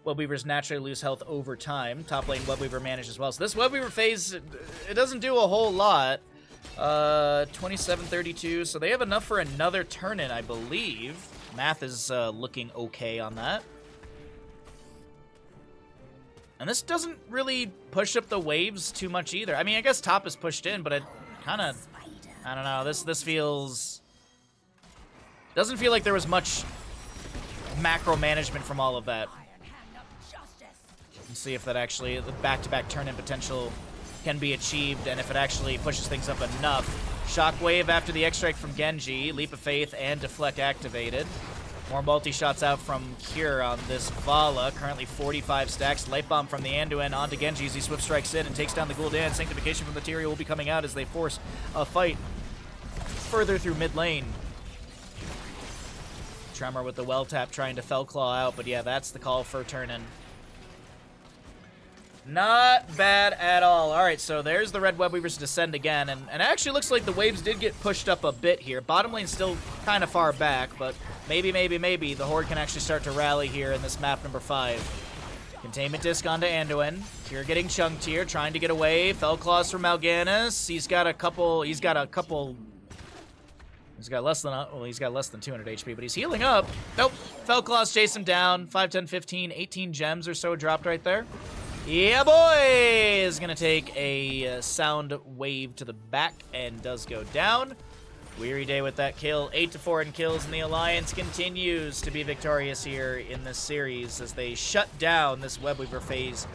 Webweavers naturally lose health over time. Top lane Webweaver managed as well. So this Webweaver phase, it doesn't do a whole lot. 27-32, so they have enough for another turn-in, I believe. Math is looking okay on that. And this doesn't really push up the waves too much either. I mean, I guess top is pushed in, but it kind of, I don't know, this feels... Doesn't feel like there was much macro management from all of that. Let's see if that actually, the back-to-back turn-in potential can be achieved, and if it actually pushes things up enough. Shockwave after the X-Strike from Genji, Leap of Faith and Deflect activated. More multi-shots out from Cure on this Vala, currently 45 stacks. Light Bomb from the Anduin onto Genji as he Swift Strikes in and takes down the Gul'dan. Sanctification from the Tyrael will be coming out as they force a fight further through mid lane. Tremor with the well tap trying to Fell Claw out, but yeah, that's the call for turn-in. Not bad at all. All right, so there's the red Webweavers descend again, and it actually looks like the waves did get pushed up a bit here. Bottom lane's still kind of far back, but maybe the Horde can actually start to rally here in this map number 5. Containment disc onto Anduin. Cure getting chunked here, trying to get away. Fell Claws from Mal'Ganis. He's got less than 200 HP, but he's healing up. Nope. Fell Claws chase him down. 5, 10, 15, 18 gems or so dropped right there. Yeah, boy! Is going to take a sound wave to the back and does go down. Weary Day with that kill. 8-4 in kills, and the Alliance continues to be victorious here in this series as they shut down this Webweaver phase.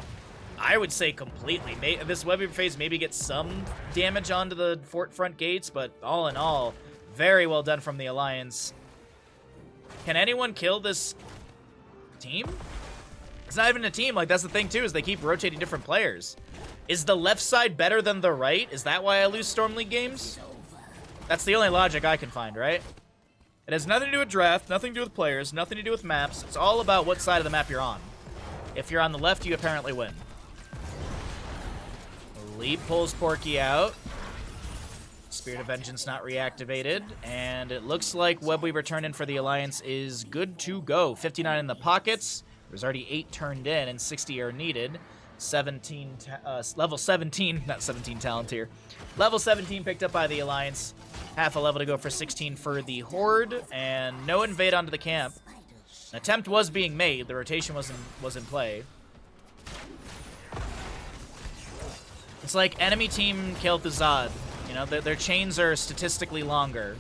I would say completely. This Webweaver phase maybe gets some damage onto the fort front gates, but all in all, very well done from the Alliance. Can anyone kill this team? It's not even a team. Like, that's the thing, too, is they keep rotating different players. Is the left side better than the right? Is that why I lose Storm League games? That's the only logic I can find, right? It has nothing to do with draft, nothing to do with players, nothing to do with maps. It's all about what side of the map you're on. If you're on the left, you apparently win. Leap pulls Porky out. Spirit of Vengeance not reactivated. And it looks like Webweaver turn-in for the Alliance is good to go. 59 in the pockets. There's already 8 turned in, and 60 are needed. Level 17, not 17 talent here. Level 17 picked up by the Alliance. Half a level to go for 16 for the Horde, and no invade onto the camp. An attempt was being made. The rotation was in play. It's like enemy team killed the Zod. You know, their chains are statistically longer.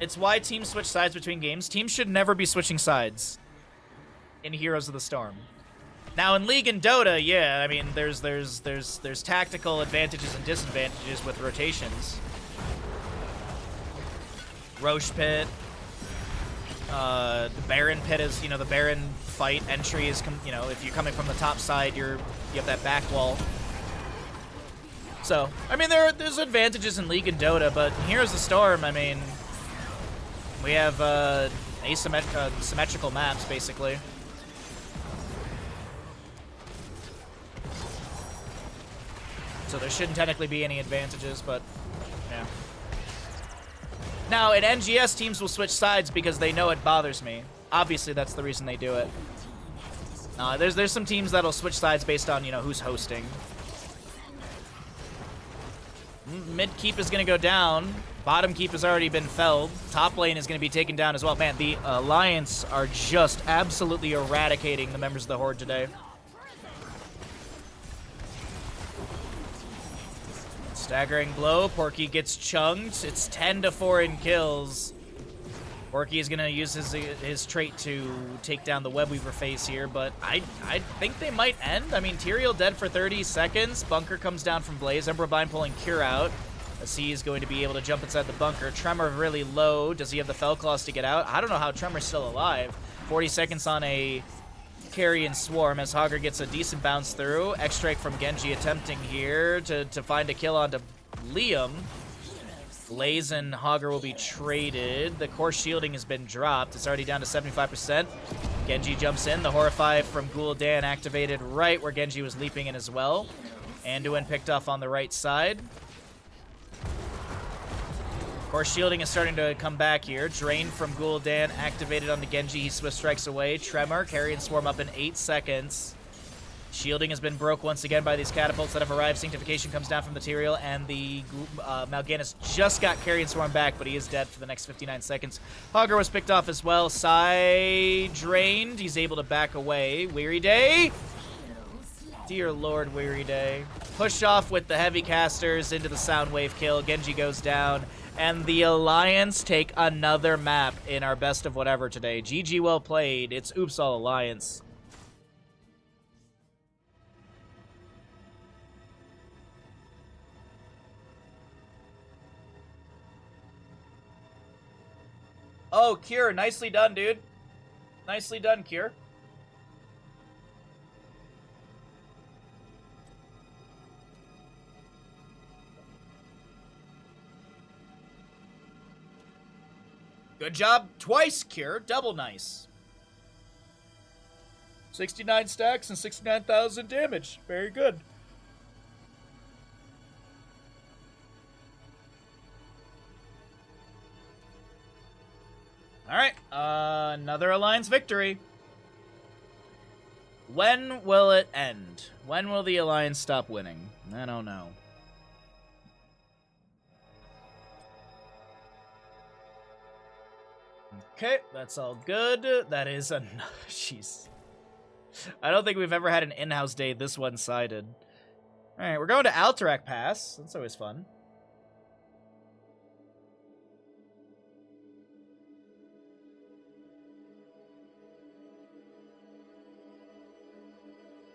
It's why teams switch sides between games. Teams should never be switching sides in Heroes of the Storm. Now in League and Dota, yeah, I mean there's tactical advantages and disadvantages with rotations. Roche Pit, the Baron Pit is, you know, the Baron fight entry is, you know, if you're coming from the top side, you have that back wall. So I mean there's advantages in League and Dota, but in Heroes of the Storm, I mean. We have symmetrical maps, basically. So there shouldn't technically be any advantages, but yeah. Now, in NGS, teams will switch sides because they know it bothers me. Obviously, that's the reason they do it. There's some teams that'll switch sides based on, you know, who's hosting. Mid keep is going to go down. Bottom keep has already been felled. Top lane is going to be taken down as well. Man, the Alliance are just absolutely eradicating the members of the Horde today. Staggering blow. Porky gets chunked. It's 10-4 in kills. Porky is going to use his trait to take down the Webweaver phase here, but I think they might end. I mean, Tyrael dead for 30 seconds. Bunker comes down from Blaze. Ember Bind pulling Cure out. As he is going to be able to jump inside the bunker. Tremor really low. Does he have the Fell Claws to get out? I don't know how Tremor's still alive. 40 seconds on a Carrion Swarm as Hogger gets a decent bounce through. X-Strike from Genji attempting here to find a kill onto Liam. Blaze and Hogger will be traded. The core shielding has been dropped. It's already down to 75%. Genji jumps in. The Horrify from Gul'dan activated right where Genji was leaping in as well. Anduin picked off on the right side. Core shielding is starting to come back here. Drain from Gul'dan activated on the Genji. He swift strikes away. Tremor, Carrion Swarm up in 8 seconds. Shielding has been broke once again by these catapults that have arrived. Sanctification comes down from the Tyrael, and the Mal'Ganis just got Carrion Swarm back, but he is dead for the next 59 seconds. Hogger was picked off as well. Sai drained. He's able to back away. Weary Day. Dear Lord, Weary Day. Push off with the heavy casters into the Soundwave kill. Genji goes down. And the Alliance take another map in our best of whatever today. GG, well played. It's Oops All Alliance. Oh, Cure, nicely done, dude. Nicely done, Cure. Good job twice, Cure. Double nice. 69 stacks and 69,000 damage. Very good. Alright, another Alliance victory. When will it end? When will the Alliance stop winning? I don't know. Okay, that's all good. That is a... Jeez. I don't think we've ever had an in-house day this one-sided. Alright, we're going to Alterac Pass. That's always fun.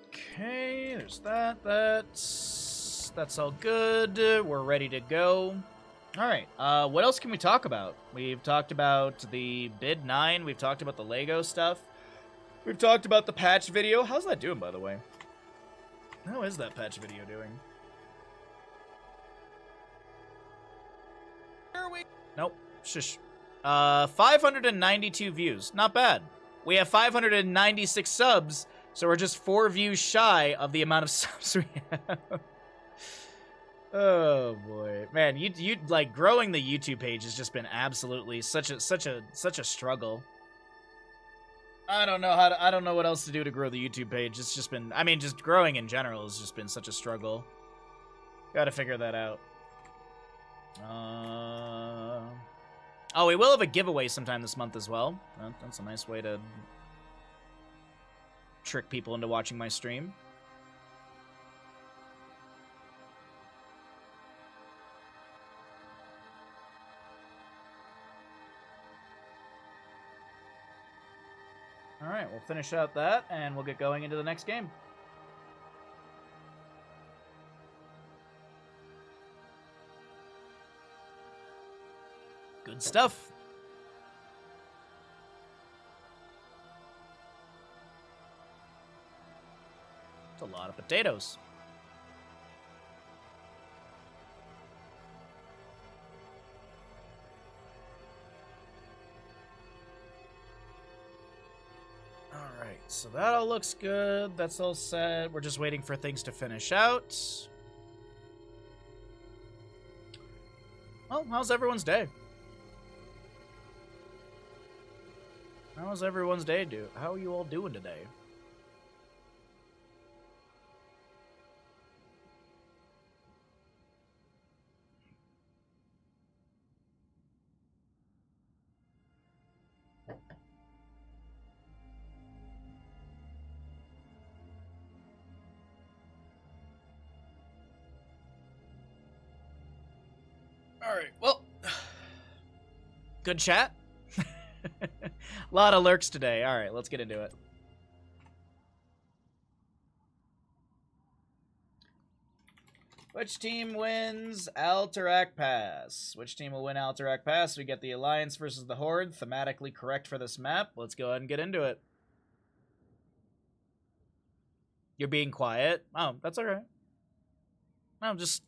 Okay, there's that. That's all good. We're ready to go. All right. What else can we talk about? We've talked about the Bid 9. We've talked about the Lego stuff. We've talked about the patch video. How's that doing, by the way? How is that patch video doing? Nope. Shush. 592 views. Not bad. We have 596 subs. So we're just 4 views shy of the amount of subs we have. Oh boy, man, you like growing the YouTube page has just been absolutely such a struggle. I don't know what else to do to grow the YouTube page. It's just been, I mean, just growing in general has just been such a struggle. Got to figure that out. Oh, we will have a giveaway sometime this month as well. That's a nice way to trick people into watching my stream. Alright, we'll finish out that, and we'll get going into the next game. Good stuff. It's a lot of potatoes. Alright, so that all looks good. That's all set. We're just waiting for things to finish out. Well, how's everyone's day? How's everyone's day do? How are you all doing today? All right, well, good chat. A lot of lurks today. All right, let's get into it. Which team wins Alterac Pass? Which team will win Alterac Pass? We get the Alliance versus the Horde. Thematically correct for this map. Let's go ahead and get into it. You're being quiet. Oh, that's all right. No, just...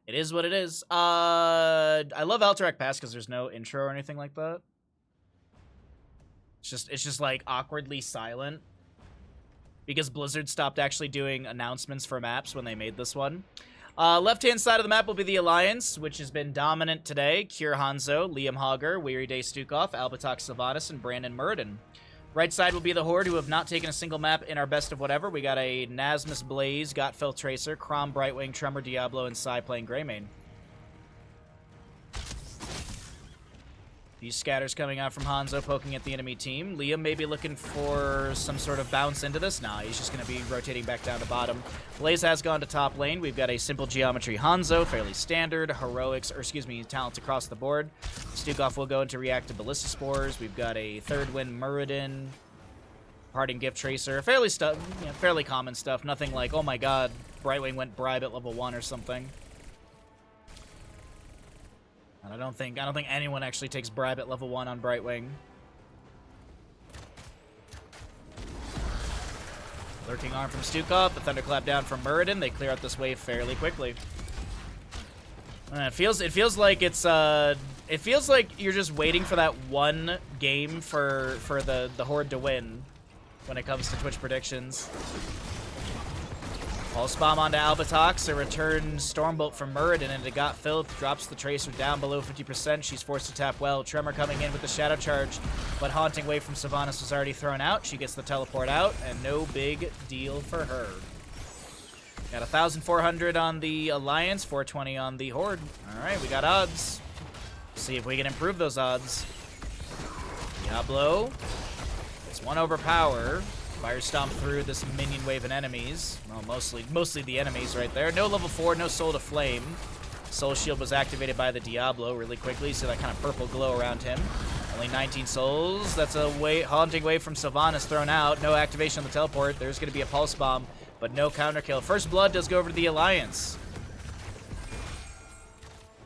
It is what it is. I love Alterac Pass because there's no intro or anything like that. It's just like awkwardly silent. Because Blizzard stopped actually doing announcements for maps when they made this one. Left-hand side of the map will be the Alliance, which has been dominant today. Cure Hanzo, Liam Hogger, Weary Day Stukov, Albatok Sylvanas, and Brandon Muradin. Right side will be the Horde, who have not taken a single map in our best of whatever. We got a Nasmus Blaze, Gotfell Tracer, Crom Brightwing, Tremor Diablo, and Psy playing Greymane. These scatters coming out from Hanzo poking at the enemy team. Liam may be looking for some sort of bounce into this. Nah, he's just going to be rotating back down to bottom. Blaze has gone to top lane. We've got a simple geometry Hanzo, fairly standard. Heroics, or excuse me, talents across the board. Stukov will go into reactive Ballista Spores. We've got a third win Muradin. Parting Gift Tracer. Fairly common stuff. Nothing like, oh my god, Brightwing went bribe at level 1 or something. And I don't think anyone actually takes bribe at level 1 on Brightwing. Lurking arm from Stukov, the thunderclap down from Muradin. They clear out this wave fairly quickly. It feels like it feels like you're just waiting for that one game for the Horde to win when it comes to Twitch predictions. Pulse Bomb onto Albatox, a return Stormbolt from Muradin into Got Filth, drops the Tracer down below 50%. She's forced to tap well. Tremor coming in with the Shadow Charge, but Haunting Wave from Sylvanas was already thrown out. She gets the teleport out, and no big deal for her. Got 1,400 on the Alliance, 420 on the Horde. Alright, we got odds. See if we can improve those odds. Diablo. It's one overpower. Fire Stomp through this minion wave and enemies. Well, mostly the enemies right there. No level 4, no Soul to Flame. Soul Shield was activated by the Diablo really quickly, so that kind of purple glow around him. Only 19 souls. That's a Haunting Wave from Sylvanas thrown out. No activation on the teleport. There's going to be a Pulse Bomb, but no counter kill. First Blood does go over to the Alliance.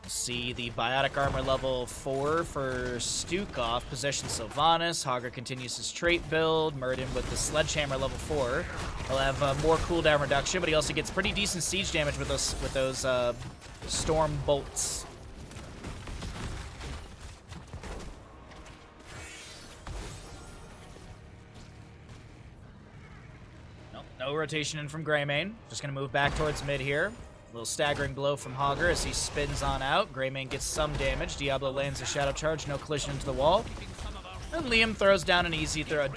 See the Biotic Armor level 4 for Stukov. Possession Sylvanas. Hogger continues his trait build. Muradin with the Sledgehammer level 4. He'll have more cooldown reduction, but he also gets pretty decent siege damage with those Storm Bolts. Nope, no rotation in from Greymane. Just going to move back towards mid here. A little staggering blow from Hogger as he spins on out. Greymane gets some damage. Diablo lands a Shadow Charge, no collision into the wall. And Liam throws down an easy throw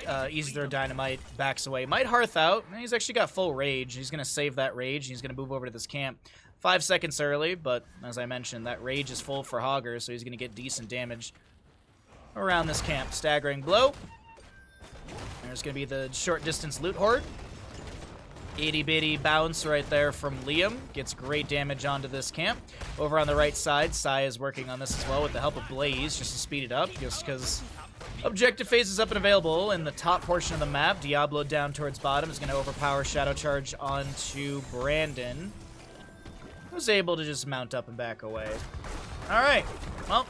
dynamite, backs away. Might Hearth out. He's actually got full rage. He's going to save that rage. He's going to move over to this camp 5 seconds early, but as I mentioned, that rage is full for Hogger, so he's going to get decent damage around this camp. Staggering blow. There's going to be the short distance loot horde. Itty bitty bounce right there from Liam. Gets great damage onto this camp. Over on the right side, Sai is working on this as well with the help of Blaze, just to speed it up, just because objective phase is up and available in the top portion of the map. Diablo down towards bottom is going to overpower Shadow Charge onto Brandon, who's able to just mount up and back away. Alright, well,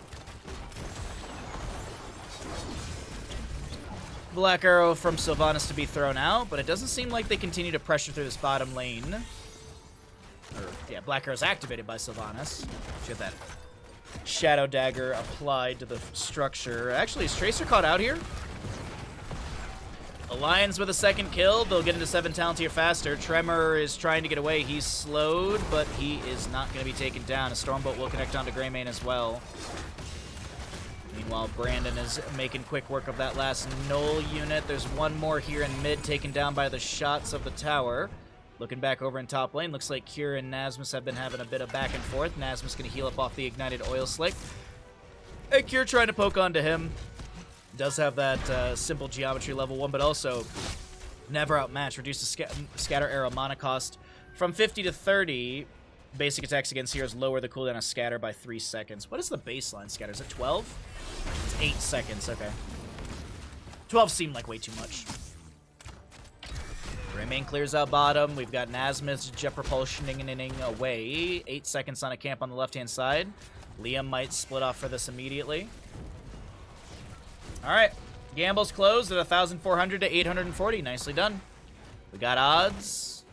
Black Arrow from Sylvanas to be thrown out, but it doesn't seem like they continue to pressure through this bottom lane. Yeah, Black Arrow's activated by Sylvanas. She had that Shadow Dagger applied to the structure. Actually, is Tracer caught out here? Alliance with a second kill. They'll get into 7 talent here faster. Tremor is trying to get away. He's slowed, but he is not going to be taken down. A Stormbolt will connect onto Greymane as well. Meanwhile, Brandon is making quick work of that last Null unit. There's one more here in mid, taken down by the shots of the tower. Looking back over in top lane, looks like Kira and Nasmus have been having a bit of back and forth. Nasmus going to heal up off the ignited oil slick. And Kira trying to poke onto him. Does have that simple geometry level 1, but also never outmatched. Reduced the scatter arrow mana cost from 50 to 30. Basic attacks against heroes lower the cooldown of scatter by 3 seconds. What is the baseline scatter? Is it 12? It's 8 seconds, okay. 12 seemed like way too much. Greymane clears out bottom. We've got Nasmus jet propulsioning away. 8 seconds on a camp on the left-hand side. Liam might split off for this immediately. Alright. Gamble's closed at 1,400 to 840. Nicely done. We got odds.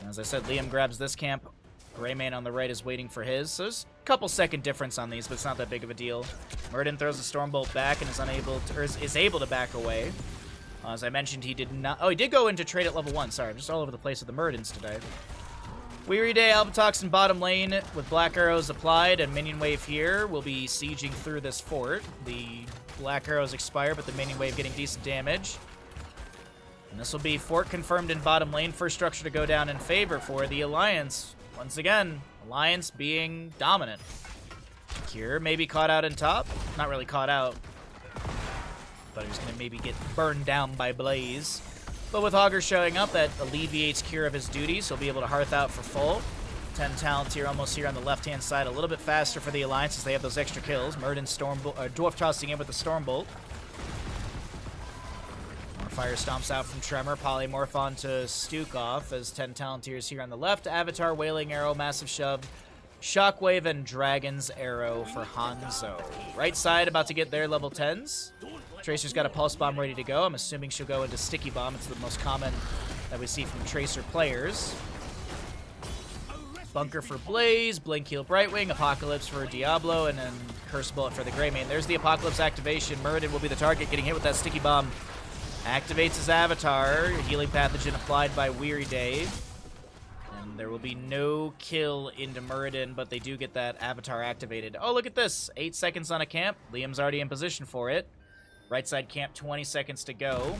As I said, Liam grabs this camp. Greymane on the right is waiting for his. So there's a couple second difference on these, but it's not that big of a deal. Murden throws the Stormbolt back and is unable to, or is able to back away. As I mentioned, he did not... Oh, he did go into trade at level 1. Sorry, I'm just all over the place with the Murdens today. Weary Day, Alpatox in bottom lane with Black Arrows applied, and Minion Wave here will be sieging through this fort. The Black Arrows expire, but the Minion Wave getting decent damage. And this will be fort confirmed in bottom lane. First structure to go down in favor for the Alliance. Once again, Alliance being dominant. Cure maybe caught out in top. Not really caught out. Thought he was going to maybe get burned down by Blaze. But with Augur showing up, that alleviates Cure of his duties. He'll be able to hearth out for full. 10 talents here, almost here on the left-hand side. A little bit faster for the Alliance as they have those extra kills. Murden Dwarf tossing in with the Stormbolt. Fire stomps out from Tremor. Polymorph onto Stukov as 10 Talontiers here on the left. Avatar, Wailing Arrow, Massive Shove, Shockwave, and Dragon's Arrow for Hanzo. Right side about to get their level 10s. Tracer's got a Pulse Bomb ready to go. I'm assuming she'll go into Sticky Bomb. It's the most common that we see from Tracer players. Bunker for Blaze, Blink Heal Brightwing, Apocalypse for Diablo, and then Curse Bullet for the Greymane. There's the Apocalypse activation. Murden will be the target, getting hit with that Sticky Bomb. Activates his Avatar. Healing Pathogen applied by Weary Day. And there will be no kill into Murden, but they do get that Avatar activated. Oh, look at this. 8 seconds on a camp. Liam's already in position for it. Right side camp, 20 seconds to go.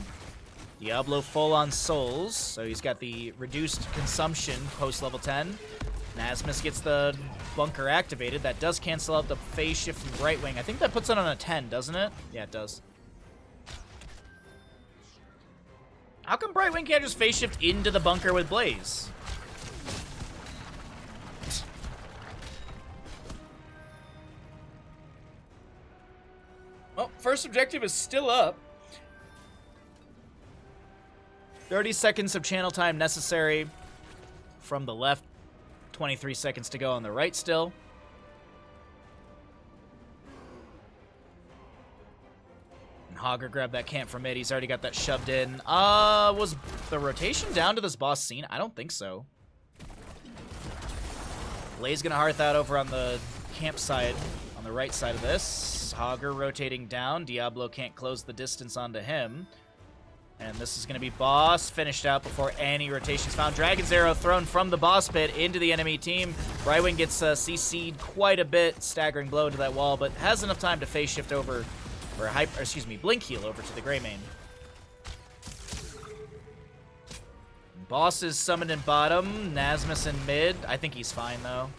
Diablo full on souls, so he's got the reduced consumption post level 10. Nasmus gets the bunker activated. That does cancel out the phase shift from Brightwing. I think that puts it on a 10, doesn't it? Yeah, it does. How come Brightwing can't just phase shift into the bunker with Blaze? Well, first objective is still up. 30 seconds of channel time necessary from the left. 23 seconds to go on the right still. Hogger grabbed that camp from mid. He's already got that shoved in. Was the rotation down to this boss scene? I don't think so. Blaze gonna hearth out over on the campsite on the right side of this. Hogger rotating down. Diablo can't close the distance onto him. And this is gonna be boss finished out before any rotations found. Dragon's Arrow thrown from the boss pit into the enemy team. Brightwing gets CC'd quite a bit. Staggering blow into that wall, but has enough time to phase shift over. Or Blink Heal over to the Greymane. Boss is summoned in bottom. Nasmus in mid. I think he's fine, though.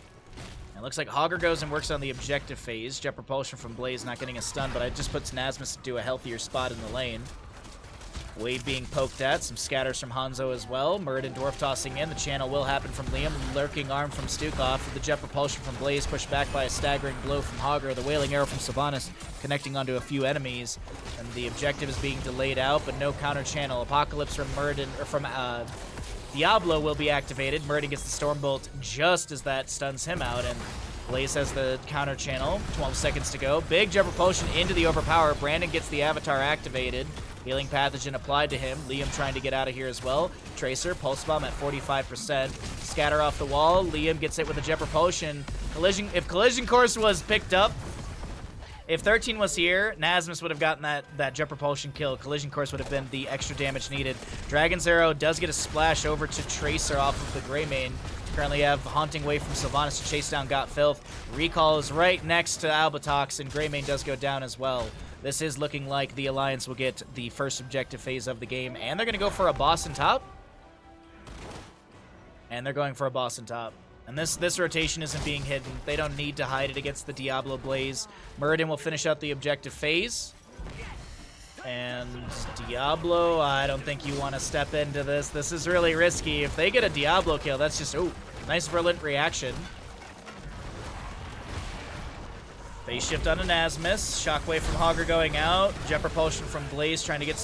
It looks like Hogger goes and works on the objective phase. Jet Propulsion from Blaze not getting a stun, but it just puts Nasmus into a healthier spot in the lane. Wave being poked at. Some scatters from Hanzo as well. Murden Dwarf tossing in. The channel will happen from Liam. Lurking Arm from Stukov. The Jet Propulsion from Blaze pushed back by a staggering blow from Hogger. The Wailing Arrow from Sylvanas connecting onto a few enemies. And the objective is being delayed out, but no counter channel. Apocalypse from Murden, or from Diablo will be activated. Murden gets the Stormbolt just as that stuns him out, and Blaze has the counter channel. 12 seconds to go. Big Jet Propulsion into the Overpower. Brandon gets the Avatar activated. Healing Pathogen applied to him. Liam trying to get out of here as well. Tracer, Pulse Bomb at 45%. Scatter off the wall. Liam gets hit with a Jet Propulsion. If Collision Course was picked up, if 13 was here, Nasmus would have gotten that Jet Propulsion kill. Collision Course would have been the extra damage needed. Dragon's Arrow does get a splash over to Tracer off of the Greymane. Currently have Haunting Wave from Sylvanas to chase down Got Filth. Recall is right next to Albatox, and Greymane does go down as well. This is looking like the Alliance will get the first objective phase of the game, and they're going to go for a boss in top. And they're going for a boss in top. And this rotation isn't being hidden. They don't need to hide it against the Diablo Blaze. Muradin will finish out the objective phase. And Diablo, I don't think you want to step into this. This is really risky. If they get a Diablo kill, that's just, ooh, nice virulent reaction. Phase shift on Anasmus. Shockwave from Hogger going out. Jet propulsion from Blaze trying to get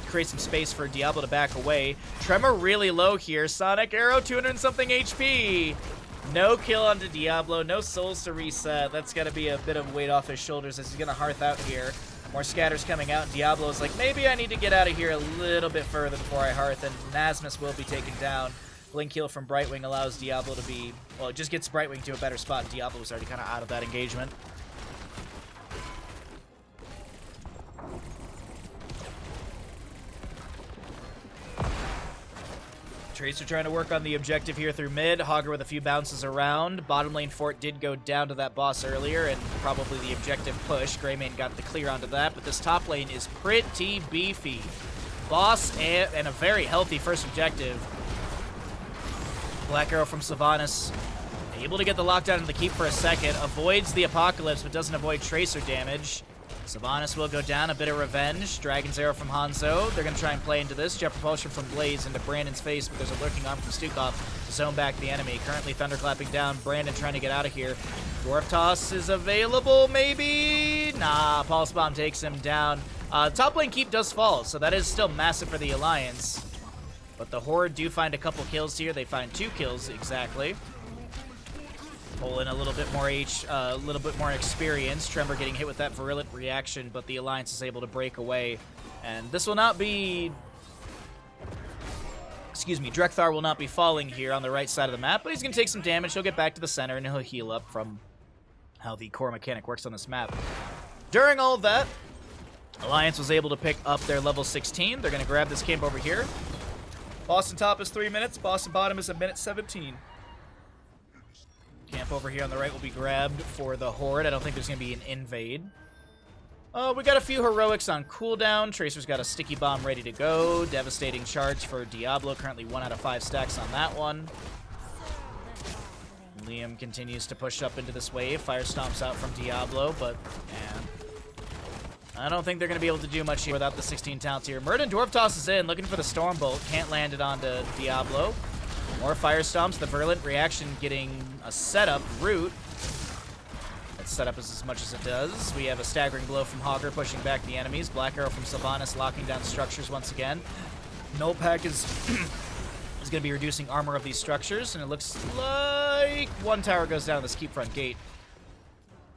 create some space for Diablo to back away. Tremor really low here. Sonic Arrow, 200 and something HP. No kill onto Diablo. No souls to reset. That's got to be a bit of weight off his shoulders as he's going to hearth out here. More scatters coming out. Diablo's like, maybe I need to get out of here a little bit further before I hearth, and Nasmus will be taken down. Blink heal from Brightwing allows Diablo to be, well, it just gets Brightwing to a better spot. Diablo was already kind of out of that engagement. Tracer trying to work on the objective here through mid. Hogger with a few bounces around. Bottom lane fort did go down to that boss earlier, and probably the objective push. Greymane got the clear onto that, but this top lane is pretty beefy. Boss and a very healthy first objective. Black Arrow from Sylvanas. Able to get the lockdown into the keep for a second. Avoids the Apocalypse, but doesn't avoid Tracer damage. Sylvanas will go down, a bit of revenge. Dragon's Arrow from Hanzo. They're going to try and play into this. Jet Propulsion from Blaze into Brandon's face, but there's a lurking arm from Stukov to zone back the enemy. Currently thunderclapping down. Brandon trying to get out of here. Dwarf Toss is available, maybe? Nah, Pulse Bomb takes him down. Top lane keep does fall, so that is still massive for the Alliance. But the Horde do find a couple kills here. They find 2 kills, exactly. Pull in a little bit more experience. Tremor getting hit with that virulent reaction, but the Alliance is able to break away. And this will not be... Excuse me, Drekthar will not be falling here on the right side of the map, but he's going to take some damage. He'll get back to the center, and he'll heal up from how the core mechanic works on this map. During all of that, Alliance was able to pick up their level 16. They're going to grab this camp over here. Boston top is 3 minutes. Boston bottom is 1:17. Camp over here on the right will be grabbed for the Horde. I don't think there's going to be an invade. We got a few heroics on cooldown. Tracer's got a sticky bomb ready to go. Devastating charge for Diablo. Currently 1 out of 5 stacks on that one. Liam continues to push up into this wave. Fire stomps out from Diablo, but man, I don't think they're going to be able to do much here without the 16 talents here. Murden Dwarf tosses in, looking for the Stormbolt. Can't land it onto Diablo. More fire stomps. The virulent reaction getting a setup root. That setup is as much as it does. We have a staggering blow from Hogger pushing back the enemies. Black Arrow from Sylvanas locking down structures once again. Null Pack is going to be reducing armor of these structures, and it looks like one tower goes down this keep front gate.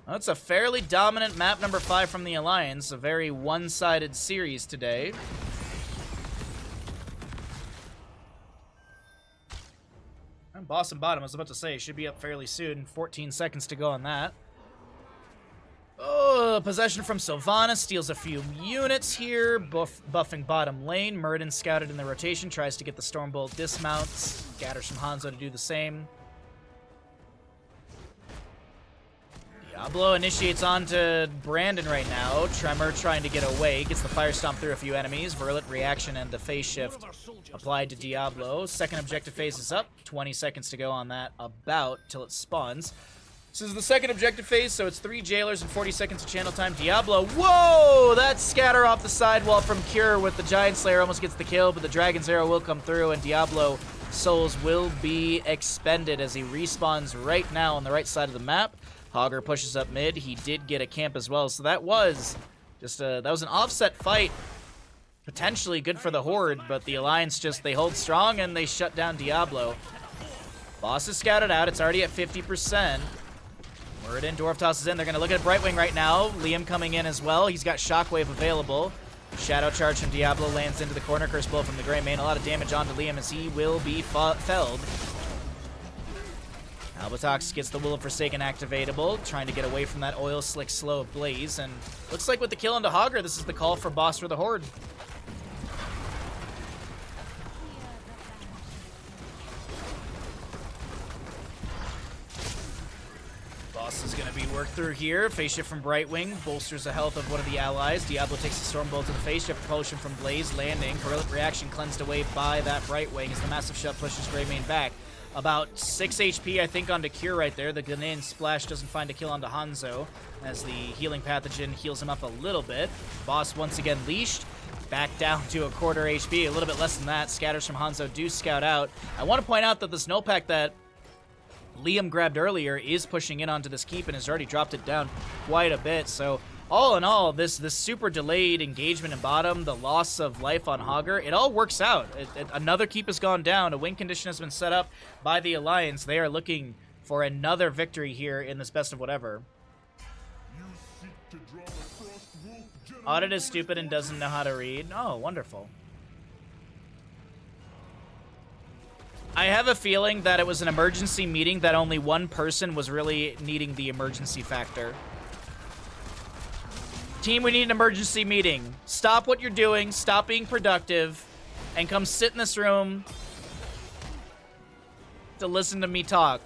Well, it's a fairly dominant map number 5 from the Alliance. A very one-sided series today. Boss and bottom, I was about to say, should be up fairly soon. 14 seconds to go on that. Oh, possession from Sylvanas steals a few units here. Buffing bottom lane. Murden scouted in the rotation, tries to get the Stormbolt dismounts. Scatters from Hanzo to do the same. Diablo initiates onto Brandon right now. Tremor trying to get away. Gets the Fire Stomp through a few enemies. Virulent reaction and the phase shift applied to Diablo. Second objective phase is up. 20 seconds to go on that, about, till it spawns. This is the second objective phase, so it's 3 jailers and 40 seconds of channel time. Diablo, whoa! That scatter off the sidewall from Cure with the Giant Slayer almost gets the kill, but the Dragon's Arrow will come through, and Diablo souls will be expended as he respawns right now on the right side of the map. Hogger pushes up mid. He did get a camp as well, so that was just that was an offset fight. Potentially good for the Horde, but the Alliance they hold strong and they shut down Diablo. Boss is scouted out. It's already at 50%. Muradin, Dwarf tosses in. They're going to look at Brightwing right now. Liam coming in as well. He's got Shockwave available. Shadow Charge from Diablo lands into the corner. Curse Blow from the Greymane. A lot of damage onto Liam as he will be felled. Albatox gets the Will of Forsaken activatable, trying to get away from that oil slick slow of Blaze, and looks like with the kill into Hogger, this is the call for boss for the Horde. boss is going to be worked through here. Phase shift from Brightwing bolsters the health of one of the allies. Diablo takes the Stormbolt to the face shift propulsion from Blaze, landing. Heroic reaction cleansed away by that Brightwing as the massive shove pushes Greymane back. About 6 HP, I think, onto Cure right there. The Ghanaian splash doesn't find a kill onto Hanzo as the healing pathogen heals him up a little bit. Boss once again leashed. Back down to a quarter HP, a little bit less than that. Scatters from Hanzo do scout out. I want to point out that the snowpack that Liam grabbed earlier is pushing in onto this keep and has already dropped it down quite a bit. So all in all, this super delayed engagement in bottom, the loss of life on Hogger, it all works out. Another keep has gone down. A win condition has been set up by the Alliance. They are looking for another victory here in this best of whatever. Audit is stupid and doesn't know how to read. Oh, wonderful. I have a feeling that it was an emergency meeting that only one person was really needing the emergency factor. Team, we need an emergency meeting. Stop what you're doing, stop being productive, and come sit in this room to listen to me talk.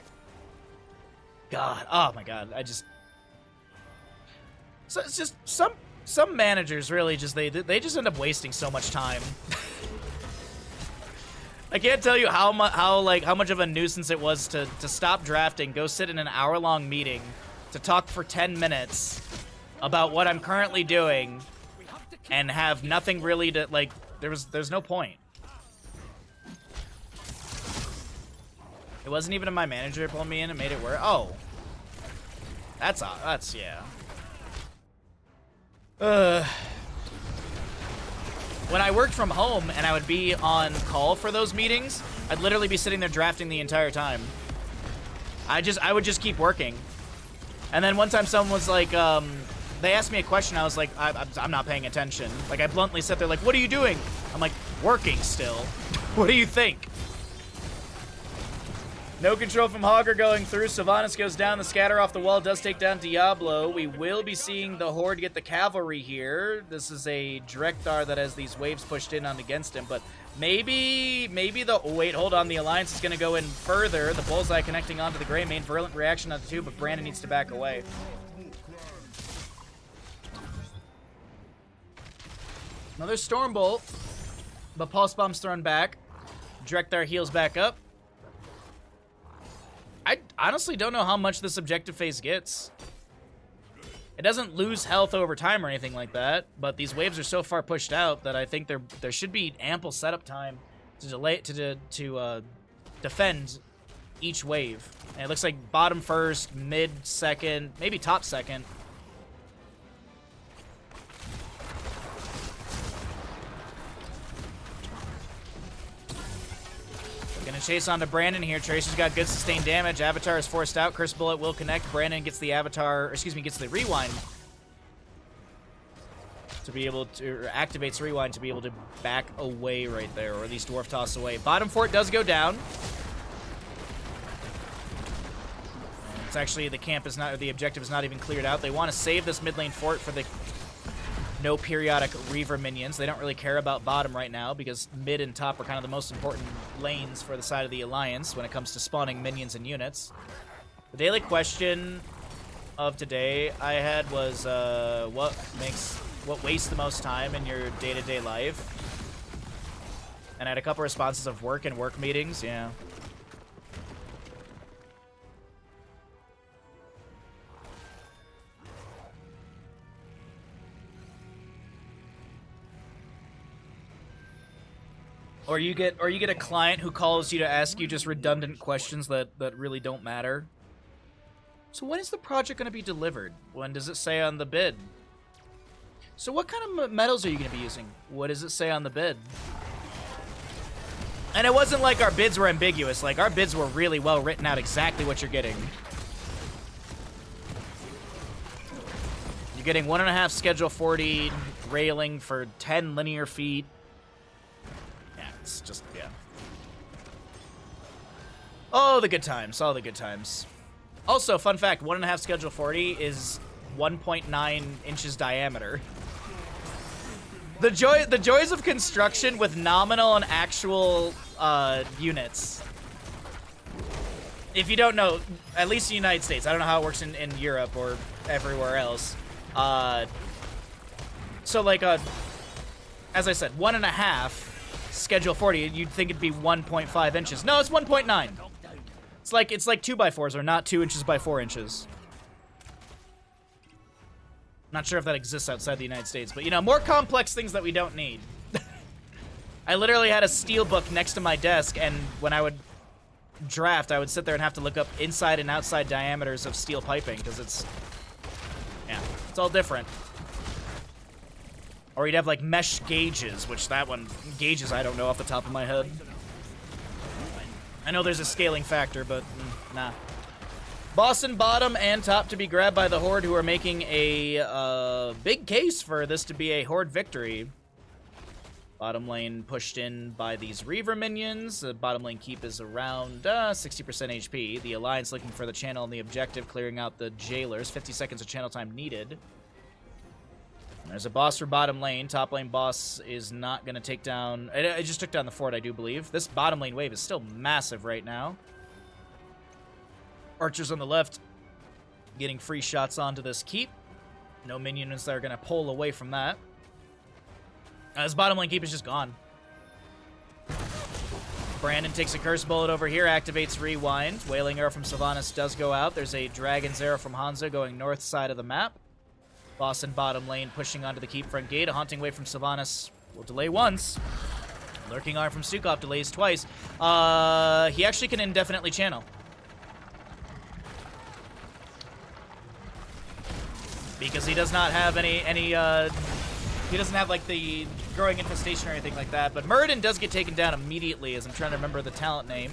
God, oh my God, So it's just some managers really just they just end up wasting so much time. I can't tell you how much of a nuisance it was to stop drafting, go sit in an hour-long meeting to talk for 10 minutes about what I'm currently doing and have nothing really to like. There's no point. It wasn't even my manager that pulled me in and made it work. Oh, that's yeah. When I worked from home and I would be on call for those meetings, I'd literally be sitting there drafting the entire time. I would just keep working. And then one time someone was like, they asked me a question, I was like, I'm not paying attention. Like, I bluntly sat there like, what are you doing? I'm like, working still. What do you think? No control from Hogger going through. Sylvanas goes down. The scatter off the wall does take down Diablo. We will be seeing the Horde get the cavalry here. This is a Drekthar that has these waves pushed in on against him, but maybe the... Oh, wait, hold on. The Alliance is going to go in further. The Bullseye connecting onto the Greymane. Virulent reaction on the two, but Brandon needs to back away. Another Stormbolt, but Pulse Bomb's thrown back. Drekthar heals back up. I honestly don't know how much this objective phase gets. It doesn't lose health over time or anything like that, but these waves are so far pushed out that I think there should be ample setup time to defend each wave. And it looks like bottom first, mid second, maybe top second. Gonna chase onto Brandon here. Tracer's got good sustained damage. Avatar is forced out. Curse Bullet will connect. Brandon gets the Avatar, gets the Rewind to be able to, or activates Rewind to be able to back away right there, or at least Dwarf Toss away. Bottom fort does go down. It's actually, the camp is not, or the objective is not even cleared out. They want to save this mid lane fort for the no periodic Reaver minions. They don't really care about bottom right now because mid and top are kind of the most important lanes for the side of the Alliance when it comes to spawning minions and units. The daily question of today I had was what wastes the most time in your day-to-day life? And I had a couple responses of work and work meetings, yeah. Or you get a client who calls you to ask you just redundant questions that really don't matter. So when is the project going to be delivered? When does it say on the bid? So what kind of metals are you going to be using? What does it say on the bid? And it wasn't like our bids were ambiguous. Like, our bids were really well written out exactly what you're getting. You're getting 1.5 schedule 40 railing for 10 linear feet. It's just, yeah. Oh, the good times. All the good times. Also, fun fact, 1.5 schedule 40 is 1.9 inches diameter. The joys of construction with nominal and actual units. if you don't know, at least in the United States, I don't know how it works in Europe or everywhere else. So like as I said, 1.5 schedule 40. You'd think it'd be 1.5 inches. No, it's 1.9. It's like 2x4s are not 2 inches by 4 inches. Not sure if that exists outside the United States, but you know, more complex things that we don't need. I literally had a steel book next to my desk, and when I would draft, I would sit there and have to look up inside and outside diameters of steel piping, because it's all different. Or you'd have like mesh gauges, which that one, gauges I don't know off the top of my head. I know there's a scaling factor, but nah. Boss and bottom and top to be grabbed by the Horde, who are making a big case for this to be a Horde victory. Bottom lane pushed in by these Reaver minions. The bottom lane keep is around 60% HP. The Alliance looking for the channel and the objective, clearing out the jailers. 50 seconds of channel time needed. And there's a boss for bottom lane. Top lane boss is not going to take down... It just took down the fort, I do believe. This bottom lane wave is still massive right now. Archers on the left getting free shots onto this keep. No minions that are going to pull away from that. His bottom lane keep is just gone. Brandon takes a curse bullet over here, activates rewind. Wailing arrow from Sylvanas does go out. There's a dragon's arrow from Hanzo going north side of the map. Boss and bottom lane pushing onto the keep front gate. A haunting wave from Sylvanas will delay once. Lurking arm from Stukov delays twice. He actually can indefinitely channel. Because he does not have any he doesn't have like the growing infestation or anything like that. But Muradin does get taken down immediately, as I'm trying to remember the talent name.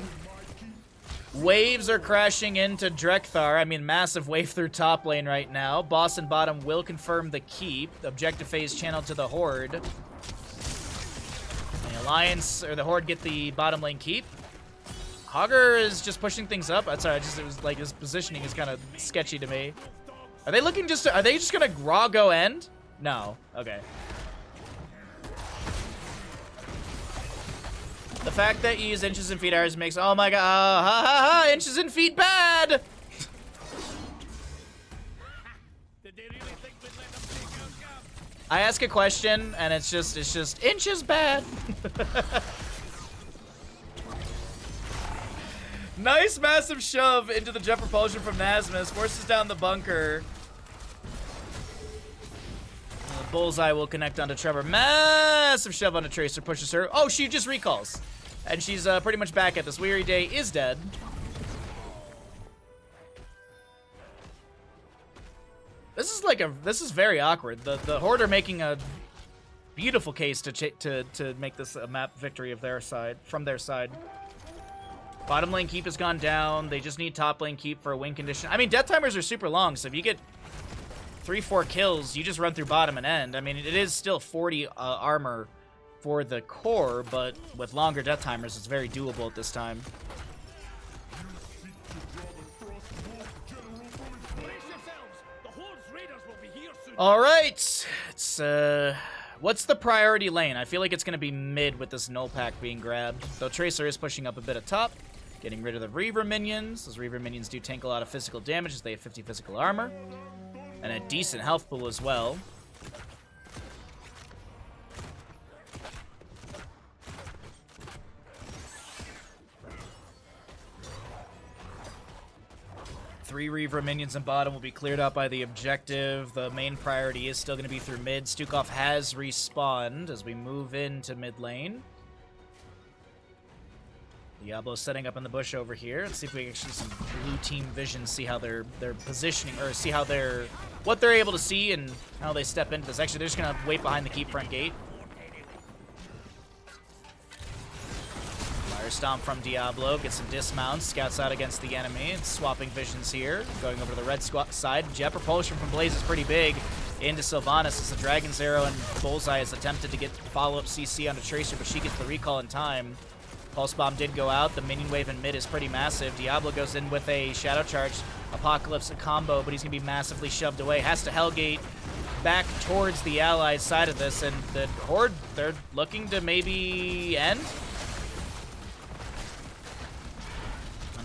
Waves are crashing into Drekthar. I mean, massive wave through top lane right now. Boss and bottom will confirm the keep. Objective phase channeled to the Horde. The Alliance, or the Horde, get the bottom lane keep. Hogger is just pushing things up. Sorry, it was like his positioning is kind of sketchy to me. Are they looking are they just gonna raw go end? No. Okay. The fact that you use inches and feet arrows makes, oh my god, inches and feet bad! I ask a question and it's just inches bad. Nice massive shove into the jet propulsion from Nasmus, forces down the bunker. Bullseye will connect onto Trevor. Massive shove onto Tracer, pushes her. Oh, she just recalls. And she's pretty much back at this. Weary Day is dead. This is very awkward. The Horde are making a beautiful case to make this a map victory of their side, from their side. Bottom lane keep has gone down. They just need top lane keep for a win condition. I mean, death timers are super long, so if you get 3-4 kills, you just run through bottom and end. I mean, it is still 40 armor for the core, but with longer death timers, it's very doable at this time. All right, it's what's the priority lane? I feel like it's gonna be mid with this null pack being grabbed. Though Tracer is pushing up a bit of top, getting rid of the Reaver minions. Those Reaver minions do tank a lot of physical damage as they have 50 physical armor. And a decent health pool as well. Three Reaver minions in bottom will be cleared out by the objective. The main priority is still going to be through mid. Stukov has respawned as we move into mid lane. Diablo setting up in the bush over here. Let's see if we can actually some blue team vision, see how they're positioning, or see how what they're able to see and how they step into this. Actually, they're just gonna wait behind the keep front gate. Fire stomp from Diablo, gets some dismounts, scouts out against the enemy, and swapping visions here. Going over to the red side. Jet propulsion from Blaze is pretty big into Sylvanas as the Dragon's Arrow and Bullseye has attempted to get follow-up CC onto Tracer, but she gets the recall in time. Pulse Bomb did go out. The minion wave in mid is pretty massive. Diablo goes in with a Shadow Charge Apocalypse combo, but he's going to be massively shoved away. Has to Hellgate back towards the allied side of this, and the Horde, they're looking to maybe end.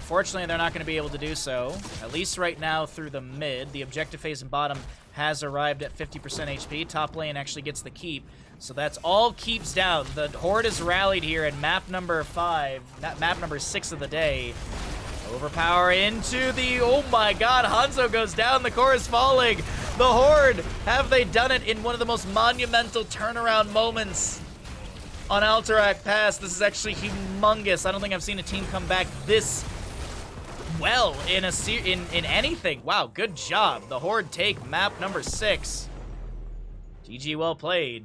Unfortunately, they're not going to be able to do so, at least right now through the mid. The objective phase and bottom has arrived at 50% HP. Top lane actually gets the keep, so that's all keeps down. The Horde is rallied here in map number 5, map number 6 of the day. Overpower into the, oh my god, Hanzo goes down, the core is falling. The Horde, have they done it in one of the most monumental turnaround moments on Alterac Pass? This is actually humongous. I don't think I've seen a team come back this well in anything. Wow, good job. The Horde take map number 6. GG, well played.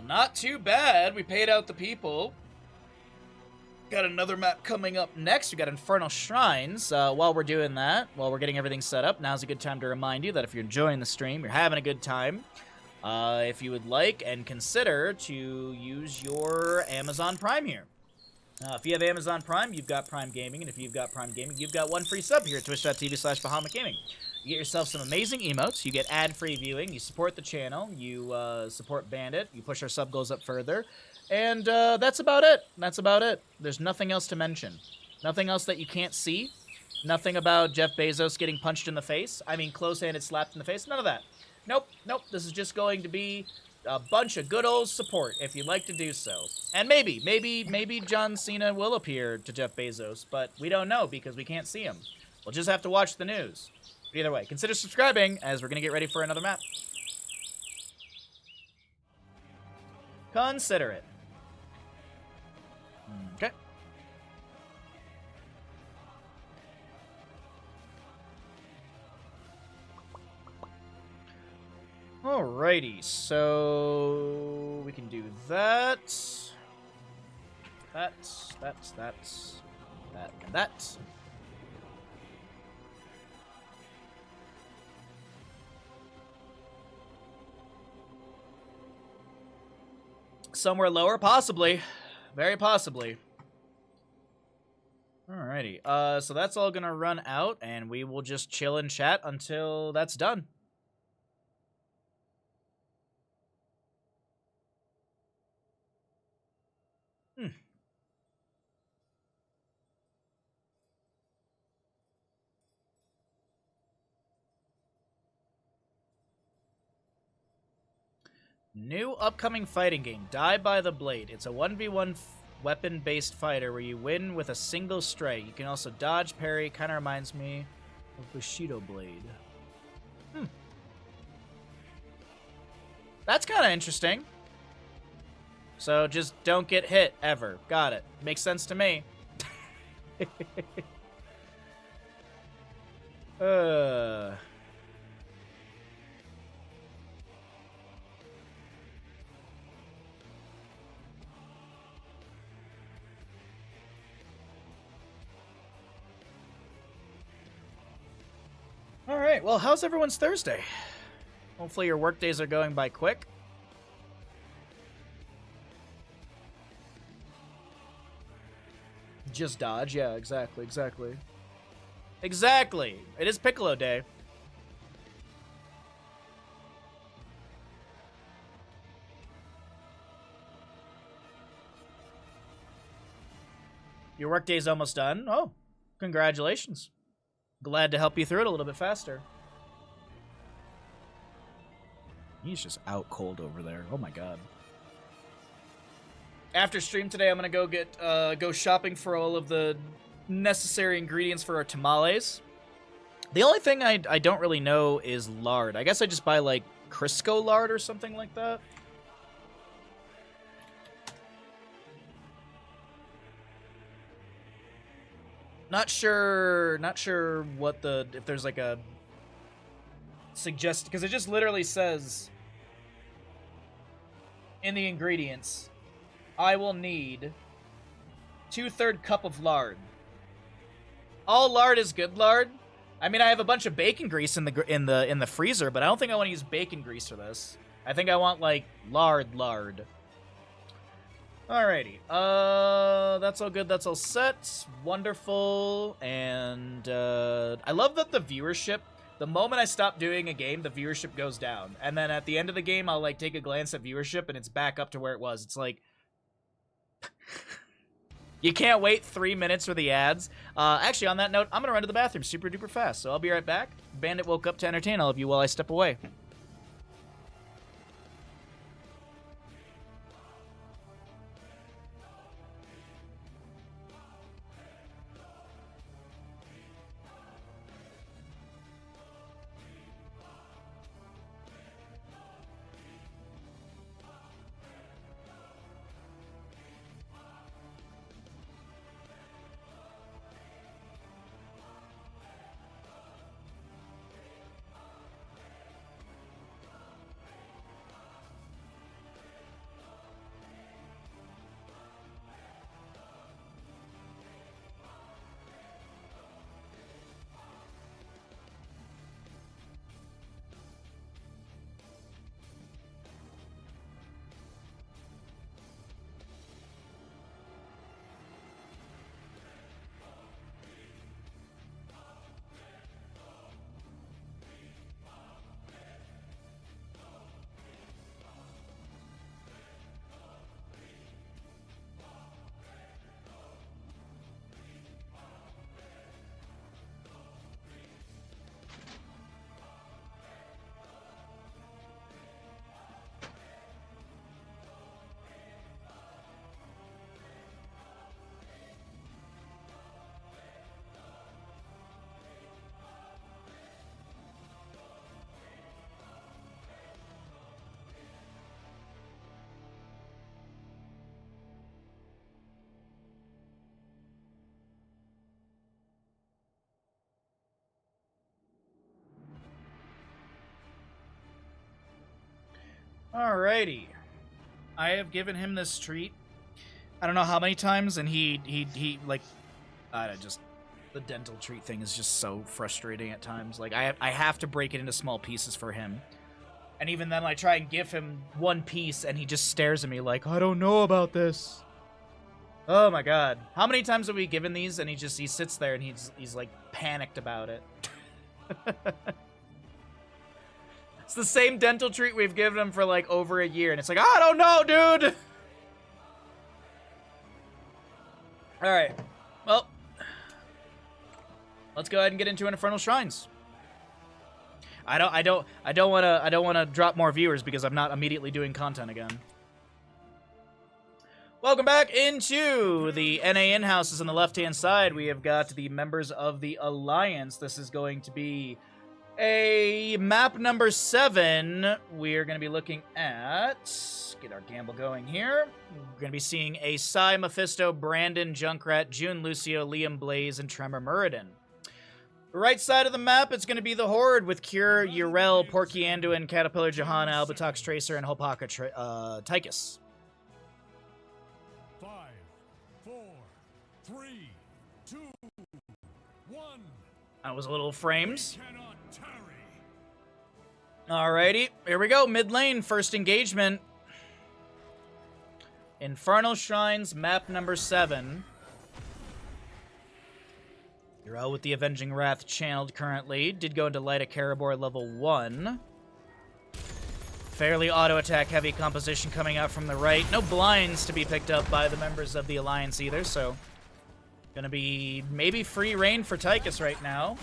Not too bad. We paid out the people. Got another map coming up next. We got Infernal Shrines. While we're doing that, while we're getting everything set up, now's a good time to remind you that if you're enjoying the stream, you're having a good time, if you would like and consider to use your Amazon Prime here. If you have Amazon Prime, you've got Prime Gaming, and if you've got Prime Gaming, you've got one free sub here at twitch.tv/Bahamut Gaming. You get yourself some amazing emotes, you get ad-free viewing, you support the channel, you support Bandit, you push our sub goals up further, and that's about it. That's about it. There's nothing else to mention. Nothing else that you can't see. Nothing about Jeff Bezos getting punched in the face. I mean, close-handed slapped in the face. None of that. Nope, nope. This is just going to be a bunch of good old support, if you'd like to do so. And maybe John Cena will appear to Jeff Bezos, but we don't know because we can't see him. We'll just have to watch the news. But either way, consider subscribing, as we're going to get ready for another map. Consider it. Okay. Alrighty, so we can do that, that, and that. Somewhere lower? Possibly. Very possibly. Alrighty, so that's all gonna run out, and we will just chill and chat until that's done. New upcoming fighting game, Die by the Blade. It's a 1v1 weapon-based fighter where you win with a single strike. You can also dodge, parry. Kind of reminds me of Bushido Blade. That's kind of interesting. So just don't get hit, ever. Got it. Makes sense to me. Alright, well, how's everyone's Thursday? Hopefully your work days are going by quick. Just dodge, yeah, exactly. Exactly! It is Piccolo Day. Your workday's almost done? Oh, congratulations. Glad to help you through it a little bit faster. He's just out cold over there. Oh my god. After stream today, I'm gonna go shopping for all of the necessary ingredients for our tamales. The only thing I don't really know is lard. I guess I just buy like Crisco lard or something like that. Not sure what if there's like a suggest, because it just literally says in the ingredients, I will need 2/3 cup of lard. All lard is good lard, I mean, I have a bunch of bacon grease in the freezer, but I don't think I want to use bacon grease for this. I think I want like lard. Alrighty. That's all good. That's all set. Wonderful. And I love that the viewership. The moment I stop doing a game, the viewership goes down, and then at the end of the game, I'll like take a glance at viewership, and it's back up to where it was. It's like. You can't wait 3 minutes for the ads. Actually, on that note, I'm going to run to the bathroom super duper fast, so I'll be right back. Bandit woke up to entertain all of you while I step away. Alrighty. I have given him this treat. I don't know how many times, and he like, the dental treat thing is just so frustrating at times. Like, I have to break it into small pieces for him. And even then, I try and give him one piece, and he just stares at me like, I don't know about this. Oh my god. How many times have we given these, and he sits there, and he's like, panicked about it. It's the same dental treat we've given him for like over a year, and it's like, I don't know, dude! Alright. Well, let's go ahead and get into Infernal Shrines. I don't wanna drop more viewers because I'm not immediately doing content again. Welcome back into the NA in-houses on the left-hand side. We have got the members of the Alliance. This is going to be a map number 7. We're going to be looking at... Get our gamble going here. We're going to be seeing a Psy, Mephisto, Brandon, Junkrat, June, Lucio, Liam, Blaze, and Tremor Muradin. The right side of the map, it's going to be the Horde with Cure, Urel, Porky Anduin, Caterpillar, Johanna, Albatox, Tracer, and Hopaka Tychus. 5, 4, 3, 2, 1. That was a little frames. Cannot tarry. Alrighty, here we go. Mid lane, first engagement. Infernal Shrines, map number 7. Urel with the Avenging Wrath channeled currently. Did go into Light of Karabor level 1. Fairly auto-attack heavy composition coming out from the right. No blinds to be picked up by the members of the Alliance either, so... Gonna be maybe free reign for Tychus right now.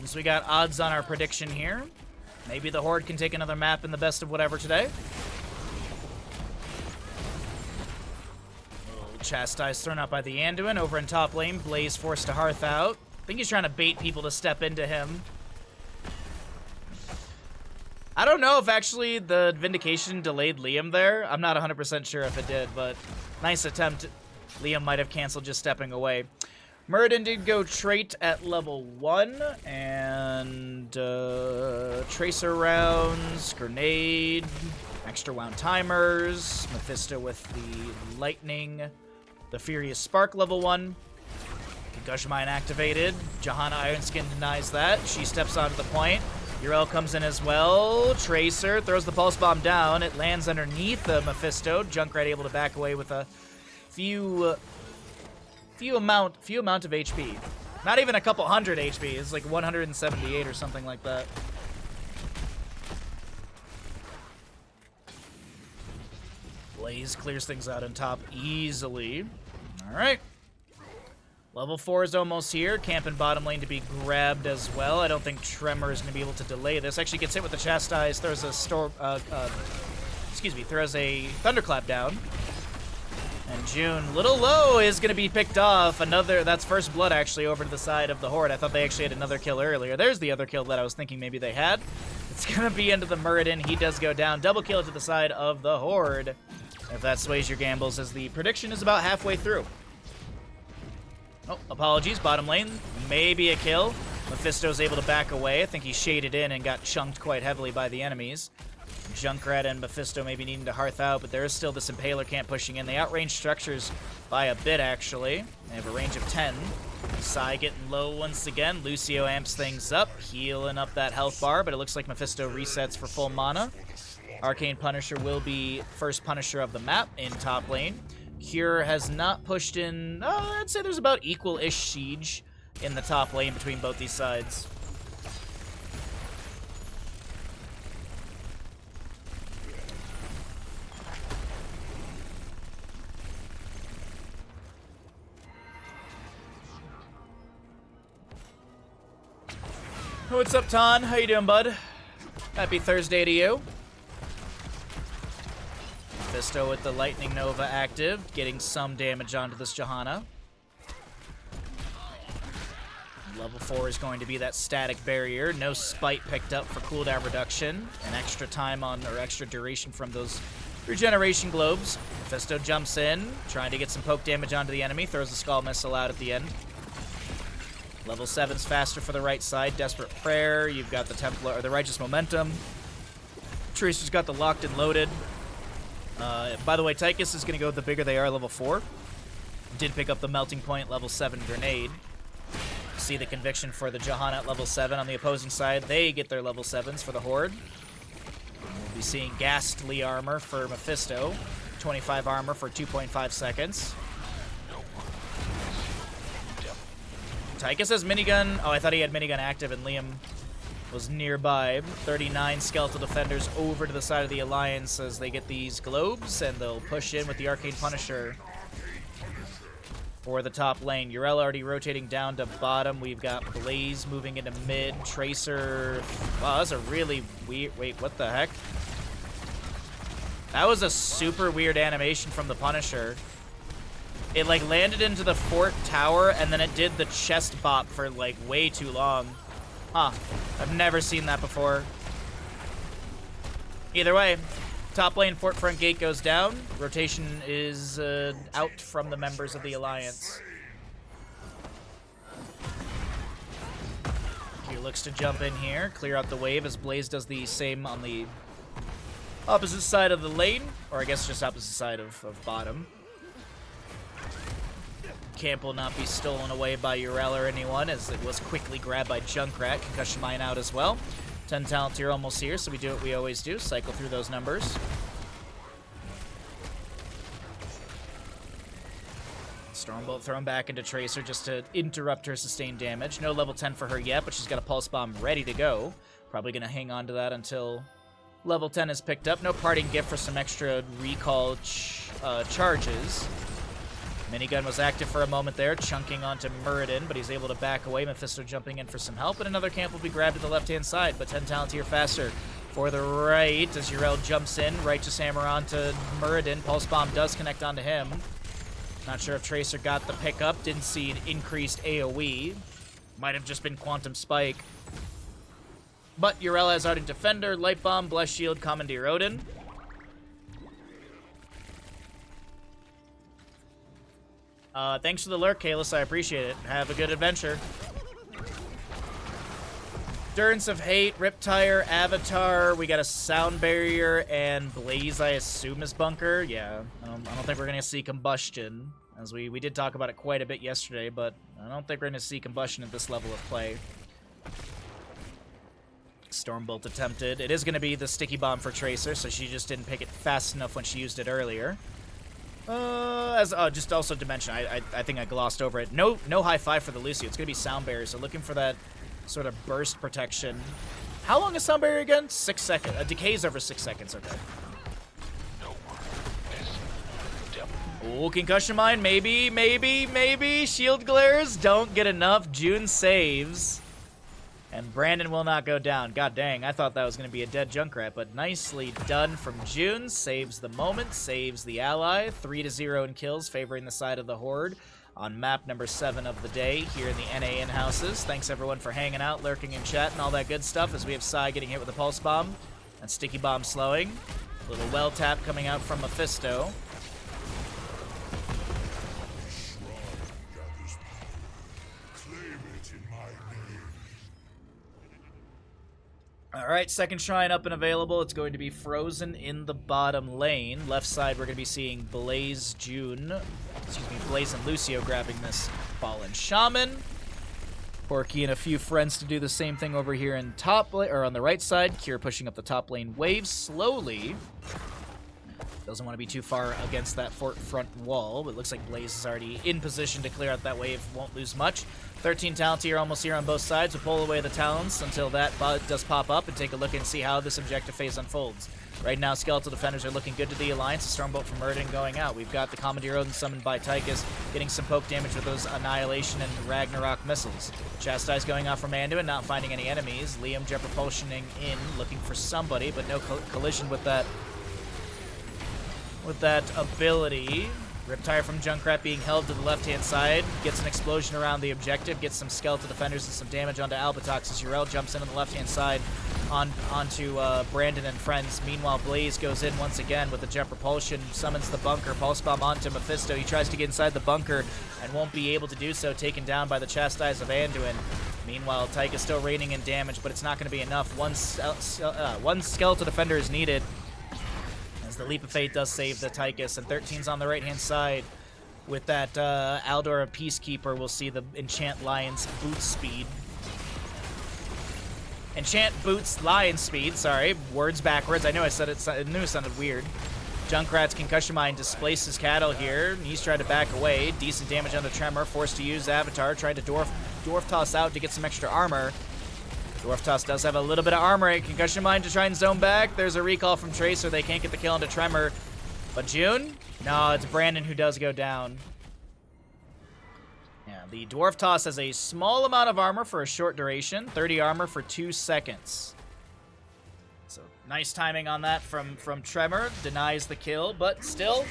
So we got odds on our prediction here. Maybe the Horde can take another map in the best of whatever today. Chastise thrown out by the Anduin over in top lane. Blaze forced to Hearth out. I think he's trying to bait people to step into him. I don't know if actually the Vindication delayed Liam there. I'm not 100% sure if it did, but nice attempt. Liam might have canceled just stepping away. Muradin did go trait at level 1, and Tracer rounds, Grenade, extra wound timers, Mephisto with the Lightning, the Furious Spark level 1. Concussion Mine activated. Johanna Ironskin denies that. She steps onto the point. Uriel comes in as well. Tracer throws the Pulse Bomb down. It lands underneath the Mephisto. Junkrat able to back away with a few amount of HP. Not even a couple hundred HP. It's like 178 or something like that. Blaze clears things out on top easily. All right. Level 4 is almost here. Camp in bottom lane to be grabbed as well. I don't think Tremor is going to be able to delay this. Actually gets hit with the Chastise. Throws a throws a Thunderclap down. And June, little low, is going to be picked off. That's first blood actually over to the side of the Horde. I thought they actually had another kill earlier. There's the other kill that I was thinking maybe they had. It's going to be into the Muradin. He does go down. Double kill to the side of the Horde. If that sways your gambles, as the prediction is about halfway through. Oh, apologies. Bottom lane. Maybe a kill. Mephisto's able to back away. I think he shaded in and got chunked quite heavily by the enemies. Junkrat and Mephisto maybe needing to hearth out, but there is still this Impaler camp pushing in. They outrange structures by a bit, actually. They have a range of 10. Sai getting low once again. Lucio amps things up, healing up that health bar, but it looks like Mephisto resets for full mana. Arcane Punisher will be first Punisher of the map in top lane. Cure has not pushed in. I'd say there's about equal-ish siege in the top lane between both these sides. What's up, Ton? How you doing, bud? Happy Thursday to you. Mephisto with the Lightning Nova active, getting some damage onto this Johanna. Level 4 is going to be that static barrier. No spite picked up for cooldown reduction. And extra time on, or extra duration from those regeneration globes. Mephisto jumps in, trying to get some poke damage onto the enemy. Throws the Skull Missile out at the end. Level 7's faster for the right side. Desperate Prayer. You've got the Templar, or the Righteous Momentum. Tracer's got the Locked and Loaded. By the way, Tychus is going to go with the bigger they are, level 4. Did pick up the Melting Point, level 7 grenade. See the Conviction for the Johanna at level 7. On the opposing side, they get their level 7s for the Horde. We'll be seeing Ghastly Armor for Mephisto. 25 armor for 2.5 seconds. Tychus has minigun. Oh, I thought he had minigun active and Liam was nearby. 39 Skeletal Defenders over to the side of the Alliance as they get these globes, and they'll push in with the Arcane Punisher for the top lane. Uriel already rotating down to bottom. We've got Blaze moving into mid. Tracer. Wow, that's a really weird... Wait, what the heck? That was a super weird animation from the Punisher. It, like, landed into the fort tower, and then it did the chest bop for, like, way too long. Huh. I've never seen that before. Either way, top lane fort front gate goes down. Rotation is out from the members of the Alliance. Q looks to jump in here, clear out the wave as Blaze does the same on the opposite side of the lane, or I guess just opposite side of bottom. Camp will not be stolen away by Uriel or anyone, as it was quickly grabbed by Junkrat. Concussion Mine out as well. 10 talent tier almost here, so we do what we always do, cycle through those numbers. Stormbolt thrown back into Tracer just to interrupt her sustained damage. No level 10 for her yet, but she's got a Pulse Bomb ready to go. Probably going to hang on to that until level 10 is picked up. No parting gift for some extra recall charges. Minigun was active for a moment there, chunking onto Muradin, but he's able to back away. Mephisto jumping in for some help, and another camp will be grabbed to the left-hand side, but 10 talent here faster. For the right, as Uriel jumps in, Righteous Hammer onto Muradin. Pulse Bomb does connect onto him. Not sure if Tracer got the pickup. Didn't see an increased AoE. Might have just been Quantum Spike. But Uriel has Ardent Defender, Light Bomb, Blessed Shield, Commandeer Odin. Thanks for the lurk, Kalis. I appreciate it. Have a good adventure. Endurance of Hate, Riptire, Avatar. We got a Sound Barrier and Blaze, I assume, is Bunker. Yeah, I don't think we're going to see Combustion, as we did talk about it quite a bit yesterday, but I don't think we're going to see combustion at this level of play. Stormbolt attempted. It is going to be the sticky bomb for Tracer, so she just didn't pick it fast enough when she used it earlier. Just also to mention, I think I glossed over it. No high five for the Lucio. It's going to be Sound Barrier, so looking for that sort of burst protection. How long is Sound Barrier again? 6 seconds. Decays over 6 seconds, okay. Oh, Concussion Mine, maybe. Shield Glares don't get enough. June saves. And Brandon will not go down. God dang, I thought that was going to be a dead Junkrat, but nicely done from June. Saves the moment, saves the ally. 3-0 in kills, favoring the side of the Horde on map number 7 of the day here in the NA in-houses. Thanks everyone for hanging out, lurking in chat, and all that good stuff as we have Sai getting hit with a Pulse Bomb and Sticky Bomb slowing. A little well tap coming out from Mephisto. Alright, second shrine up and available. It's going to be Frozen in the bottom lane. Left side, we're going to be seeing Blaze Blaze and Lucio grabbing this Fallen Shaman. Porky and a few friends to do the same thing over here in top lane, or on the right side. Kira pushing up the top lane wave slowly. Doesn't want to be too far against that fort front wall, but it looks like Blaze is already in position to clear out that wave. Won't lose much. 13 Talents here, almost here on both sides. We'll pull away the Talents until that does pop up and take a look and see how this objective phase unfolds. Right now, Skeletal Defenders are looking good to the Alliance. The Stormbolt from Murden going out. We've got the Commandeer Odin summoned by Tychus, getting some poke damage with those Annihilation and Ragnarok missiles. Chastise going off from Anduin, not finding any enemies. Liam jet propulsioning in, looking for somebody, but no collision with that ability. Riptire from Junkrat being held to the left-hand side. Gets an explosion around the objective. Gets some Skeletal Defenders and some damage onto Albatox as Yrel jumps in on the left-hand side onto Brandon and friends. Meanwhile, Blaze goes in once again with the jet propulsion. Summons the bunker. Pulse Bomb onto Mephisto. He tries to get inside the bunker and won't be able to do so. Taken down by the Chastise of Anduin. Meanwhile, Tyke is still raining in damage, but it's not going to be enough. One Skeletal Defender is needed. The Leap of Fate does save the Tychus, and 13's on the right-hand side. With that Aldor Peacekeeper, we'll see the Enchant Lion's boot speed. Enchant Boots Lion Speed, sorry. Words backwards. I knew I said it. I knew it sounded weird. Junkrat's Concussion Mine displaces Cattle here. He's trying to back away. Decent damage on the Tremor. Forced to use Avatar. Trying to Dwarf Toss out to get some extra armor. Dwarf Toss does have a little bit of armor. Concussion Mine to try and zone back. There's a recall from Tracer. They can't get the kill into Tremor. But June? No, it's Brandon who does go down. Yeah, the Dwarf Toss has a small amount of armor for a short duration. 30 armor for 2 seconds. So, nice timing on that from Tremor. Denies the kill, but still.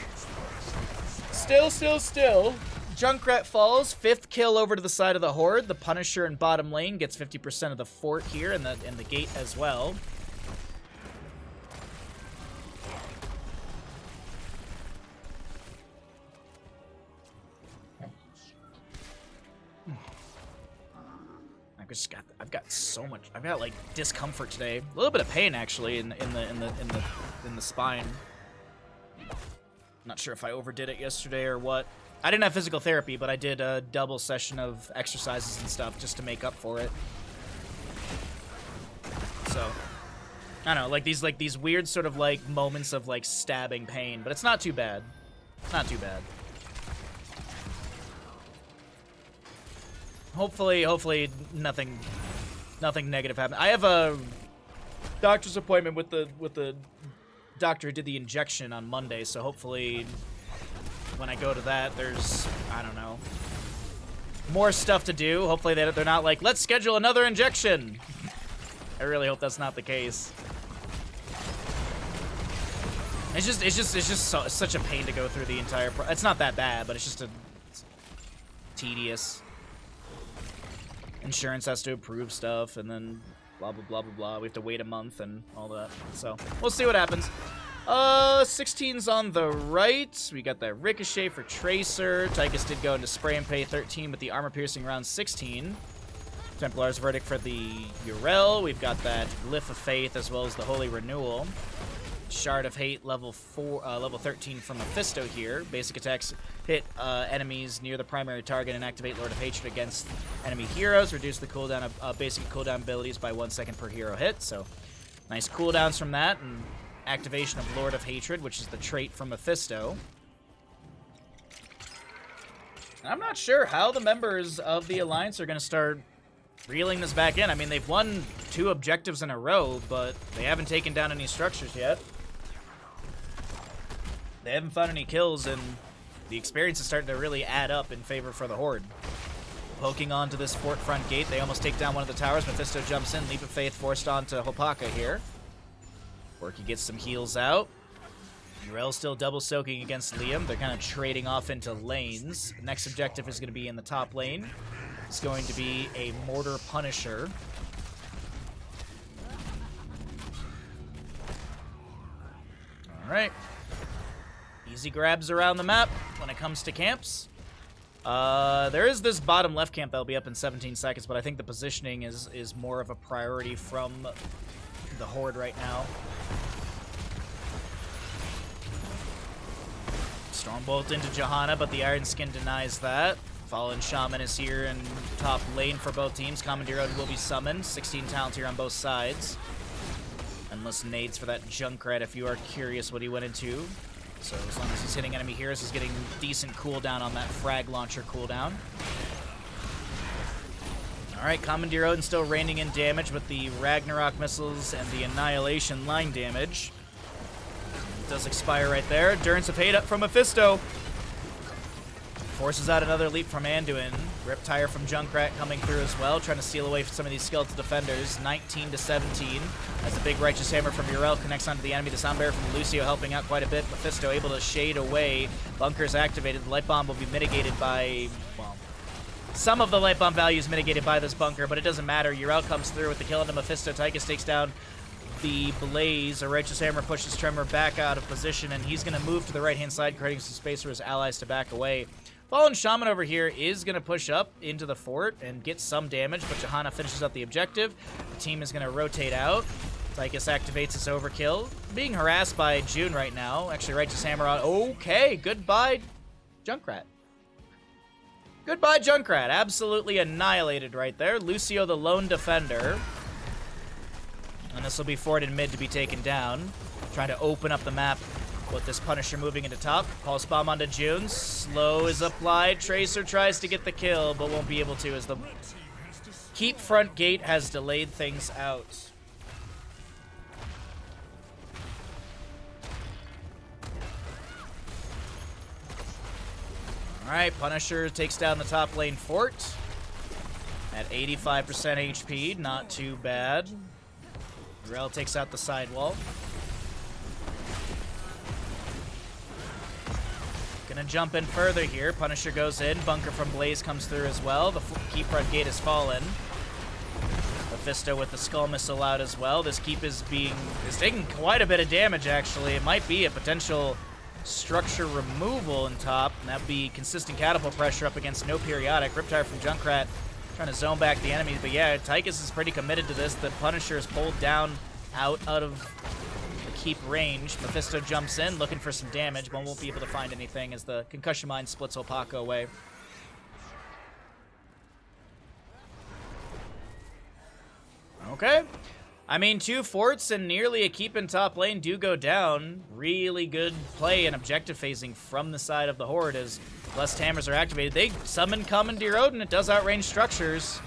Junkrat falls, 5th kill over to the side of the Horde. The Punisher in bottom lane gets 50% of the fort here and the gate as well. I've got so much. I've got like discomfort today. A little bit of pain actually in the spine. Not sure if I overdid it yesterday or what. I didn't have physical therapy, but I did a double session of exercises and stuff just to make up for it. So, I don't know, like these weird sort of like moments of like stabbing pain, but it's not too bad. It's not too bad. Hopefully nothing negative happens. I have a doctor's appointment with the doctor who did the injection on Monday, so hopefully when I go to that, there's, I don't know, more stuff to do. Hopefully they're not like, let's schedule another injection. I really hope that's not the case. It's just such a pain to go through the entire it's not that bad, but it's tedious. Insurance has to approve stuff, and then blah, blah, blah, blah, blah. We have to wait a month and all that. So, we'll see what happens. 16's on the right. We got that Ricochet for Tracer. Tychus did go into Spray and Pay 13 with the armor-piercing round 16. Templar's Verdict for the Yrel. We've got that Glyph of Faith as well as the Holy Renewal. Shard of Hate level 13 from Mephisto here. Basic attacks hit enemies near the primary target and activate Lord of Hatred against enemy heroes. Reduce the cooldown of basic cooldown abilities by 1 second per hero hit. So nice cooldowns from that, and activation of Lord of Hatred, which is the trait from Mephisto. I'm not sure how the members of the Alliance are going to start reeling this back in. I mean, they've won 2 objectives in a row, but they haven't taken down any structures yet. They haven't found any kills, and the experience is starting to really add up in favor for the Horde. Poking onto this fort front gate, they almost take down one of the towers. Mephisto jumps in, Leap of Faith forced onto Hopaka here. Orky gets some heals out. Yrel still double soaking against Liam. They're kind of trading off into lanes. Next objective is going to be in the top lane. It's going to be a Mortar Punisher. Alright. Easy grabs around the map when it comes to camps. There is this bottom left camp that'll be up in 17 seconds, but I think the positioning is more of a priority from the Horde right now. Stormbolt into Johanna, but the Iron Skin denies that. Fallen Shaman is here in top lane for both teams. Commandeer Odin will be summoned. 16 talents here on both sides. Endless nades for that Junkrat if you are curious what he went into. So as long as he's hitting enemy heroes, he's getting decent cooldown on that frag launcher cooldown. Alright, Commandeer Odin still raining in damage with the Ragnarok missiles and the Annihilation line damage. It does expire right there. Endurance of Hate up from Mephisto. Forces out another leap from Anduin. Riptire from Junkrat coming through as well, trying to steal away from some of these skeletal defenders. 19-17. As the big Righteous Hammer from Yrel connects onto the enemy. The Sound Barrier from Lucio helping out quite a bit. Mephisto able to shade away. Bunkers activated. The Light Bomb will be mitigated by, well, some of the Light Bomb value is mitigated by this bunker, but it doesn't matter. Yrel comes through with the kill into Mephisto. Tychus takes down the Blaze. A Righteous Hammer pushes Tremor back out of position, and he's going to move to the right-hand side, creating some space for his allies to back away. Fallen Shaman over here is going to push up into the fort and get some damage, but Johanna finishes up the objective. The team is going to rotate out. Tychus activates his overkill. Being harassed by June right now. Actually, Righteous Hammer on. Okay, goodbye, Junkrat. Goodbye, Junkrat. Absolutely annihilated right there. Lucio, the lone defender. And this will be fort in mid to be taken down. Trying to open up the map with this Punisher moving into top. Pulse Bomb onto June. Slow is applied. Tracer tries to get the kill, but won't be able to as the keep front gate has delayed things out. Alright, Punisher takes down the top lane fort at 85% HP. Not too bad. Yrel takes out the sidewall. Gonna jump in further here. Punisher goes in. Bunker from Blaze comes through as well. The keep front gate has fallen. Mephisto with the Skull Missile out as well. This keep is taking quite a bit of damage, actually. It might be a potential structure removal in top, and that'd be consistent catapult pressure up against no periodic. Riptire from Junkrat trying to zone back the enemies, but yeah, Tychus is pretty committed to this. The Punisher is pulled down out of the keep range. Mephisto jumps in looking for some damage, but won't be able to find anything as the Concussion Mine splits Opaka away. Okay. I mean, 2 forts and nearly a keep in top lane do go down. Really good play and objective phasing from the side of the Horde as Blessed Hammers are activated. They summon Commandeer Odin. It does outrange structures.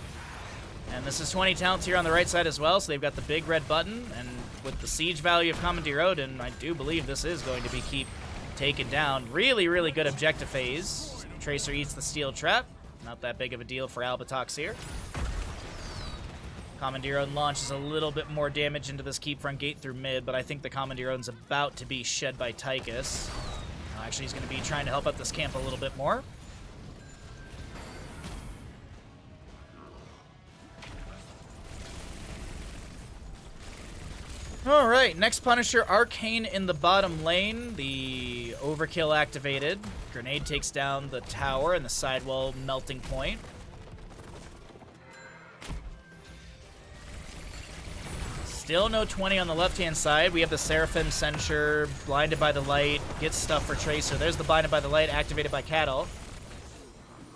And this is 20 talents here on the right side as well, so they've got the big red button. And with the siege value of Commandeer Odin, I do believe this is going to be keep taken down. Really, really good objective phase. Tracer eats the steel trap. Not that big of a deal for Albatox here. Commandeer Odin launches a little bit more damage into this keep front gate through mid, but I think the Commandeer Odin's about to be shed by Tychus. Actually, he's going to be trying to help out this camp a little bit more. Alright, next Punisher, Arcane in the bottom lane. The overkill activated. Grenade takes down the tower and the sidewall melting point. Still no 20 on the left-hand side. We have the Seraphim Censure, blinded by the light, gets stuff for Tracer. There's the blinded by the light, activated by Cattle.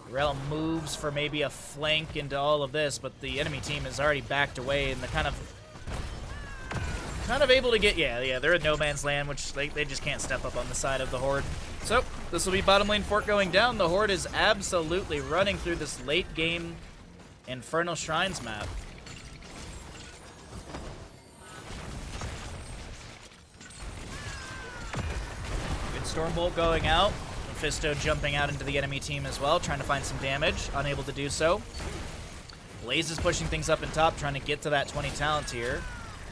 Rel moves for maybe a flank into all of this, but the enemy team is already backed away, and they're kind of able to get, yeah, they're in no man's land, which they just can't step up on the side of the Horde. So, this will be bottom lane fort going down. The Horde is absolutely running through this late game Infernal Shrines map. Good Stormbolt going out. Mephisto jumping out into the enemy team as well, trying to find some damage. Unable to do so. Blaze is pushing things up in top, trying to get to that 20 talent here.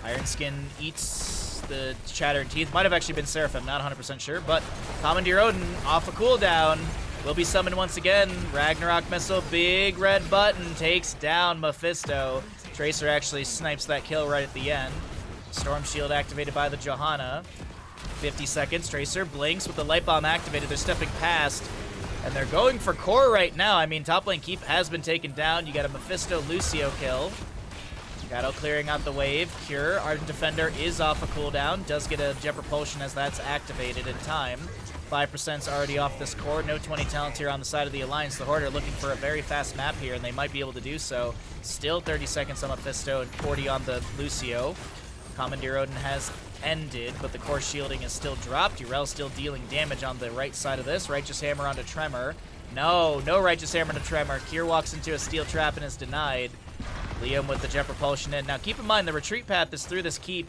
Ironskin eats the Shattered Teeth. Might have actually been Seraphim, not 100% sure, but Commandeer Odin off a cooldown. Will be summoned once again. Ragnarok Missile, big red button, takes down Mephisto. Tracer actually snipes that kill right at the end. Storm Shield activated by the Johanna. 50 seconds, Tracer blinks with the Light Bomb activated. They're stepping past, and they're going for core right now. I mean, top lane keep has been taken down. You got a Mephisto Lucio kill. Gatto clearing out the wave. Cure, Ardent Defender is off a cooldown. Does get a Jet Propulsion as that's activated in time. 5%'s already off this core. No 20 talent here on the side of the Alliance. The Horde are looking for a very fast map here, and they might be able to do so. Still 30 seconds on Mephisto and 40 on the Lucio. Commandeer Odin has ended, but the core shielding is still dropped. Urel's still dealing damage on the right side of this. Righteous Hammer onto Tremor. No Righteous Hammer to Tremor. Kier walks into a steel trap and is denied. Liam with the Jet Propulsion in. Now keep in mind the retreat path is through this keep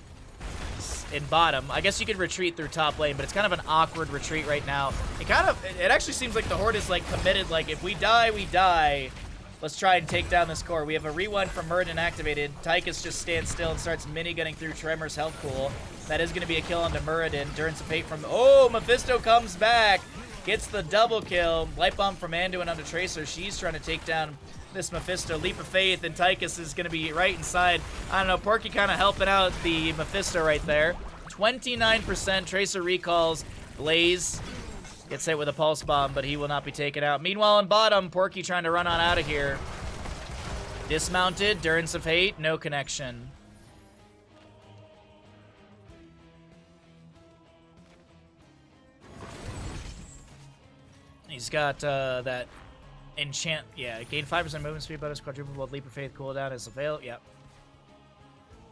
in bottom. I guess you could retreat through top lane, but it's kind of an awkward retreat right now. It actually seems like the Horde is like committed, like if we die, we die. Let's try and take down this core. We have a rewind from Muradin activated. Tychus just stands still and starts mini-gunning through Tremor's health pool. That is going to be a kill onto Muradin. Durance of Fate from... Oh, Mephisto comes back. Gets the double kill. Light Bomb from Anduin onto Tracer. She's trying to take down this Mephisto. Leap of Faith, and Tychus is going to be right inside. I don't know, Porky kind of helping out the Mephisto right there. 29%. Tracer recalls. Blaze gets hit with a Pulse Bomb, but he will not be taken out. Meanwhile, on bottom, Porky trying to run on out of here. Dismounted. Durance of Hate. No connection. He's got that enchant. Yeah, gain 5% movement speed, but his quadruple Leap of Faith cooldown is available. Yep.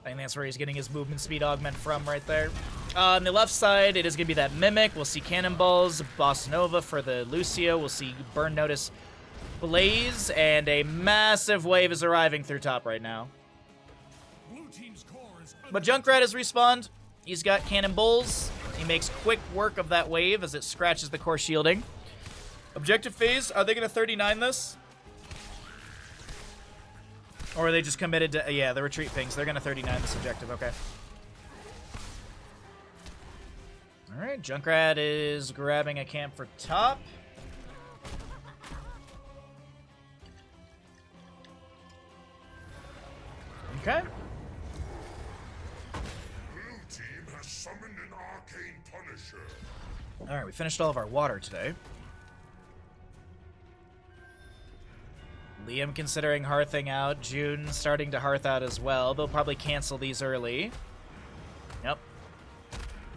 I think that's where he's getting his movement speed augment from right there. On the left side, it is going to be that Mimic. We'll see Cannonballs, Bossa Nova for the Lucio. We'll see Burn Notice Blaze, and a massive wave is arriving through top right now. Blue team's core is But Junkrat has respawned. He's got Cannonballs. He makes quick work of that wave as it scratches the core shielding. Objective phase, are they going to 39 this? Or are they just committed to... Yeah, the retreat pings. They're going to 39 this objective. Okay. Alright, Junkrat is grabbing a camp for top. Okay. Blue team has summoned an arcane punisher. Alright, we finished all of our water today. Liam considering hearthing out. June starting to hearth out as well. They'll probably cancel these early. Yep.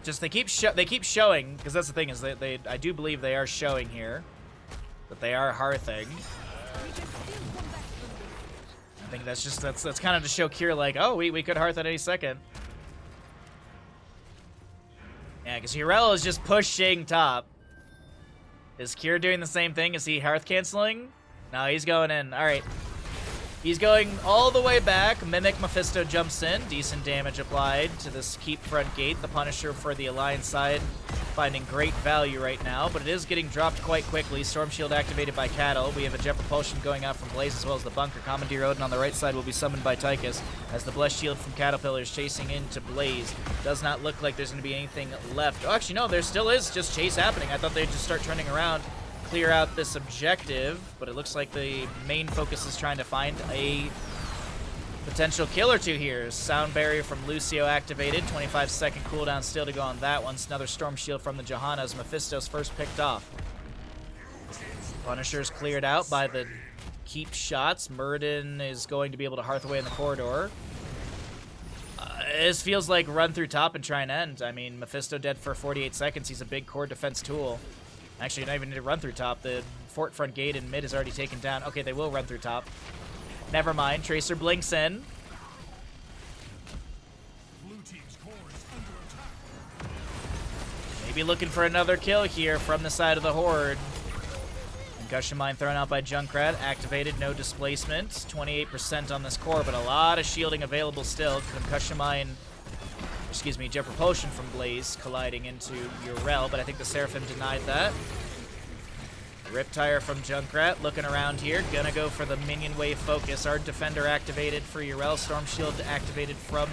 Just they keep showing, because that's the thing is I do believe they are showing here that they are hearthing. I think that's kind of to show Kier like, oh, we could hearth at any second. Yeah, because Urel is just pushing top. Is Kier doing the same thing? Is he hearth canceling? No, he's going in. All right. He's going all the way back. Mimic Mephisto jumps in. Decent damage applied to this keep front gate. The Punisher for the Alliance side finding great value right now, but it is getting dropped quite quickly. Storm Shield activated by Cattle. We have a Jet Propulsion going out from Blaze as well as the Bunker. Commandeer Odin on the right side will be summoned by Tychus as the Blessed Shield from Caterpillar is chasing into Blaze. Does not look like there's going to be anything left. Oh, actually, no, there still is just chase happening. I thought they'd just start turning around, clear out this objective, but it looks like the main focus is trying to find a potential kill or two here. Sound Barrier from Lucio activated. 25-second cooldown still to go on that one. Another Storm Shield from the Johanna as Mephisto's first picked off. Punisher's cleared out by the keep shots. Muradin is going to be able to hearth away in the corridor. This feels like run through top and try and end. I mean, Mephisto dead for 48 seconds. He's a big core defense tool. Actually, you don't even need to run through top. The fort front gate in mid is already taken down. Okay, they will run through top. Never mind. Tracer blinks in. Maybe looking for another kill here from the side of the Horde. Concussion Mine thrown out by Junkrat. Activated, no displacement. 28% on this core, but a lot of shielding available still. Concussion Mine, excuse me, Jet Propulsion from Blaze colliding into Urel, but I think the Seraphim denied that. Riptire from Junkrat, looking around here. Gonna go for the minion wave focus. Our Defender activated for Urel. Storm Shield activated from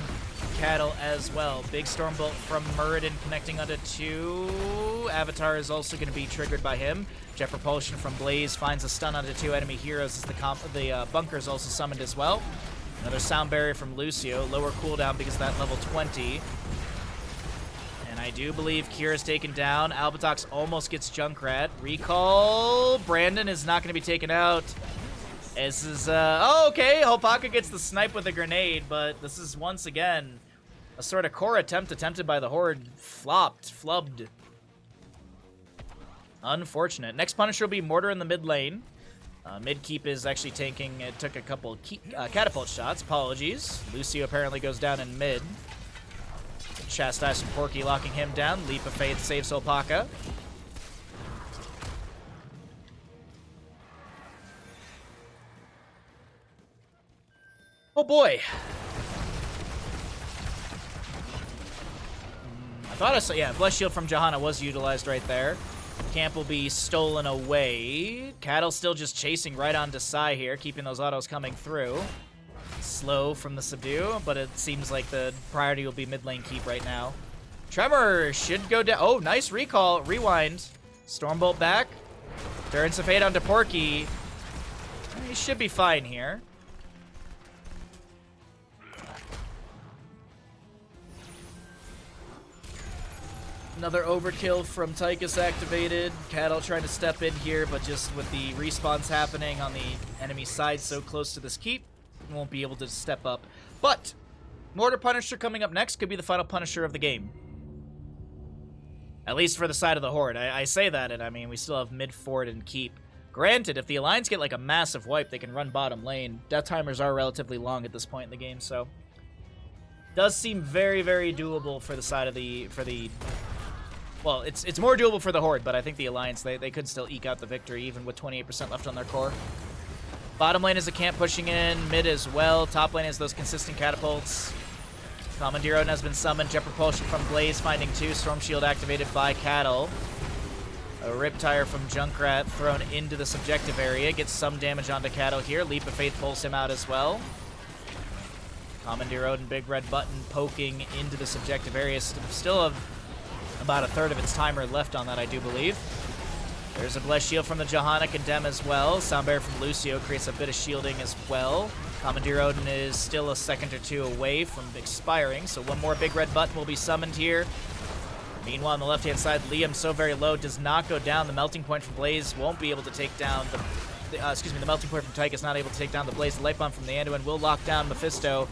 Cattle as well. Big Storm Bolt from Muradin connecting onto 2. Avatar is also going to be triggered by him. Jet Propulsion from Blaze finds a stun onto 2 enemy heroes as the bunker is also summoned as well. Another Sound Barrier from Lucio. Lower cooldown because of that level 20. And I do believe Kira's taken down. Albatox almost gets Junkrat. Recall. Brandon is not going to be taken out. This is, oh, okay. Hopaka gets the snipe with a grenade, but this is once again a sort of core attempt attempted by the Horde. Flubbed. Unfortunate. Next Punisher will be Mortar in the mid lane. Mid keep is actually tanking. It took a couple catapult shots. Apologies. Lucio apparently goes down in mid. Chastise from Porky locking him down. Leap of Faith saves Hopaka. Oh boy. I thought I saw, yeah, Bless Shield from Johanna was utilized right there. Camp will be stolen away. Cattle still just chasing right on Desai here, keeping those autos coming through. Slow from the Subdue, but it seems like the priority will be mid lane keep right now. Tremor should go down. Oh, nice recall. Rewind. Stormbolt back. Durance of Fate onto Porky. He should be fine here. Another overkill from Tychus activated. Cattle trying to step in here, but just with the respawns happening on the enemy side so close to this keep, won't be able to step up. But Mortar Punisher coming up next could be the final Punisher of the game. At least for the side of the Horde. I say that, and I mean, we still have mid, fort, and keep. Granted, if the Alliance get like a massive wipe, they can run bottom lane. Death timers are relatively long at this point in the game, so does seem very, very doable for the side of the well, it's more doable for the Horde, but I think the Alliance, they could still eke out the victory even with 28% left on their core. Bottom lane is a camp pushing in, mid as well. Top lane is those consistent catapults. Commandeer Odin has been summoned. Jet Propulsion from Blaze finding 2. Storm Shield activated by Cattle. A Riptire from Junkrat thrown into the subjective area. Gets some damage onto Cattle here. Leap of Faith pulls him out as well. Commandeer Odin, big red button poking into the subjective area. Still have about a third of its timer left on that, I do believe. There's a Blessed Shield from the Johanna, Condemn as well. Sound Barrier from Lucio creates a bit of shielding as well. Commandeer Odin is still a second or two away from expiring, so one more big red button will be summoned here. Meanwhile, on the left-hand side, Liam so very low, does not go down. The melting point from Blaze won't be able to take down the melting point from Tychus not able to take down the Blaze. The light bomb from the Anduin will lock down Mephisto.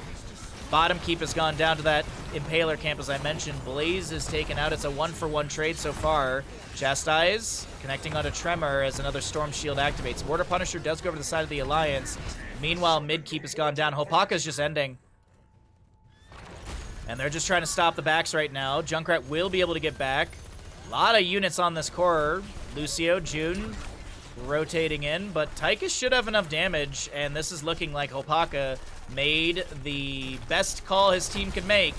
Bottom keep has gone down to that Impaler camp, as I mentioned. Blaze is taken out. It's a 1-for-1 trade so far. Chastise connecting onto Tremor as another Storm Shield activates. Mortar Punisher does go over to the side of the Alliance. Meanwhile, mid keep has gone down. Hopaka's just ending. And they're just trying to stop the backs right now. Junkrat will be able to get back. A lot of units on this core. Lucio, June rotating in, but Tychus should have enough damage, and this is looking like Hopaka made the best call his team could make.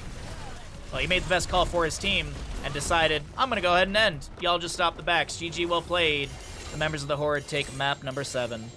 Well, he made the best call for his team and decided, I'm going to go ahead and end. Y'all just stop the backs. GG, well played. The members of the Horde take map number 7.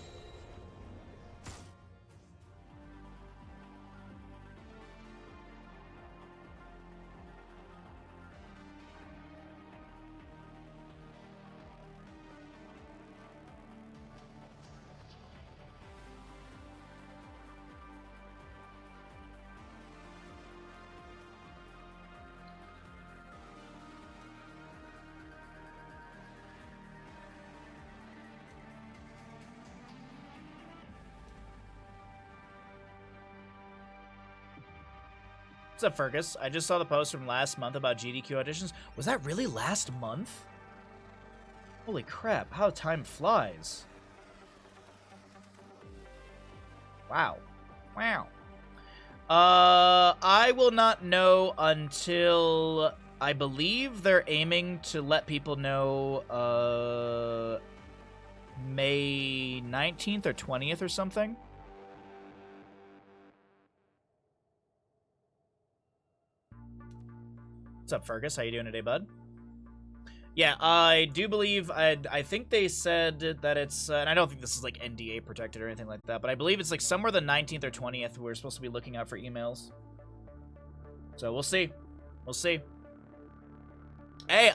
What's up, Fergus? I just saw the post from last month about GDQ auditions. Was that really last month? Holy crap, how time flies. Wow. Wow. I will not know until I believe they're aiming to let people know May 19th or 20th or something. What's up, Fergus? How you doing today, bud? Yeah, I do believe, I think they said that it's, and I don't think this is like NDA protected or anything like that, but I believe it's like somewhere the 19th or 20th we're supposed to be looking out for emails. So we'll see. We'll see. Hey,